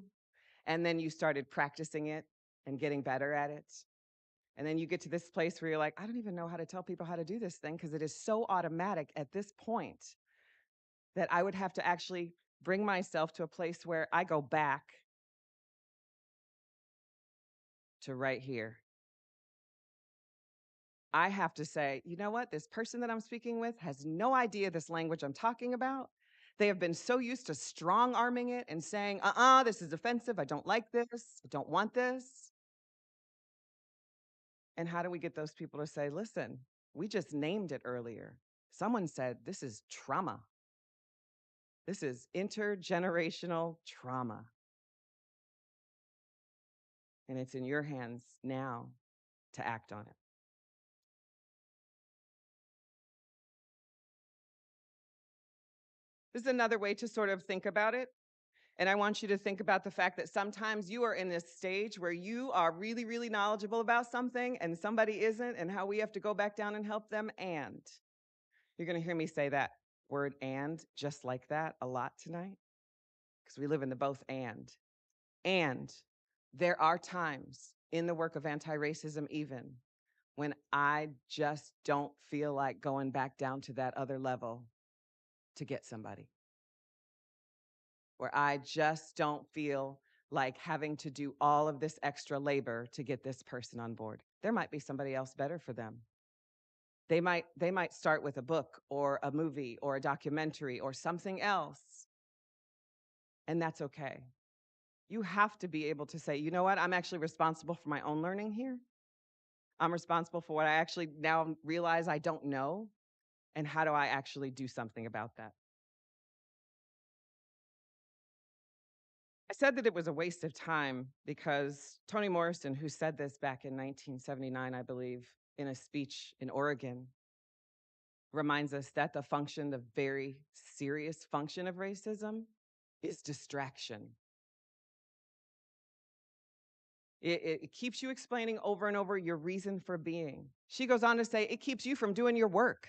and then you started practicing it and getting better at it. And then you get to this place where you're like, I don't even know how to tell people how to do this thing because it is so automatic at this point that I would have to actually bring myself to a place where I go back to right here. I have to say, you know what? This person that I'm speaking with has no idea this language I'm talking about. They have been so used to strong arming it and saying, this is offensive. I don't like this. I don't want this. And how do we get those people to say, listen, we just named it earlier. Someone said, this is trauma. This is intergenerational trauma. And it's in your hands now to act on it. This is another way to sort of think about it. And I want you to think about the fact that sometimes you are in this stage where you are really, really knowledgeable about something and somebody isn't, and how we have to go back down and help them. And you're going to hear me say that word "and" just like that a lot tonight, because we live in the both and. And there are times in the work of anti-racism even when I just don't feel like going back down to that other level to get somebody. Where I just don't feel like having to do all of this extra labor to get this person on board. There might be somebody else better for them. They might start with a book or a movie or a documentary or something else. And that's okay. You have to be able to say, you know what? I'm actually responsible for my own learning here. I'm responsible for what I actually now realize I don't know. And how do I actually do something about that? I said that it was a waste of time because Toni Morrison, who said this back in 1979, I believe, in a speech in Oregon, reminds us that the very serious function of racism is distraction. It keeps you explaining over and over your reason for being. She goes on to say, it keeps you from doing your work.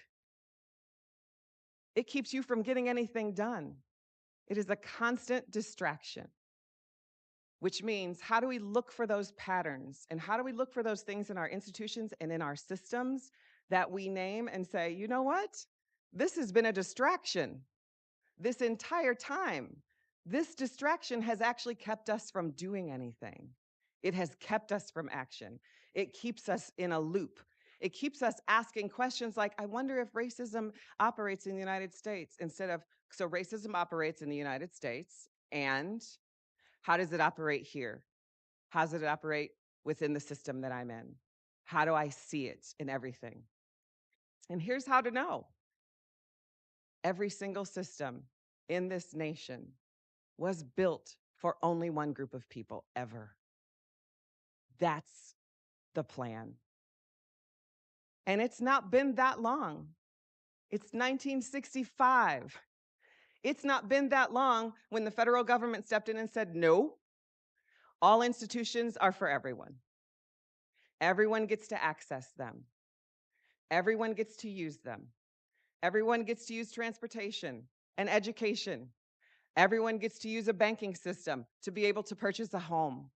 It keeps you from getting anything done. It is a constant distraction. Which means, how do we look for those patterns? And how do we look for those things in our institutions and in our systems that we name and say, you know what? This has been a distraction this entire time. This distraction has actually kept us from doing anything. It has kept us from action. It keeps us in a loop. It keeps us asking questions like, I wonder if racism operates in the United States, instead of, so racism operates in the United States, and how does it operate here? How does it operate within the system that I'm in? How do I see it in everything? And here's how to know. Every single system in this nation was built for only one group of people ever. That's the plan. And it's not been that long. It's 1965. It's not been that long when the federal government stepped in and said, no, All institutions are for everyone. Everyone gets to access them. Everyone gets to use them. Everyone gets to use transportation and education. Everyone gets to use a banking system to be able to purchase a home.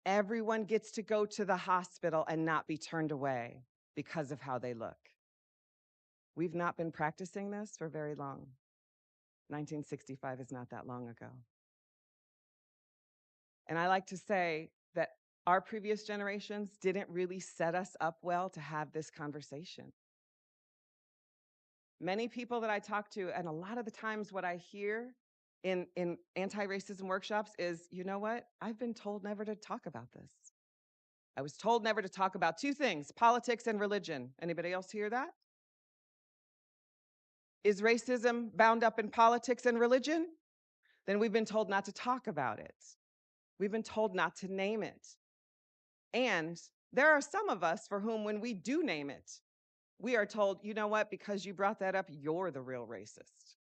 Everyone gets to go to the hospital and not be turned away because of how they look. We've not been practicing this for very long. 1965 is not that long ago. And I like to say that our previous generations didn't really set us up well to have this conversation. Many people that I talk to, and a lot of the times what I hear in anti-racism workshops is, you know what? I've been told never to talk about this. I was told never to talk about two things, politics and religion. Anybody else hear that? Is racism bound up in politics and religion? Then we've been told not to talk about it. We've been told not to name it. And there are some of us for whom when we do name it, we are told, you know what, because you brought that up, you're the real racist.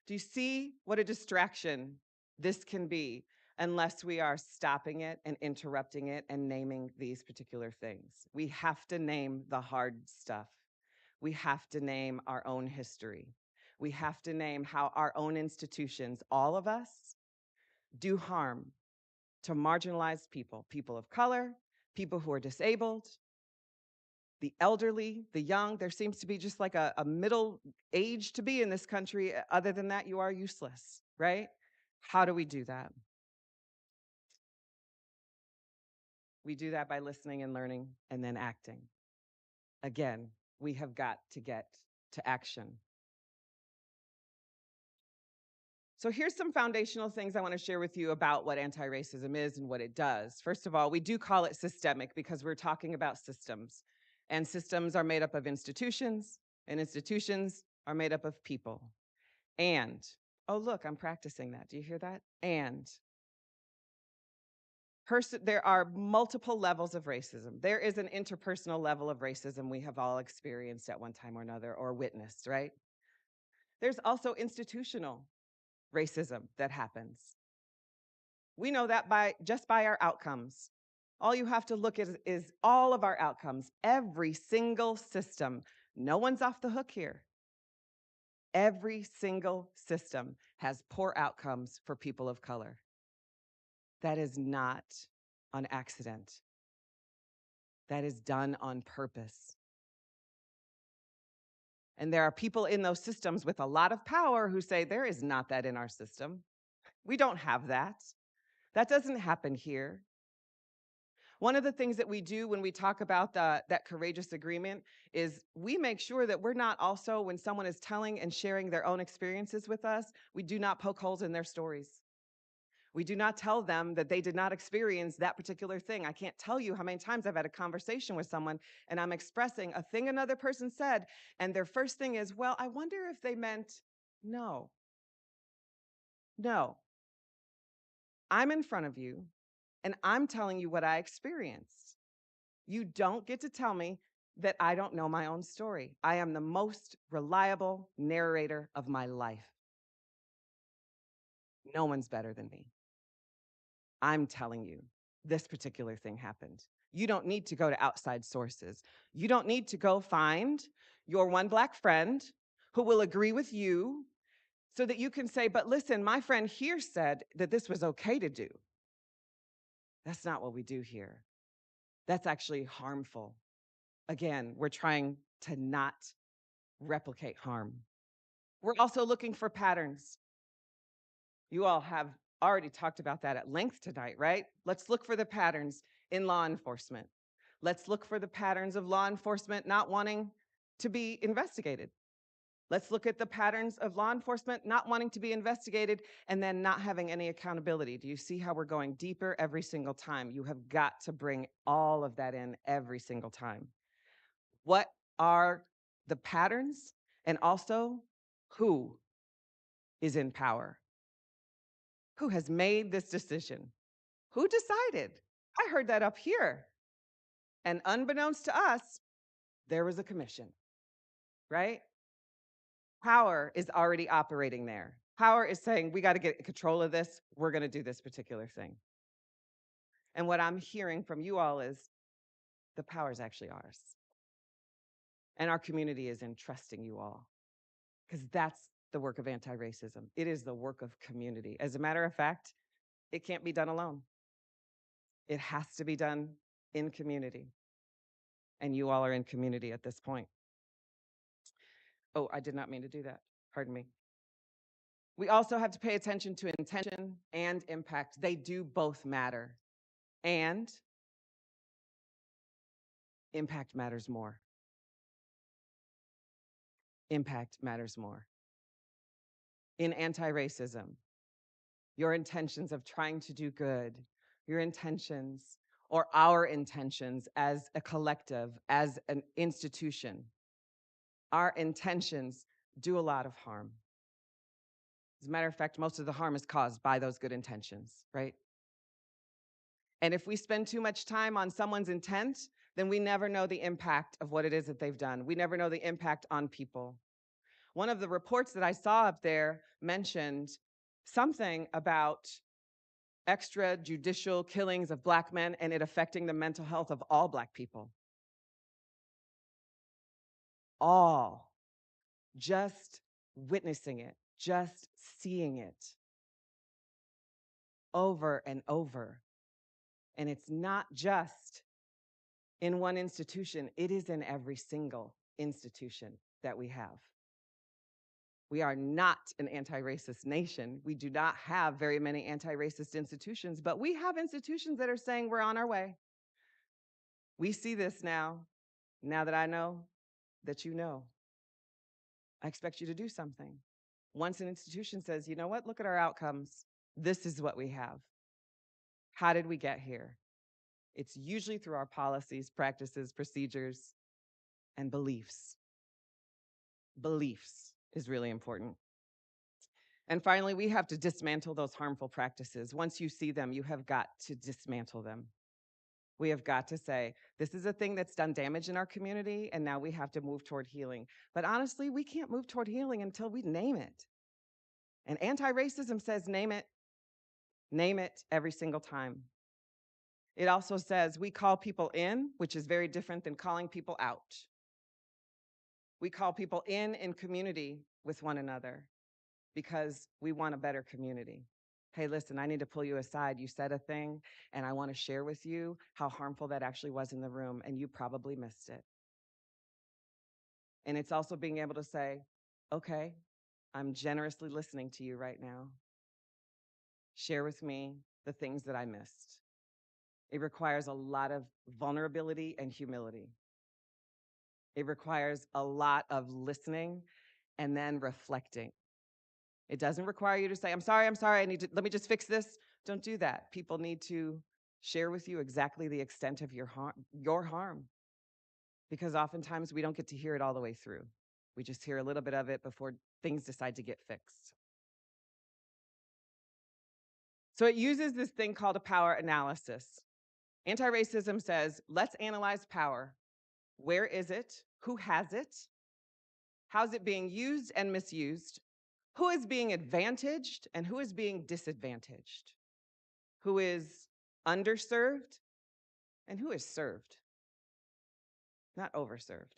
Do you see what a distraction this can be unless we are stopping it and interrupting it and naming these particular things? We have to name the hard stuff. We have to name our own history. We have to name how our own institutions, all of us, do harm to marginalized people, people of color, people who are disabled, the elderly, the young. There seems to be just like a middle age to be in this country. Other than that, you are useless, right? How do we do that? We do that by listening and learning and then acting. Again, we have got to get to action. So here's some foundational things I want to share with you about what anti-racism is and what it does. First of all, we do call it systemic because we're talking about systems. And systems are made up of institutions, and institutions are made up of people. And, oh look, I'm practicing that. Do you hear that? And. There are multiple levels of racism. There is an interpersonal level of racism we have all experienced at one time or another or witnessed, right? There's also institutional racism that happens. We know that just by our outcomes. All you have to look at is all of our outcomes, every single system. No one's off the hook here. Every single system has poor outcomes for people of color. That is not on accident. That is done on purpose. And there are people in those systems with a lot of power who say, there is not that in our system. We don't have that. That doesn't happen here. One of the things that we do when we talk about that courageous agreement is we make sure that we're not also, when someone is telling and sharing their own experiences with us, we do not poke holes in their stories. We do not tell them that they did not experience that particular thing. I can't tell you how many times I've had a conversation with someone and I'm expressing a thing another person said, and their first thing is, well, I wonder if they meant no. No. I'm in front of you and I'm telling you what I experienced. You don't get to tell me that I don't know my own story. I am the most reliable narrator of my life. No one's better than me. I'm telling you, this particular thing happened. You don't need to go to outside sources. You don't need to go find your one Black friend who will agree with you so that you can say, but listen, my friend here said that this was okay to do. That's not what we do here. That's actually harmful. Again, we're trying to not replicate harm. We're also looking for patterns. You all have already talked about that at length tonight, right? Let's look for the patterns in law enforcement. Let's look for the patterns of law enforcement not wanting to be investigated. Let's look at the patterns of law enforcement not wanting to be investigated and then not having any accountability. Do you see how we're going deeper every single time? You have got to bring all of that in every single time. What are the patterns? And also, who is in power? Who has made this decision? Who decided? I heard that up here. And unbeknownst to us, there was a commission, right? Power is already operating there. Power is saying, we got to get control of this. We're going to do this particular thing. And what I'm hearing from you all is the power is actually ours. And our community is entrusting you all, because that's the work of anti-racism. It is the work of community. As a matter of fact, it can't be done alone. It has to be done in community. And you all are in community at this point. Oh, I did not mean to do that. Pardon me. We also have to pay attention to intention and impact. They do both matter. And impact matters more. Impact matters more. In anti-racism, your intentions of trying to do good, your intentions or our intentions as a collective, as an institution, our intentions do a lot of harm. As a matter of fact, most of the harm is caused by those good intentions, right? And if we spend too much time on someone's intent, then we never know the impact of what it is that they've done. We never know the impact on people. One of the reports that I saw up there mentioned something about extrajudicial killings of Black men and it affecting the mental health of all Black people. All. Just witnessing it, just seeing it over and over. And it's not just in one institution, it is in every single institution that we have. We are not an anti-racist nation. We do not have very many anti-racist institutions, but we have institutions that are saying we're on our way. We see this now that I know that you know. I expect you to do something. Once an institution says, you know what, look at our outcomes. This is what we have. How did we get here? It's usually through our policies, practices, procedures, and beliefs. Beliefs is really important. And finally, we have to dismantle those harmful practices. Once you see them, you have got to dismantle them. We have got to say, this is a thing that's done damage in our community, and now we have to move toward healing. But honestly, we can't move toward healing until we name it. And anti-racism says name it every single time. It also says we call people in, which is very different than calling people out. We call people in community with one another because we want a better community. Hey, listen, I need to pull you aside. You said a thing, and I want to share with you how harmful that actually was in the room, and you probably missed it. And it's also being able to say, okay, I'm generously listening to you right now. Share with me the things that I missed. It requires a lot of vulnerability and humility. It requires a lot of listening and then reflecting. It doesn't require you to say, I'm sorry, let me just fix this. Don't do that. People need to share with you exactly the extent of your harm. Because oftentimes we don't get to hear it all the way through. We just hear a little bit of it before things decide to get fixed. So it uses this thing called a power analysis. Anti-racism says, let's analyze power. Where is it? Who has it? How's it being used and misused? Who is being advantaged and who is being disadvantaged? Who is underserved and who is served? Not overserved.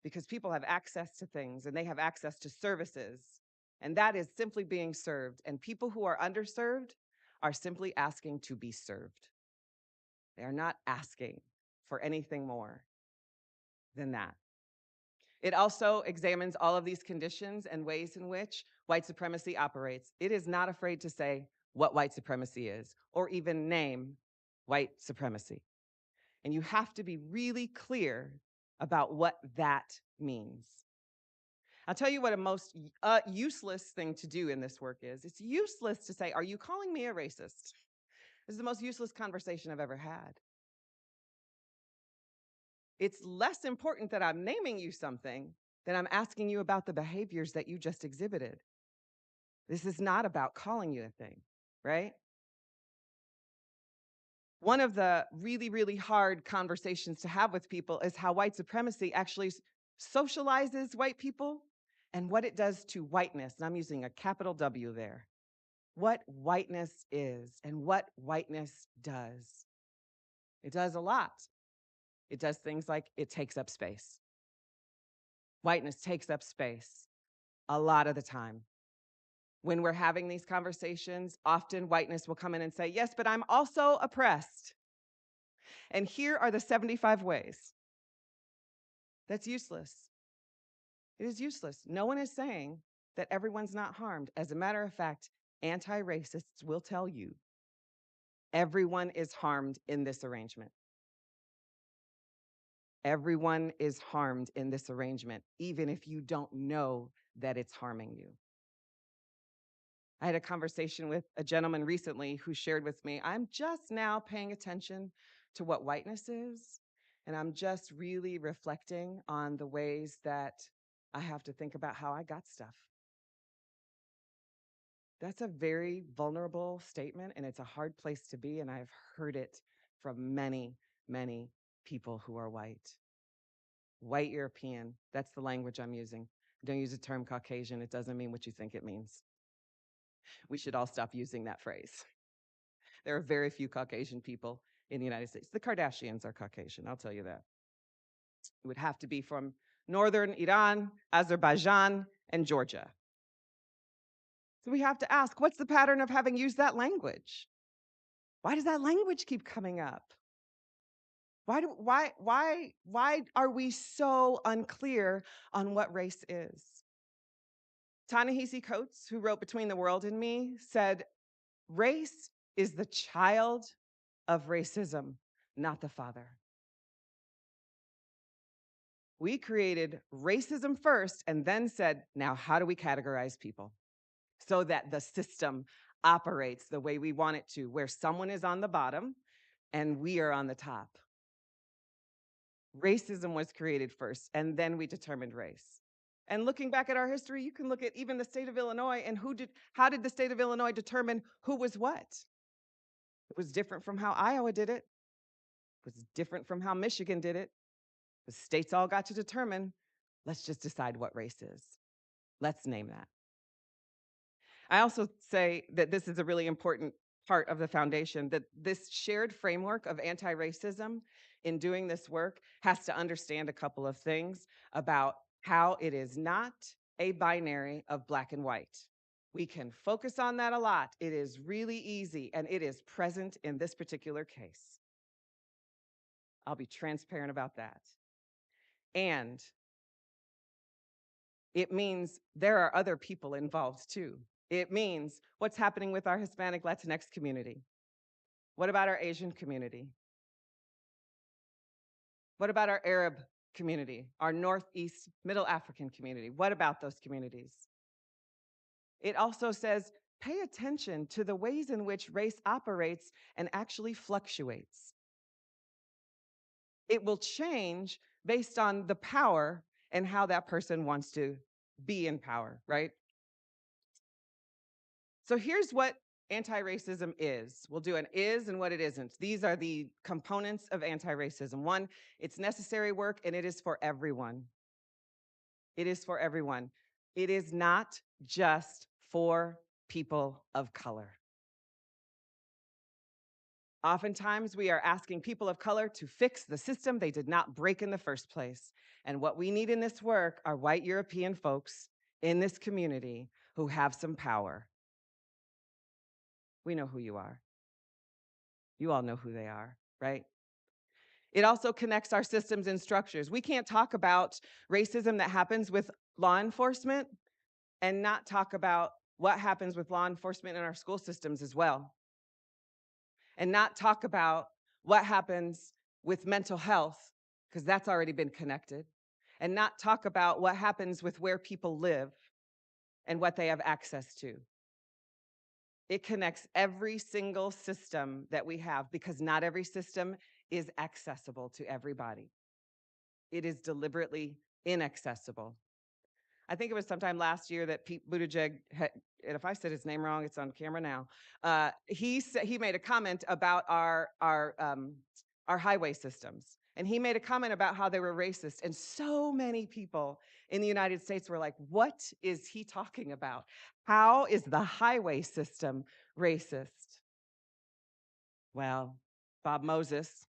Because people have access to things and they have access to services, and that is simply being served. And people who are underserved are simply asking to be served. They are not asking for anything more than that. It also examines all of these conditions and ways in which white supremacy operates. It is not afraid to say what white supremacy is or even name white supremacy. And you have to be really clear about what that means. I'll tell you what a most useless thing to do in this work is. It's useless to say, are you calling me a racist? This is the most useless conversation I've ever had. It's less important that I'm naming you something than I'm asking you about the behaviors that you just exhibited. This is not about calling you a thing, right? One of the really, really hard conversations to have with people is how white supremacy actually socializes white people and what it does to whiteness, and I'm using a capital W there, what whiteness is and what whiteness does. It does a lot. It does things like it takes up space. Whiteness takes up space a lot of the time. When we're having these conversations, often whiteness will come in and say, yes, but I'm also oppressed. And here are the 75 ways. That's useless. It is useless. No one is saying that everyone's not harmed. As a matter of fact, anti-racists will tell you everyone is harmed in this arrangement. Everyone is harmed in this arrangement, even if you don't know that it's harming you. I had a conversation with a gentleman recently who shared with me, I'm just now paying attention to what whiteness is, and I'm just really reflecting on the ways that I have to think about how I got stuff. That's a very vulnerable statement, and it's a hard place to be, and I've heard it from many, many people who are white. White European, that's the language I'm using. Don't use the term Caucasian, it doesn't mean what you think it means. We should all stop using that phrase. There are very few Caucasian people in the United States. The Kardashians are Caucasian, I'll tell you that. It would have to be from northern Iran, Azerbaijan, and Georgia. So we have to ask, what's the pattern of having used that language? Why does that language keep coming up? Why are we so unclear on what race is? Ta-Nehisi Coates, who wrote Between the World and Me, said, race is the child of racism, not the father. We created racism first and then said, now how do we categorize people so that the system operates the way we want it to, where someone is on the bottom and we are on the top. Racism was created first, and then we determined race. And looking back at our history, you can look at even the state of Illinois and how did the state of Illinois determine who was what? It was different from how Iowa did it. It was different from how Michigan did it. The states all got to determine, let's just decide what race is. Let's name that. I also say that this is a really important part of the foundation, that this shared framework of anti-racism in doing this work has to understand a couple of things about how it is not a binary of black and white. We can focus on that a lot. It is really easy, and it is present in this particular case. I'll be transparent about that. And it means there are other people involved too. It means what's happening with our Hispanic Latinx community. What about our Asian community? What about our Arab community, our Northeast Middle African community? What about those communities? It also says, pay attention to the ways in which race operates and actually fluctuates. It will change based on the power and how that person wants to be in power, right? So here's what anti-racism is. We'll do an is and what it isn't. These are the components of anti-racism. One, it's necessary work and it is for everyone. It is for everyone. It is not just for people of color. Oftentimes, we are asking people of color to fix the system they did not break in the first place. And what we need in this work are white European folks in this community who have some power. We know who you are. You all know who they are, right? It also connects our systems and structures. We can't talk about racism that happens with law enforcement and not talk about what happens with law enforcement in our school systems as well. And not talk about what happens with mental health, because that's already been connected. And not talk about what happens with where people live and what they have access to. It connects every single system that we have, because not every system is accessible to everybody. It is deliberately inaccessible. I think it was sometime last year that Pete Buttigieg had, and if I said his name wrong, it's on camera now. He made a comment about our highway systems And he made a comment about how they were racist. And so many people in the United States were like, what is he talking about? How is the highway system racist? Well, Bob Moses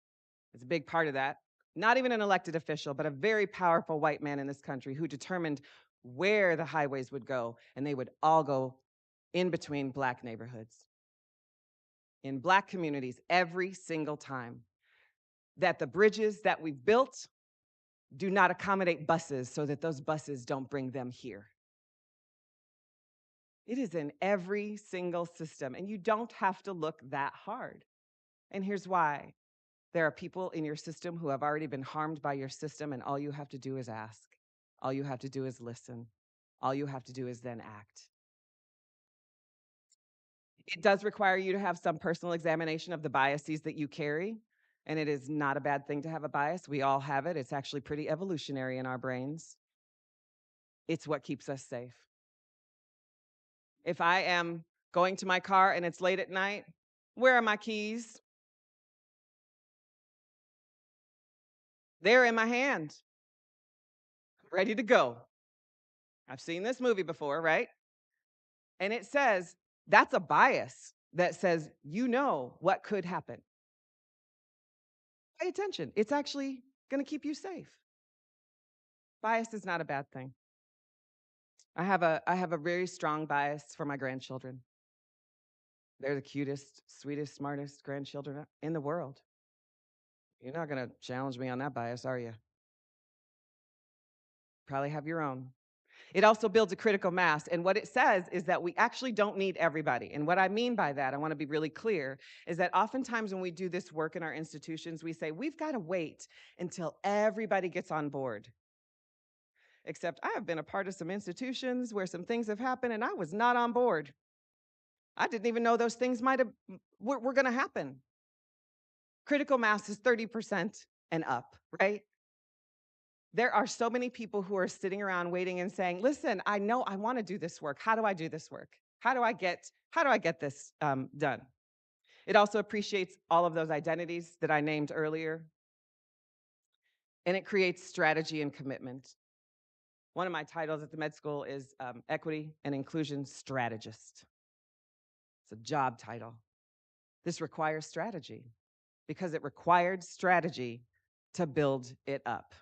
is a big part of that. Not even an elected official, but a very powerful white man in this country who determined where the highways would go, and they would all go in between Black neighborhoods, in Black communities every single time. That the bridges that we've built do not accommodate buses so that those buses don't bring them here. It is in every single system, and you don't have to look that hard. And here's why. There are people in your system who have already been harmed by your system, and all you have to do is ask. All you have to do is listen. All you have to do is then act. It does require you to have some personal examination of the biases that you carry, and it is not a bad thing to have a bias. We all have it. It's actually pretty evolutionary in our brains. It's what keeps us safe. If I am going to my car and it's late at night, where are my keys? They're in my hand, ready to go. I've seen this movie before, right? And it says, that's a bias that says, you know what could happen. Pay attention. It's actually going to keep you safe. Bias is not a bad thing. I have a very strong bias for my grandchildren. They're the cutest, sweetest, smartest grandchildren in the world. You're not going to challenge me on that bias, are you? Probably have your own. It also builds a critical mass. And what it says is that we actually don't need everybody. And what I mean by that, I want to be really clear, is that oftentimes when we do this work in our institutions, we say, we've got to wait until everybody gets on board. Except I have been a part of some institutions where some things have happened and I was not on board. I didn't even know those things were going to happen. Critical mass is 30% and up, right? There are so many people who are sitting around waiting and saying, listen, I know I want to do this work. How do I do this work? How do I get this done? It also appreciates all of those identities that I named earlier. And it creates strategy and commitment. One of my titles at the med school is Equity and Inclusion Strategist. It's a job title. This requires strategy because it required strategy to build it up.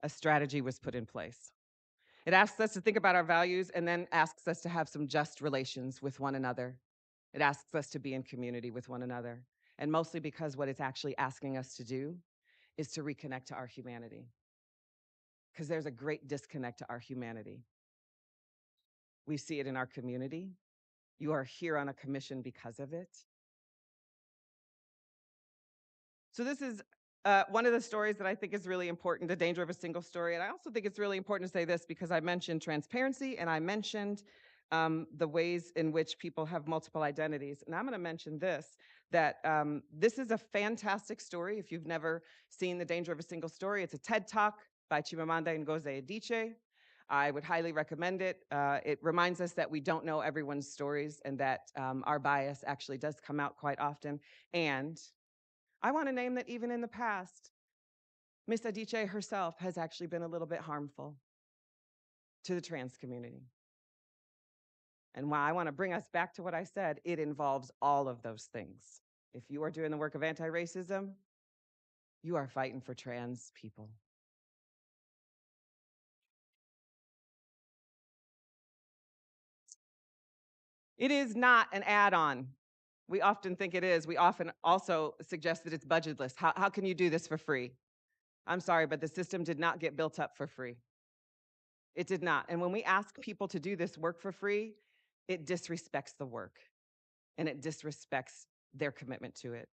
A strategy was put in place. It asks us to think about our values and then asks us to have some just relations with one another. It asks us to be in community with one another. And mostly because what it's actually asking us to do is to reconnect to our humanity. Because there's a great disconnect to our humanity. We see it in our community. You are here on a commission because of it. So this is one of the stories that I think is really important, the danger of a single story. And I also think it's really important to say this because I mentioned transparency and I mentioned the ways in which people have multiple identities. And I'm going to mention this, that this is a fantastic story. If you've never seen The Danger of a Single Story, it's a TED Talk by Chimamanda Ngozi Adichie. I would highly recommend it. It reminds us that we don't know everyone's stories and that our bias actually does come out quite often. And I want to name that even in the past, Miss Adichie herself has actually been a little bit harmful to the trans community. And why I want to bring us back to what I said, it involves all of those things. If you are doing the work of anti-racism, you are fighting for trans people. It is not an add-on. We often think it is. We often also suggest that it's budgetless. How can you do this for free? I'm sorry, but the system did not get built up for free. It did not. And when we ask people to do this work for free, it disrespects the work and it disrespects their commitment to it.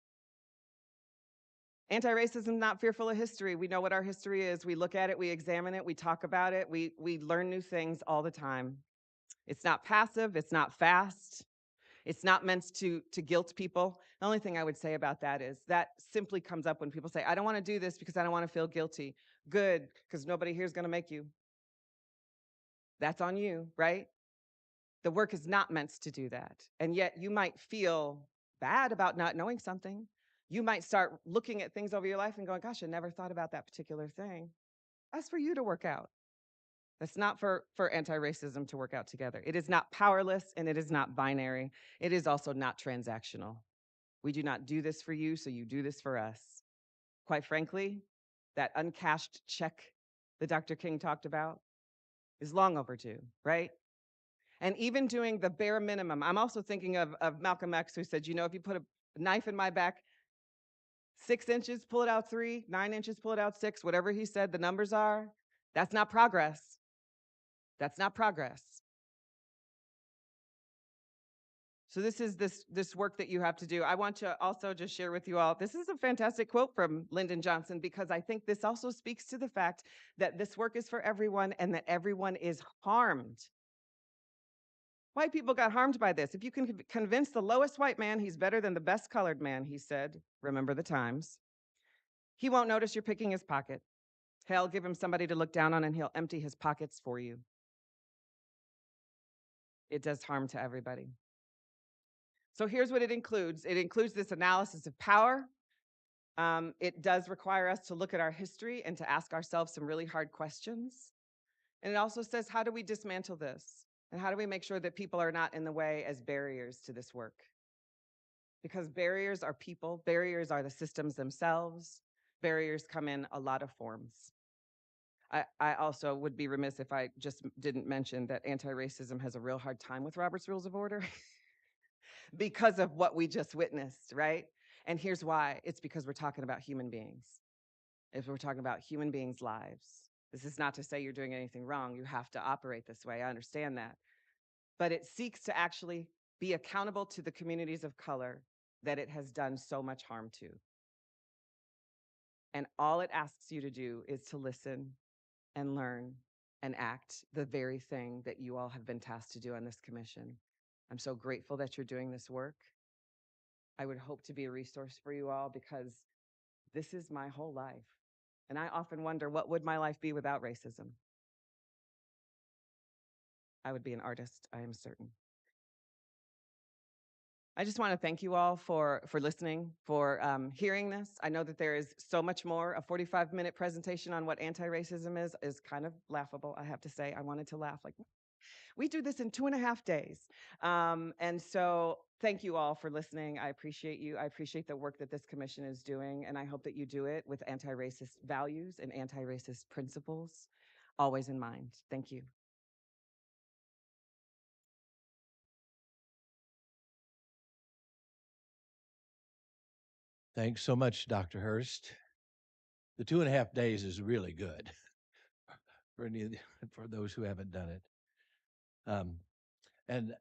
Anti-racism, not fearful of history. We know what our history is. We look at it, we examine it, we talk about it, we learn new things all the time. It's not passive, it's not fast. It's not meant to guilt people. The only thing I would say about that is that simply comes up when people say, I don't want to do this because I don't want to feel guilty. Good, because nobody here is going to make you. That's on you, right? The work is not meant to do that. And yet you might feel bad about not knowing something. You might start looking at things over your life and going, gosh, I never thought about that particular thing. That's for you to work out. That's not for anti-racism to work out together. It is not powerless and it is not binary. It is also not transactional. We do not do this for you, so you do this for us. Quite frankly, that uncashed check that Dr. King talked about is long overdue, right? And even doing the bare minimum, I'm also thinking of Malcolm X, who said, you know, if you put a knife in my back, 6 inches, pull it out 3, 9 inches, pull it out 6, whatever he said the numbers are, that's not progress. That's not progress. So this is this work that you have to do. I want to also just share with you all, this is a fantastic quote from Lyndon Johnson, because I think this also speaks to the fact that this work is for everyone and that everyone is harmed. White people got harmed by this. If you can convince the lowest white man he's better than the best colored man, he said, remember the times, he won't notice you're picking his pocket. Hell, give him somebody to look down on and he'll empty his pockets for you. It does harm to everybody. So here's what it includes. It includes this analysis of power. It does require us to look at our history and to ask ourselves some really hard questions. And it also says, how do we dismantle this? And how do we make sure that people are not in the way as barriers to this work? Because barriers are people, barriers are the systems themselves. Barriers come in a lot of forms. I also would be remiss if I just didn't mention that anti-racism has a real hard time with Robert's Rules of Order because of what we just witnessed, right? And here's why. It's because we're talking about human beings. If we're talking about human beings' lives. This is not to say you're doing anything wrong. You have to operate this way. I understand that. But it seeks to actually be accountable to the communities of color that it has done so much harm to. And all it asks you to do is to listen and learn and act the very thing that you all have been tasked to do on this commission. I'm so grateful that you're doing this work. I would hope to be a resource for you all because this is my whole life. And I often wonder, what would my life be without racism? I would be an artist, I am certain. I just want to thank you all for listening, for hearing this. I know that there is so much more. A 45-minute presentation on what anti-racism is kind of laughable, I have to say. I wanted to laugh like, we do this in 2.5 days. And so thank you all for listening. I appreciate you. I appreciate the work that this commission is doing, and I hope that you do it with anti-racist values and anti-racist principles always in mind. Thank you. Thanks so much, Dr. Hurst. The 2.5 days is really good for those who haven't done it. And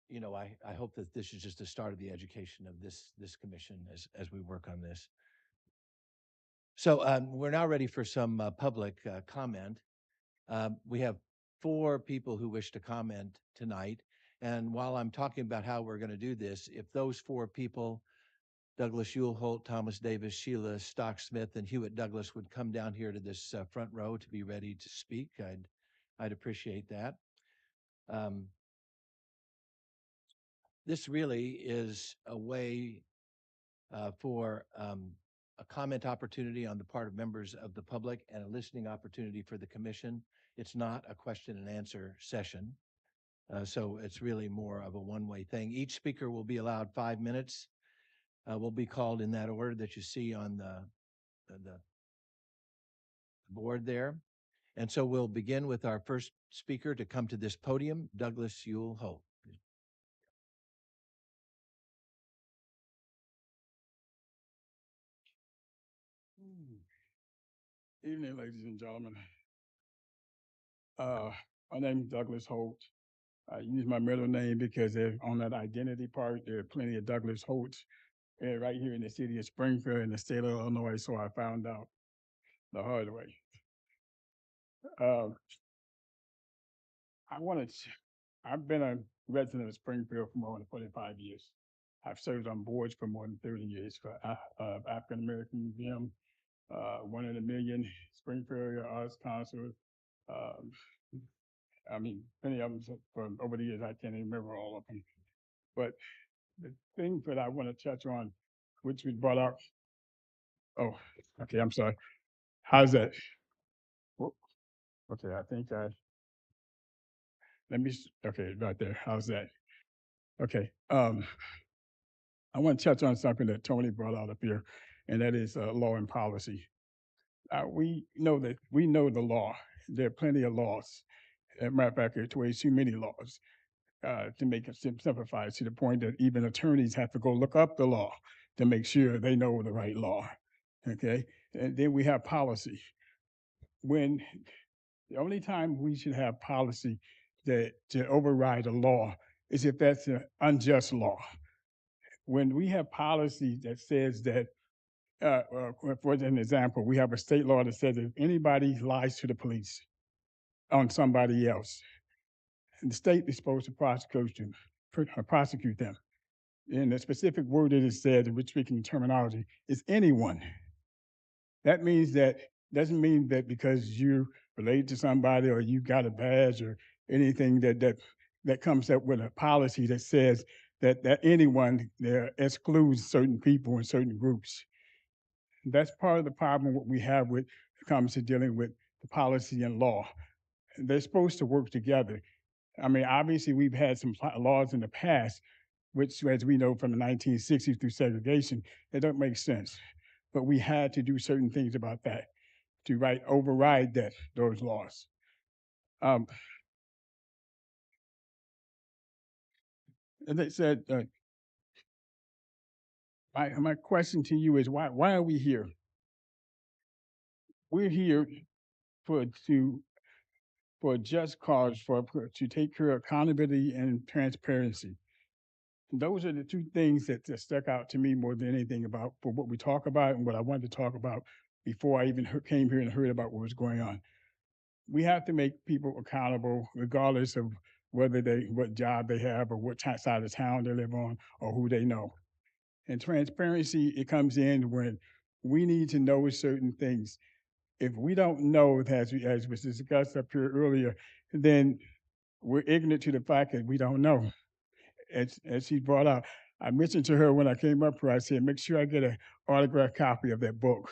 you know, I hope that this is just the start of the education of this commission as we work on this. So we're now ready for some public comment. We have 4 people who wish to comment tonight. And while I'm talking about how we're going to do this, if those 4 people, Douglas Yule-Holt, Thomas Davis, Sheila Stock-Smith, and Hewitt Douglas, would come down here to this front row to be ready to speak, I'd appreciate that. This really is a way for a comment opportunity on the part of members of the public and a listening opportunity for the commission. It's not a question and answer session. So it's really more of a one-way thing. Each speaker will be allowed 5 minutes. Will be called in that order that you see on the board there. And so we'll begin with our first speaker to come to this podium, Douglas Yule-Holt. Evening, ladies and gentlemen. My name is Douglas Holt. I use my middle name because on that identity part, there are plenty of Douglas Holts right here in the city of Springfield in the state of Illinois, so I found out the hard way. I've been a resident of Springfield for more than 45 years. I've served on boards for more than 30 years for African American Museum, 1 in a Million, Springfield Area Arts Council. I mean, many of them from over the years, I can't even remember all of them. But the thing that I want to touch on which was brought out. Oh, okay, I'm sorry. How's that? Whoop. Okay, I think okay, right there. How's that? Okay. I want to touch on something that Tony brought out up here, and that is law and policy. We know the law. There are plenty of laws. As a matter of fact, it's way too many laws to make it simplified to the point that even attorneys have to go look up the law to make sure they know the right law. Okay, and then we have policy. When the only time we should have policy that to override a law is if that's an unjust law. When we have policy that says that, for an example, we have a state law that says if anybody lies to the police on somebody else, the state is supposed to prosecute them. And the specific word that is said, in which speaking terminology, is anyone. That means that doesn't mean that because you're related to somebody or you got a badge or anything that comes up with a policy that says that anyone there excludes certain people and certain groups. That's part of the problem what we have when it comes to dealing with the policy and law. They're supposed to work together. I mean, obviously we've had some laws in the past, which, as we know from the 1960s through segregation, it don't make sense. But we had to do certain things about that to override those laws. As I said, my question to you is why are we here? We're here for a just cause, to take care of accountability and transparency. Those are the two things that stuck out to me more than anything about for what we talk about and what I wanted to talk about before I even came here and heard about what was going on. We have to make people accountable, regardless of what job they have or what side of town they live on or who they know. And transparency, it comes in when we need to know certain things. If we don't know, as was discussed up here earlier, then we're ignorant to the fact that we don't know. As she brought out, I mentioned to her when I came up here, I said, make sure I get an autographed copy of that book.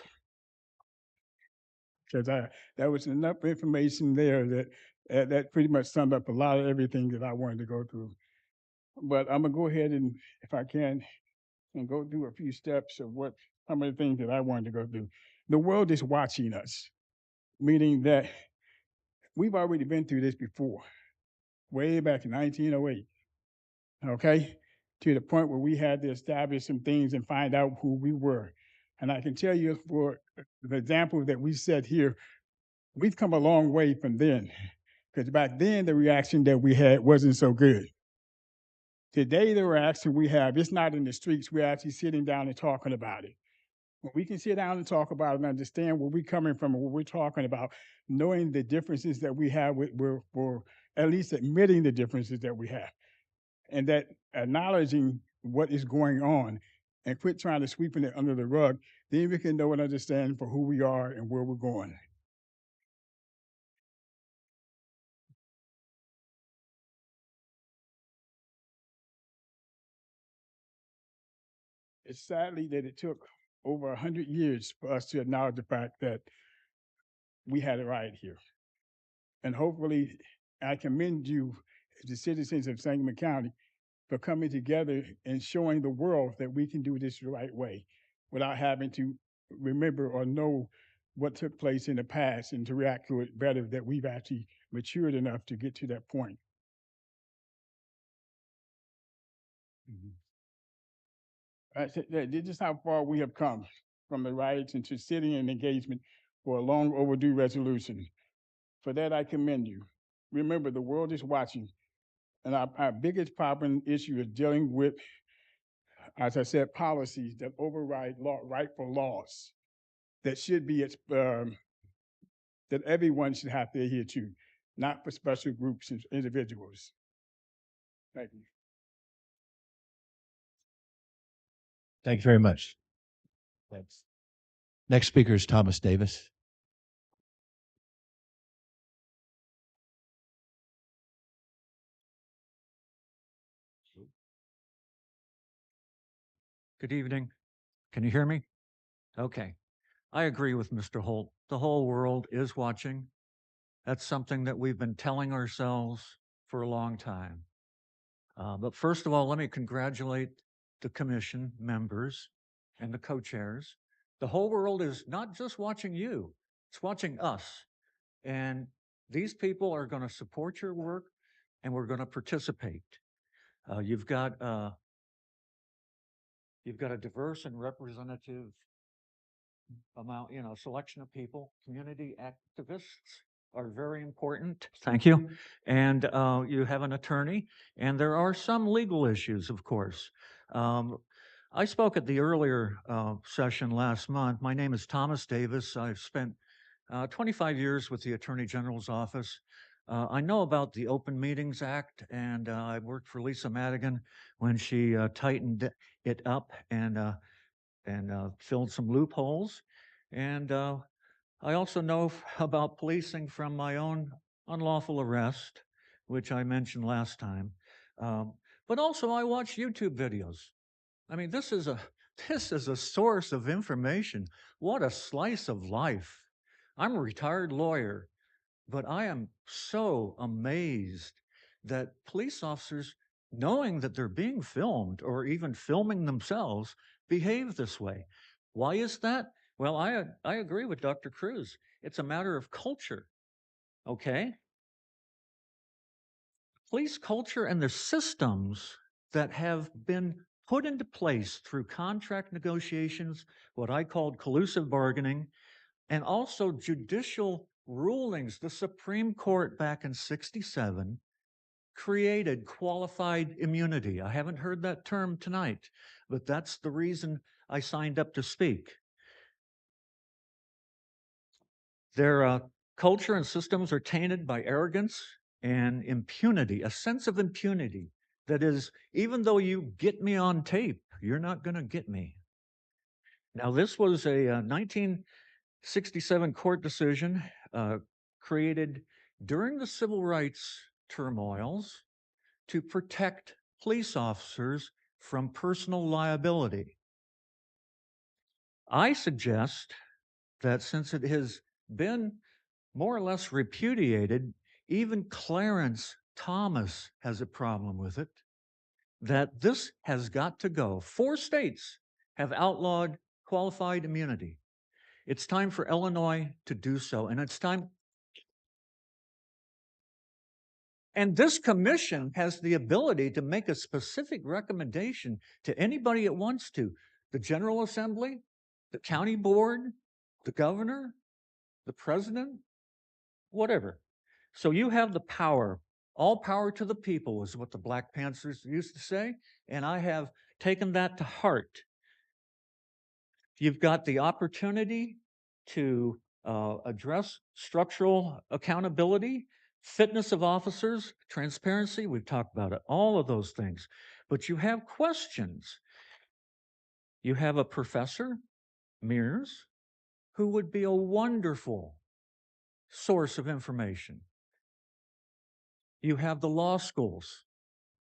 Because there was enough information there that pretty much summed up a lot of everything that I wanted to go through. But I'm gonna go ahead and, if I can, and go through a few steps of some of the things that I wanted to go through. The world is watching us, meaning that we've already been through this before, way back in 1908, okay? To the point where we had to establish some things and find out who we were. And I can tell you for the example that we set here, we've come a long way from then, because back then the reaction that we had wasn't so good. Today, the reaction we have, it's not in the streets, we're actually sitting down and talking about it. When we can sit down and talk about it and understand where we're coming from and what we're talking about, knowing the differences that we have, we're at least admitting the differences that we have, and that acknowledging what is going on and quit trying to sweep it under the rug, then we can know and understand for who we are and where we're going. It's sadly that it took over 100 years for us to acknowledge the fact that we had it right here. And hopefully, I commend you, the citizens of Sangamon County, for coming together and showing the world that we can do this the right way without having to remember or know what took place in the past and to react to it better, that we've actually matured enough to get to that point. This is how far we have come from the riots into sitting and engagement for a long overdue resolution. For that, I commend you. Remember, the world is watching, and our biggest problem issue is dealing with, as I said, policies that override rightful laws that should be that everyone should have to adhere to, not for special groups and individuals. Thank you. Thank you very much. Thanks. Next speaker is Thomas Davis. Good evening. Can you hear me? Okay. I agree with Mr. Holt. The whole world is watching. That's something that we've been telling ourselves for a long time. But first of all, let me congratulate the commission members and the co-chairs. The whole world is not just watching you, it's watching us. And these people are going to support your work and we're going to participate. You've got a diverse and representative amount, selection of people. Community activists are very important. Thank you. And you have an attorney, and there are some legal issues, of course. I spoke at the earlier session last month. My name is Thomas Davis. I've spent 25 years with the Attorney General's office. I know about the Open Meetings Act, and I worked for Lisa Madigan when she tightened it up and filled some loopholes. And I also know about policing from my own unlawful arrest, which I mentioned last time. But also I watch YouTube videos. I mean, this is a source of information. What a slice of life. I'm a retired lawyer, but I am so amazed that police officers, knowing that they're being filmed or even filming themselves, behave this way. Why is that? Well, I agree with Dr. Cruz. It's a matter of culture, okay? Police culture and the systems that have been put into place through contract negotiations, what I called collusive bargaining, and also judicial rulings. The Supreme Court back in '67 created qualified immunity. I haven't heard that term tonight, but that's the reason I signed up to speak. Their culture and systems are tainted by arrogance and impunity, a sense of impunity that is, even though you get me on tape, you're not going to get me. Now, this was a 1967 court decision created during the civil rights turmoils to protect police officers from personal liability. I suggest that since it has been more or less repudiated, even Clarence Thomas has a problem with it, that this has got to go. 4 states have outlawed qualified immunity. It's time for Illinois to do so, and it's time. And this commission has the ability to make a specific recommendation to anybody it wants to. The General Assembly, the county board, the governor, the president, whatever. So you have the power. All power to the people is what the Black Panthers used to say, and I have taken that to heart. You've got the opportunity to address structural accountability, fitness of officers, transparency, we've talked about it, all of those things. But you have questions. You have a professor, Mears, who would be a wonderful source of information. You have the law schools.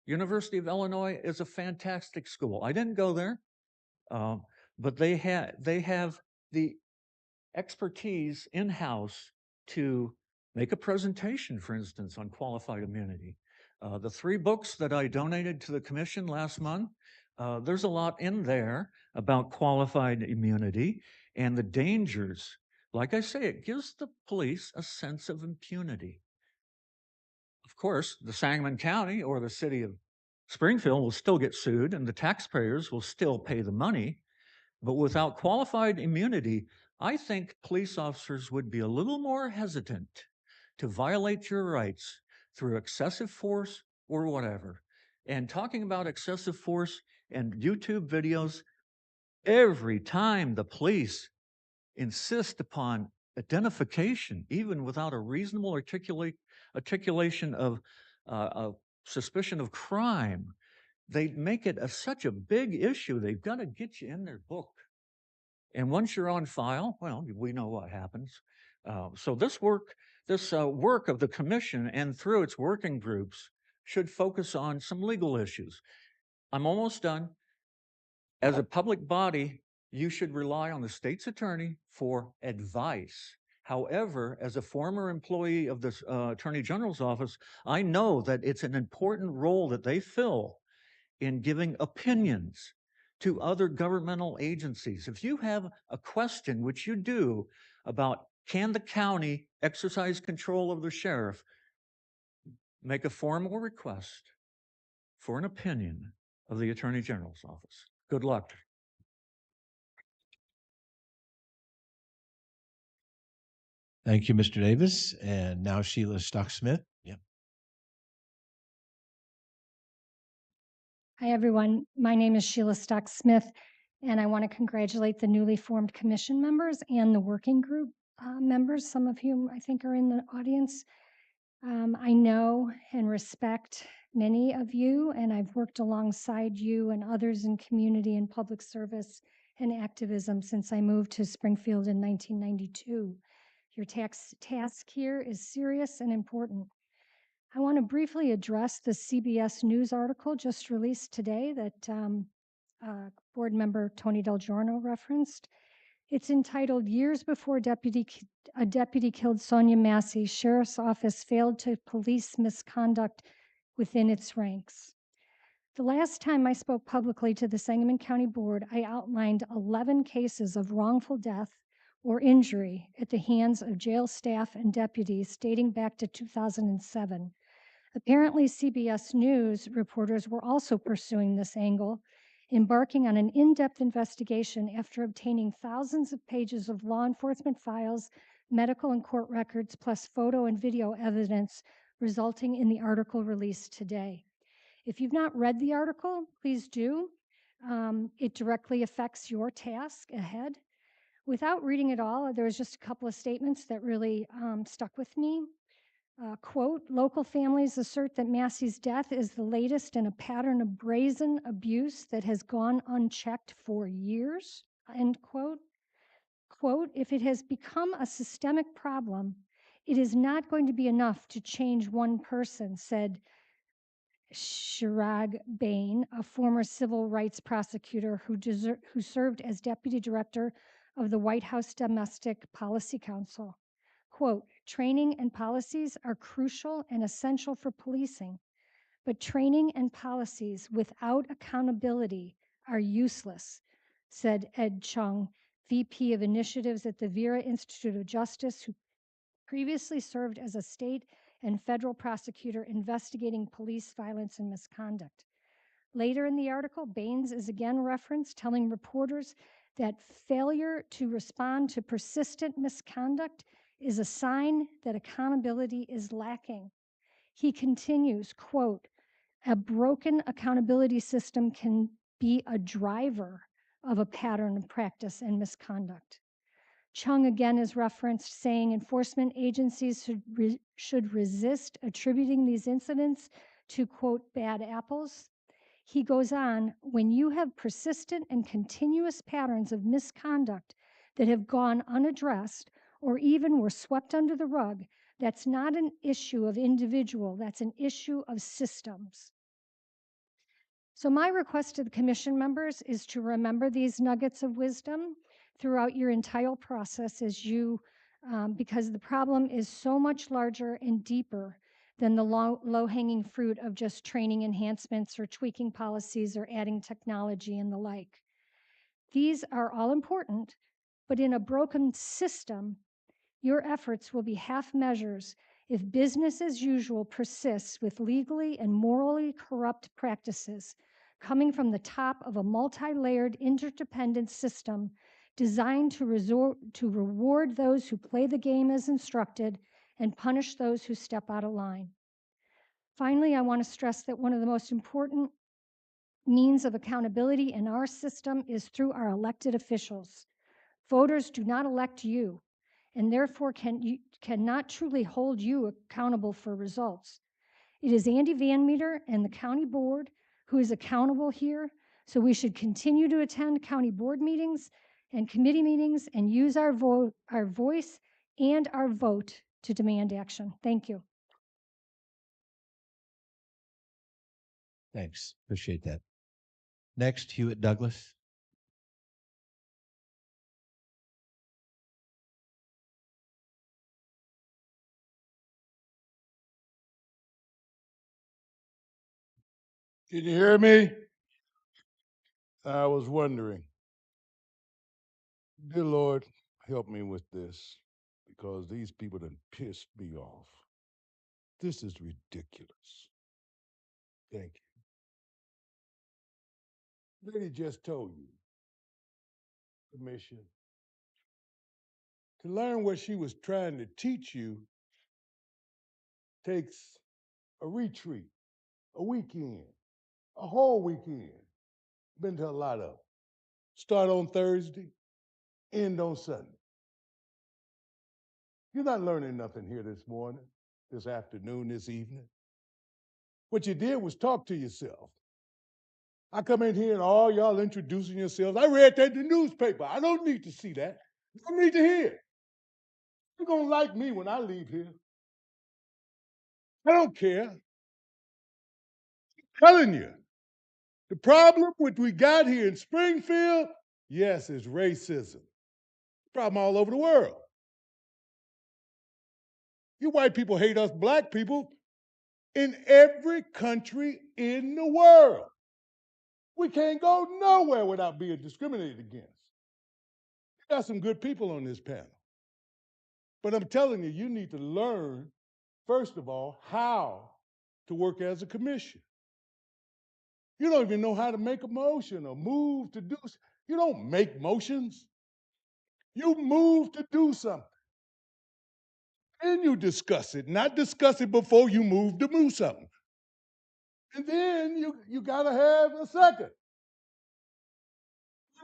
University of Illinois is a fantastic school. I didn't go there, but they have the expertise in-house to make a presentation, for instance, on qualified immunity. The 3 books that I donated to the commission last month, there's a lot in there about qualified immunity and the dangers. Like I say, it gives the police a sense of impunity. Of course, the Sangamon County or the city of Springfield will still get sued and the taxpayers will still pay the money. But without qualified immunity, I think police officers would be a little more hesitant to violate your rights through excessive force or whatever. And talking about excessive force and YouTube videos, every time the police insist upon identification, even without a reasonable articulation of suspicion of crime, they make it such a big issue. They've got to get you in their book. And once you're on file, well, we know what happens. So this work of the commission and through its working groups should focus on some legal issues. I'm almost done. As a public body, you should rely on the state's attorney for advice. However, as a former employee of the Attorney General's office, I know that it's an important role that they fill in giving opinions to other governmental agencies. If you have a question, which you do, about can the county exercise control of the sheriff, make a formal request for an opinion of the Attorney General's office. Good luck. Thank you, Mr. Davis. And now Sheila Stocksmith. Yep. Hi, everyone. My name is Sheila Stock-Smith, and I want to congratulate the newly formed commission members and the working group members, some of whom I think are in the audience. I know and respect many of you, and I've worked alongside you and others in community and public service and activism since I moved to Springfield in 1992. Your task here is serious and important. I want to briefly address the CBS News article just released today that board member Tony Del Giorno referenced. It's entitled, "Years Before a Deputy Killed Sonia Massey, Sheriff's Office Failed to Police Misconduct Within Its Ranks." The last time I spoke publicly to the Sangamon County Board, I outlined 11 cases of wrongful death or injury at the hands of jail staff and deputies dating back to 2007. Apparently, CBS News reporters were also pursuing this angle, embarking on an in-depth investigation after obtaining thousands of pages of law enforcement files, medical and court records, plus photo and video evidence, resulting in the article released today. If you've not read the article, please do. It directly affects your task ahead. Without reading it all, there was just a couple of statements that really stuck with me. Quote, "Local families assert that Massey's death is the latest in a pattern of brazen abuse that has gone unchecked for years," end quote. Quote, "If it has become a systemic problem, it is not going to be enough to change one person," said Chirag Bain, a former civil rights prosecutor who served as deputy director of the White House Domestic Policy Council. Quote, "Training and policies are crucial and essential for policing, but training and policies without accountability are useless," said Ed Chung, VP of Initiatives at the Vera Institute of Justice, who previously served as a state and federal prosecutor investigating police violence and misconduct. Later in the article, Baines is again referenced, telling reporters that failure to respond to persistent misconduct is a sign that accountability is lacking. He continues, quote, "A broken accountability system can be a driver of a pattern of practice and misconduct." Chung again is referenced, saying enforcement agencies should resist attributing these incidents to, quote, "bad apples." He goes on, "When you have persistent and continuous patterns of misconduct that have gone unaddressed or even were swept under the rug, that's not an issue of individual, that's an issue of systems." So my request to the commission members is to remember these nuggets of wisdom throughout your entire process as you, because the problem is so much larger and deeper than the low-hanging fruit of just training enhancements or tweaking policies or adding technology and the like. These are all important, but in a broken system, your efforts will be half measures if business as usual persists with legally and morally corrupt practices coming from the top of a multi-layered interdependent system designed to reward those who play the game as instructed and punish those who step out of line. Finally, I want to stress that one of the most important means of accountability in our system is through our elected officials. Voters do not elect you, and therefore cannot truly hold you accountable for results. It is Andy Van Meter and the county board who is accountable here, so we should continue to attend county board meetings and committee meetings and use our voice and our vote to demand action. Thank you. Thanks. Appreciate that. Next, Hewitt Douglas. Can you hear me? I was wondering. Dear Lord, help me with this because these people done pissed me off. This is ridiculous. Thank you. Lady just told you, Commission, to learn what she was trying to teach you takes a retreat, a weekend, a whole weekend. Been to a lot of them. Start on Thursday, end on Sunday. You're not learning nothing here this morning, this afternoon, this evening. What you did was talk to yourself. I come in here and all y'all introducing yourselves. I read that in the newspaper. I don't need to see that. I don't need to hear it. You're going to like me when I leave here. I don't care. I'm telling you. The problem which we got here in Springfield, yes, is racism. Problem all over the world. You white people hate us black people in every country in the world. We can't go nowhere without being discriminated against. Got some good people on this panel. But I'm telling you, you need to learn, first of all, how to work as a commission. You don't even know how to make a motion or move to do. You don't make motions. You move to do something. And you discuss it, not discuss it before you move to move something. And then you got to have a second.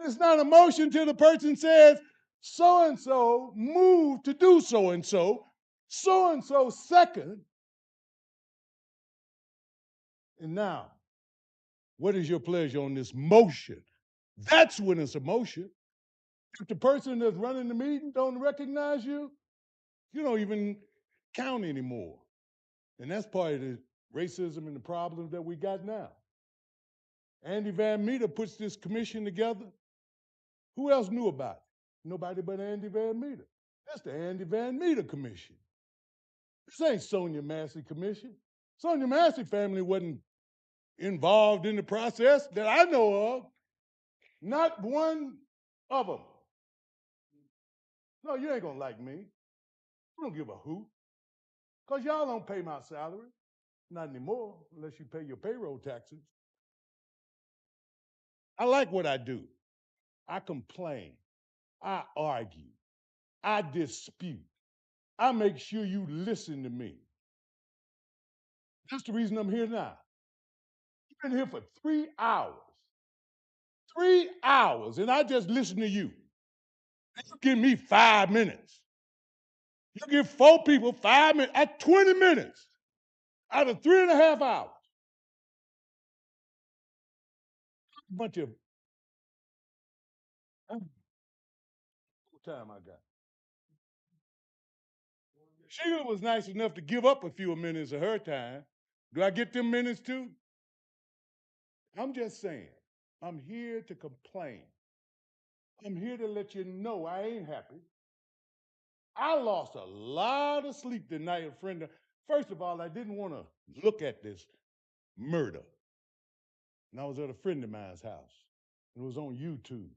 It's not a motion till the person says, so-and-so moved to do so-and-so, so-and-so second. And now, what is your pleasure on this motion? That's when it's a motion. If the person that's running the meeting don't recognize you, you don't even count anymore. And that's part of the racism and the problems that we got now. Andy Van Meter puts this commission together. Who else knew about it? Nobody but Andy Van Meter. That's the Andy Van Meter Commission. This ain't Sonia Massey Commission. Sonia Massey family wasn't involved in the process that I know of. Not one of them. No, you ain't gonna like me. You don't give a hoot. Because y'all don't pay my salary. Not anymore, unless you pay your payroll taxes. I like what I do. I complain. I argue. I dispute. I make sure you listen to me. That's the reason I'm here now. You've been here for 3 hours. 3 hours, and I just listen to you. And you give me 5 minutes. You give 4 people 5 minutes. At 20 minutes out of 3.5 hours. A bunch of what time I got? Sheila was nice enough to give up a few minutes of her time. Do I get them minutes too? I'm just saying, I'm here to complain. I'm here to let you know I ain't happy. I lost a lot of sleep tonight, a friend. First of all, I didn't want to look at this murder. And I was at a friend of mine's house. It was on YouTube.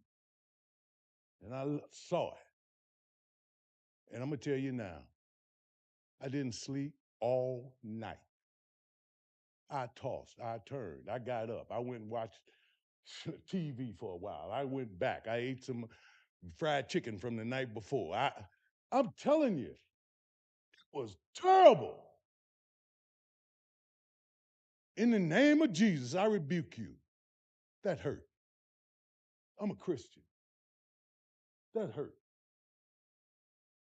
And I saw it. And I'm going to tell you now, I didn't sleep all night. I tossed, I turned, I got up, I went and watched TV for a while. I went back, I ate some fried chicken from the night before. I'm telling you, it was terrible. In the name of Jesus, I rebuke you. That hurt. I'm a Christian. That hurt.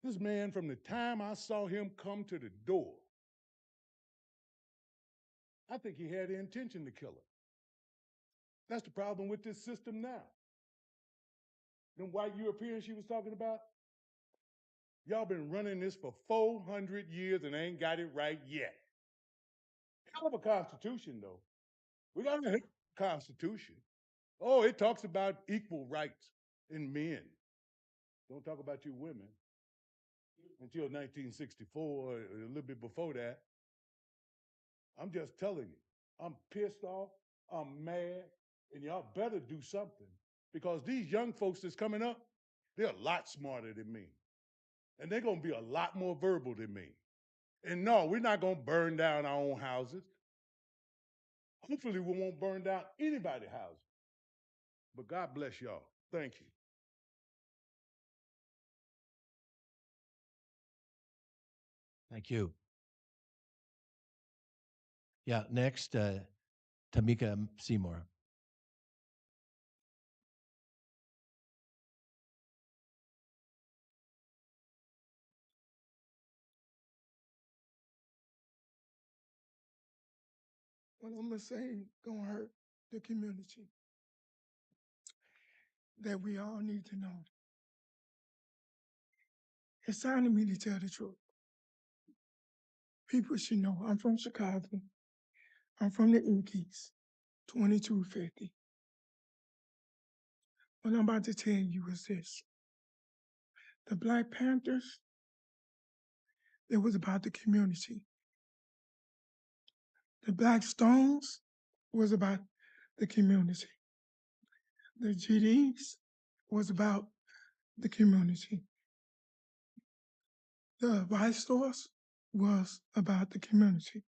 This man, from the time I saw him come to the door, I think he had the intention to kill her. That's the problem with this system now. Them white Europeans she was talking about, y'all been running this for 400 years and ain't got it right yet. Hell of a constitution, though. We got a constitution. Oh, it talks about equal rights in men. Don't talk about you women. Until 1964, or a little bit before that. I'm just telling you, I'm pissed off. I'm mad, and y'all better do something because these young folks that's coming up, they're a lot smarter than me. And they're going to be a lot more verbal than me. And no, we're not going to burn down our own houses. Hopefully, we won't burn down anybody's houses. But God bless y'all. Thank you. Thank you. Yeah, next, Tamika Seymour. What I'm gonna say gonna hurt the community that we all need to know. It's time to me to tell the truth. People should know I'm from Chicago. I'm from the Inkies, 2250. What I'm about to tell you is this. The Black Panthers, it was about the community. The Black Stones was about the community. The GDs was about the community. The Vice Stores was about the community.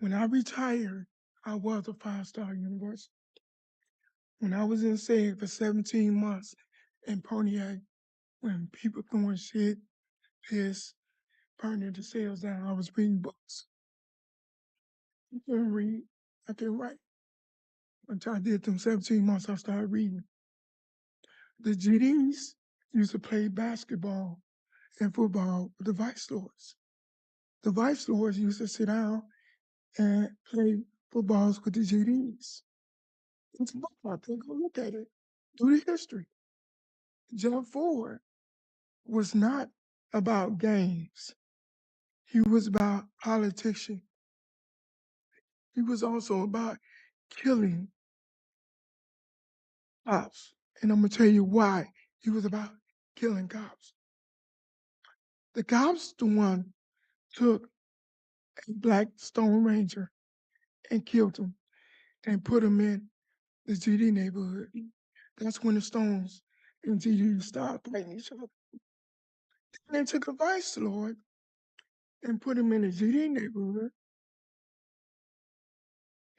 When I retired, I was a five-star university. When I was in SAG for 17 months in Pontiac, when people throwing shit, piss, burning the cells down, I was reading books. I couldn't read, I couldn't write. Until I did them 17 months, I started reading. The GDs used to play basketball and football with the Vice Lords. The Vice Lords used to sit down and play footballs with the GDs. It's a book out there, go look at it. Do the history. Jeff Ford was not about games. He was about politician. He was also about killing cops. And I'm gonna tell you why he was about killing cops. The cops, the one took a Black Stone Ranger and killed him and put him in the GD neighborhood. That's when the Stones and GD started fighting each other. Then they took a Vice Lord and put him in the GD neighborhood.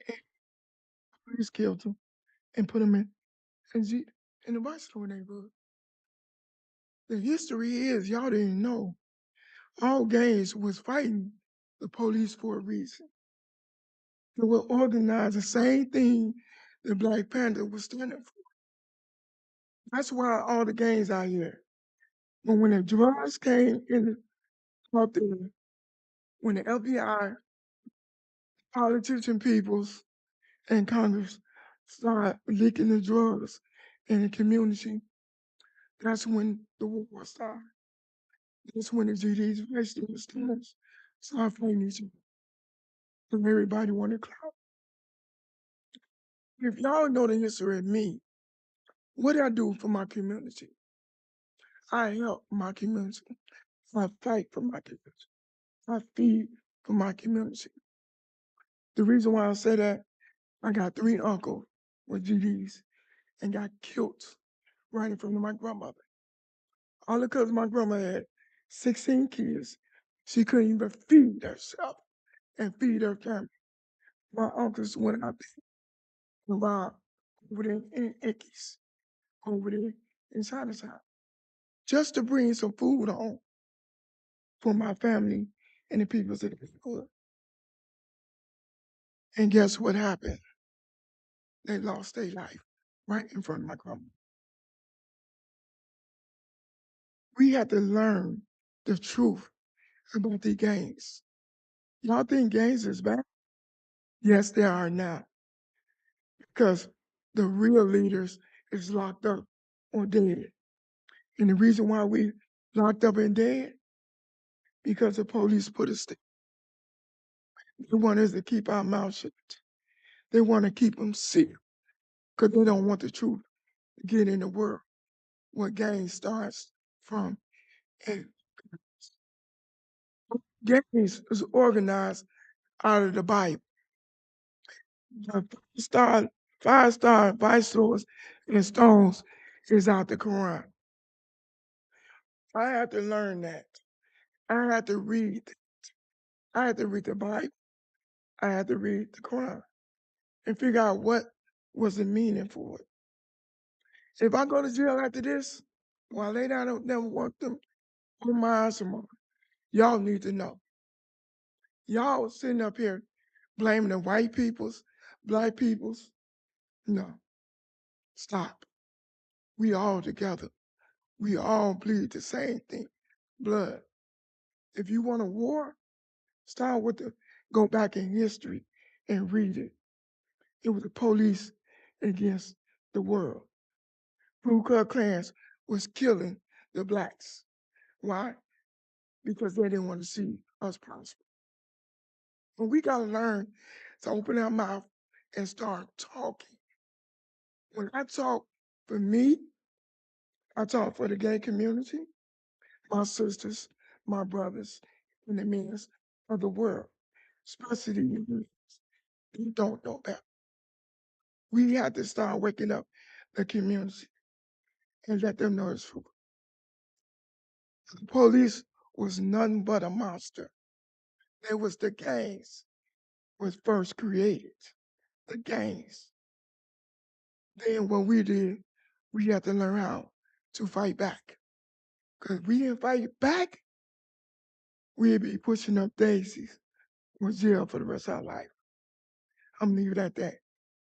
And police killed him and put him in the Vice Lord neighborhood. The history is, y'all didn't know, all gangs was fighting the police for a reason. They were organized the same thing the Black Panther was standing for. That's why all the gangs out here. But when the drugs came in out there, when the FBI, politician peoples, and Congress started leaking the drugs in the community, that's when the war started. That's when the GDs, the students, started fighting each other. And everybody wanted clout. If y'all know the history of me, what I do for my community? I help my community. I fight for my community. I feed for my community. The reason why I say that, I got 3 uncles with GDs and got killed right in front of my grandmother. All because my grandma had 16 kids. She couldn't even feed herself and feed her family. My uncles went out there and robbed over there in Ickies, over there in Chinatown, just to bring some food home for my family and the people of the neighborhood. And guess what happened? They lost their life right in front of my grandma. We have to learn the truth about the gangs. Y'all think gangs is bad? Yes, they are now. Because the real leaders is locked up or dead. And the reason why we locked up and dead, because the police put us there. They want us to keep our mouth shut. They want to keep them sealed because they don't want the truth to get in the world where gangs starts from. And gangs is organized out of the Bible. The five-star vice lords and stones is out the Quran. I had to learn that. I had to read. I had to read the Bible. I had to read the Quran and figure out what was the meaning for it. If I go to jail after this, well, they don't never want them on my eyes tomorrow. Y'all need to know. Y'all sitting up here blaming the white peoples, black peoples. No, stop. We all together. We all bleed the same thing, blood. If you want a war, start with go back in history and read it. It was the police against the world. Ku Klux Klans was killing the blacks. Why? Because they didn't want to see us prosper. And we got to learn to open our mouth and start talking. When I talk for me, I talk for the gay community, my sisters, my brothers, and the men of the world, especially the youth who don't know better. We have to start waking up the community and let them know it's true. The police was nothing but a monster. It was the gangs was first created. The gangs. Then what we did, we had to learn how to fight back. Because we didn't fight back, we'd be pushing up daisies or jail for the rest of our life. I'm leaving it at that.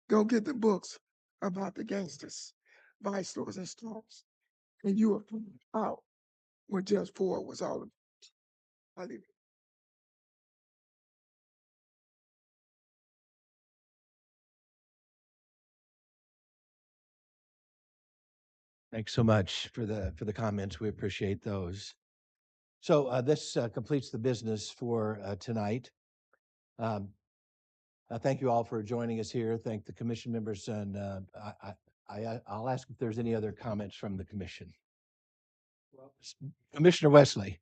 Go get the books about the gangsters, vice lords and storms, and you will find out what Just Ford was all about. I leave it. Thanks so much for the comments. We appreciate those. So this completes the business for tonight. Thank you all for joining us here. Thank the commission members, and I'll ask if there's any other comments from the commission. Commissioner Wesley.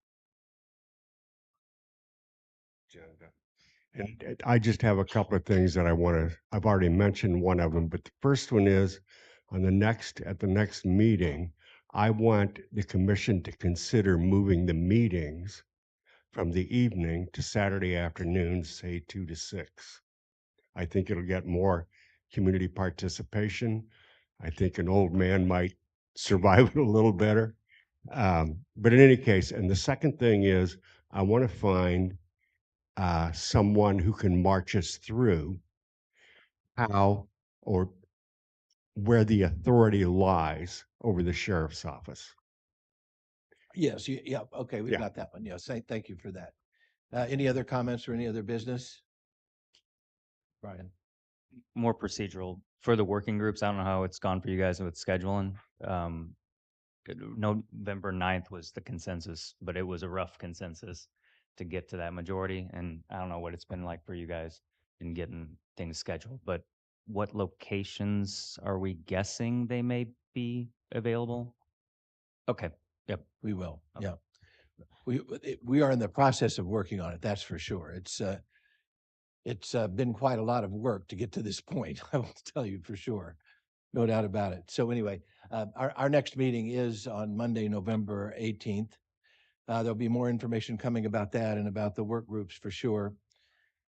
And I just have a couple of things that I've already mentioned one of them, but the first one is at the next meeting, I want the commission to consider moving the meetings from the evening to Saturday afternoon, say 2 to 6. I think it'll get more community participation. I think an old man might survive it a little better. But in any case, and the second thing is I want to find someone who can march us through how or where the authority lies over the sheriff's office. Yes, yeah, okay, we've Yeah. got that one. Yes, thank you for that. Any other comments or any other business? Brian. More procedural for the working groups. I don't know how it's gone for you guys with scheduling. November 9th was the consensus, but it was a rough consensus to get to that majority. And I don't know what it's been like for you guys in getting things scheduled, but what locations are we guessing they may be available? Okay. Yep. We will. Yeah. We are in the process of working on it. That's for sure. It's been quite a lot of work to get to this point. I will tell you for sure. No doubt about it. So anyway, our next meeting is on Monday, November 18th. There'll be more information coming about that and about the work groups for sure.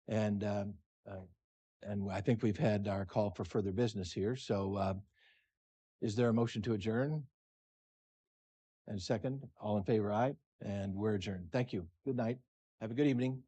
And I think we've had our call for further business here. So is there a motion to adjourn? And second, all in favor, aye. And we're adjourned. Thank you. Good night. Have a good evening.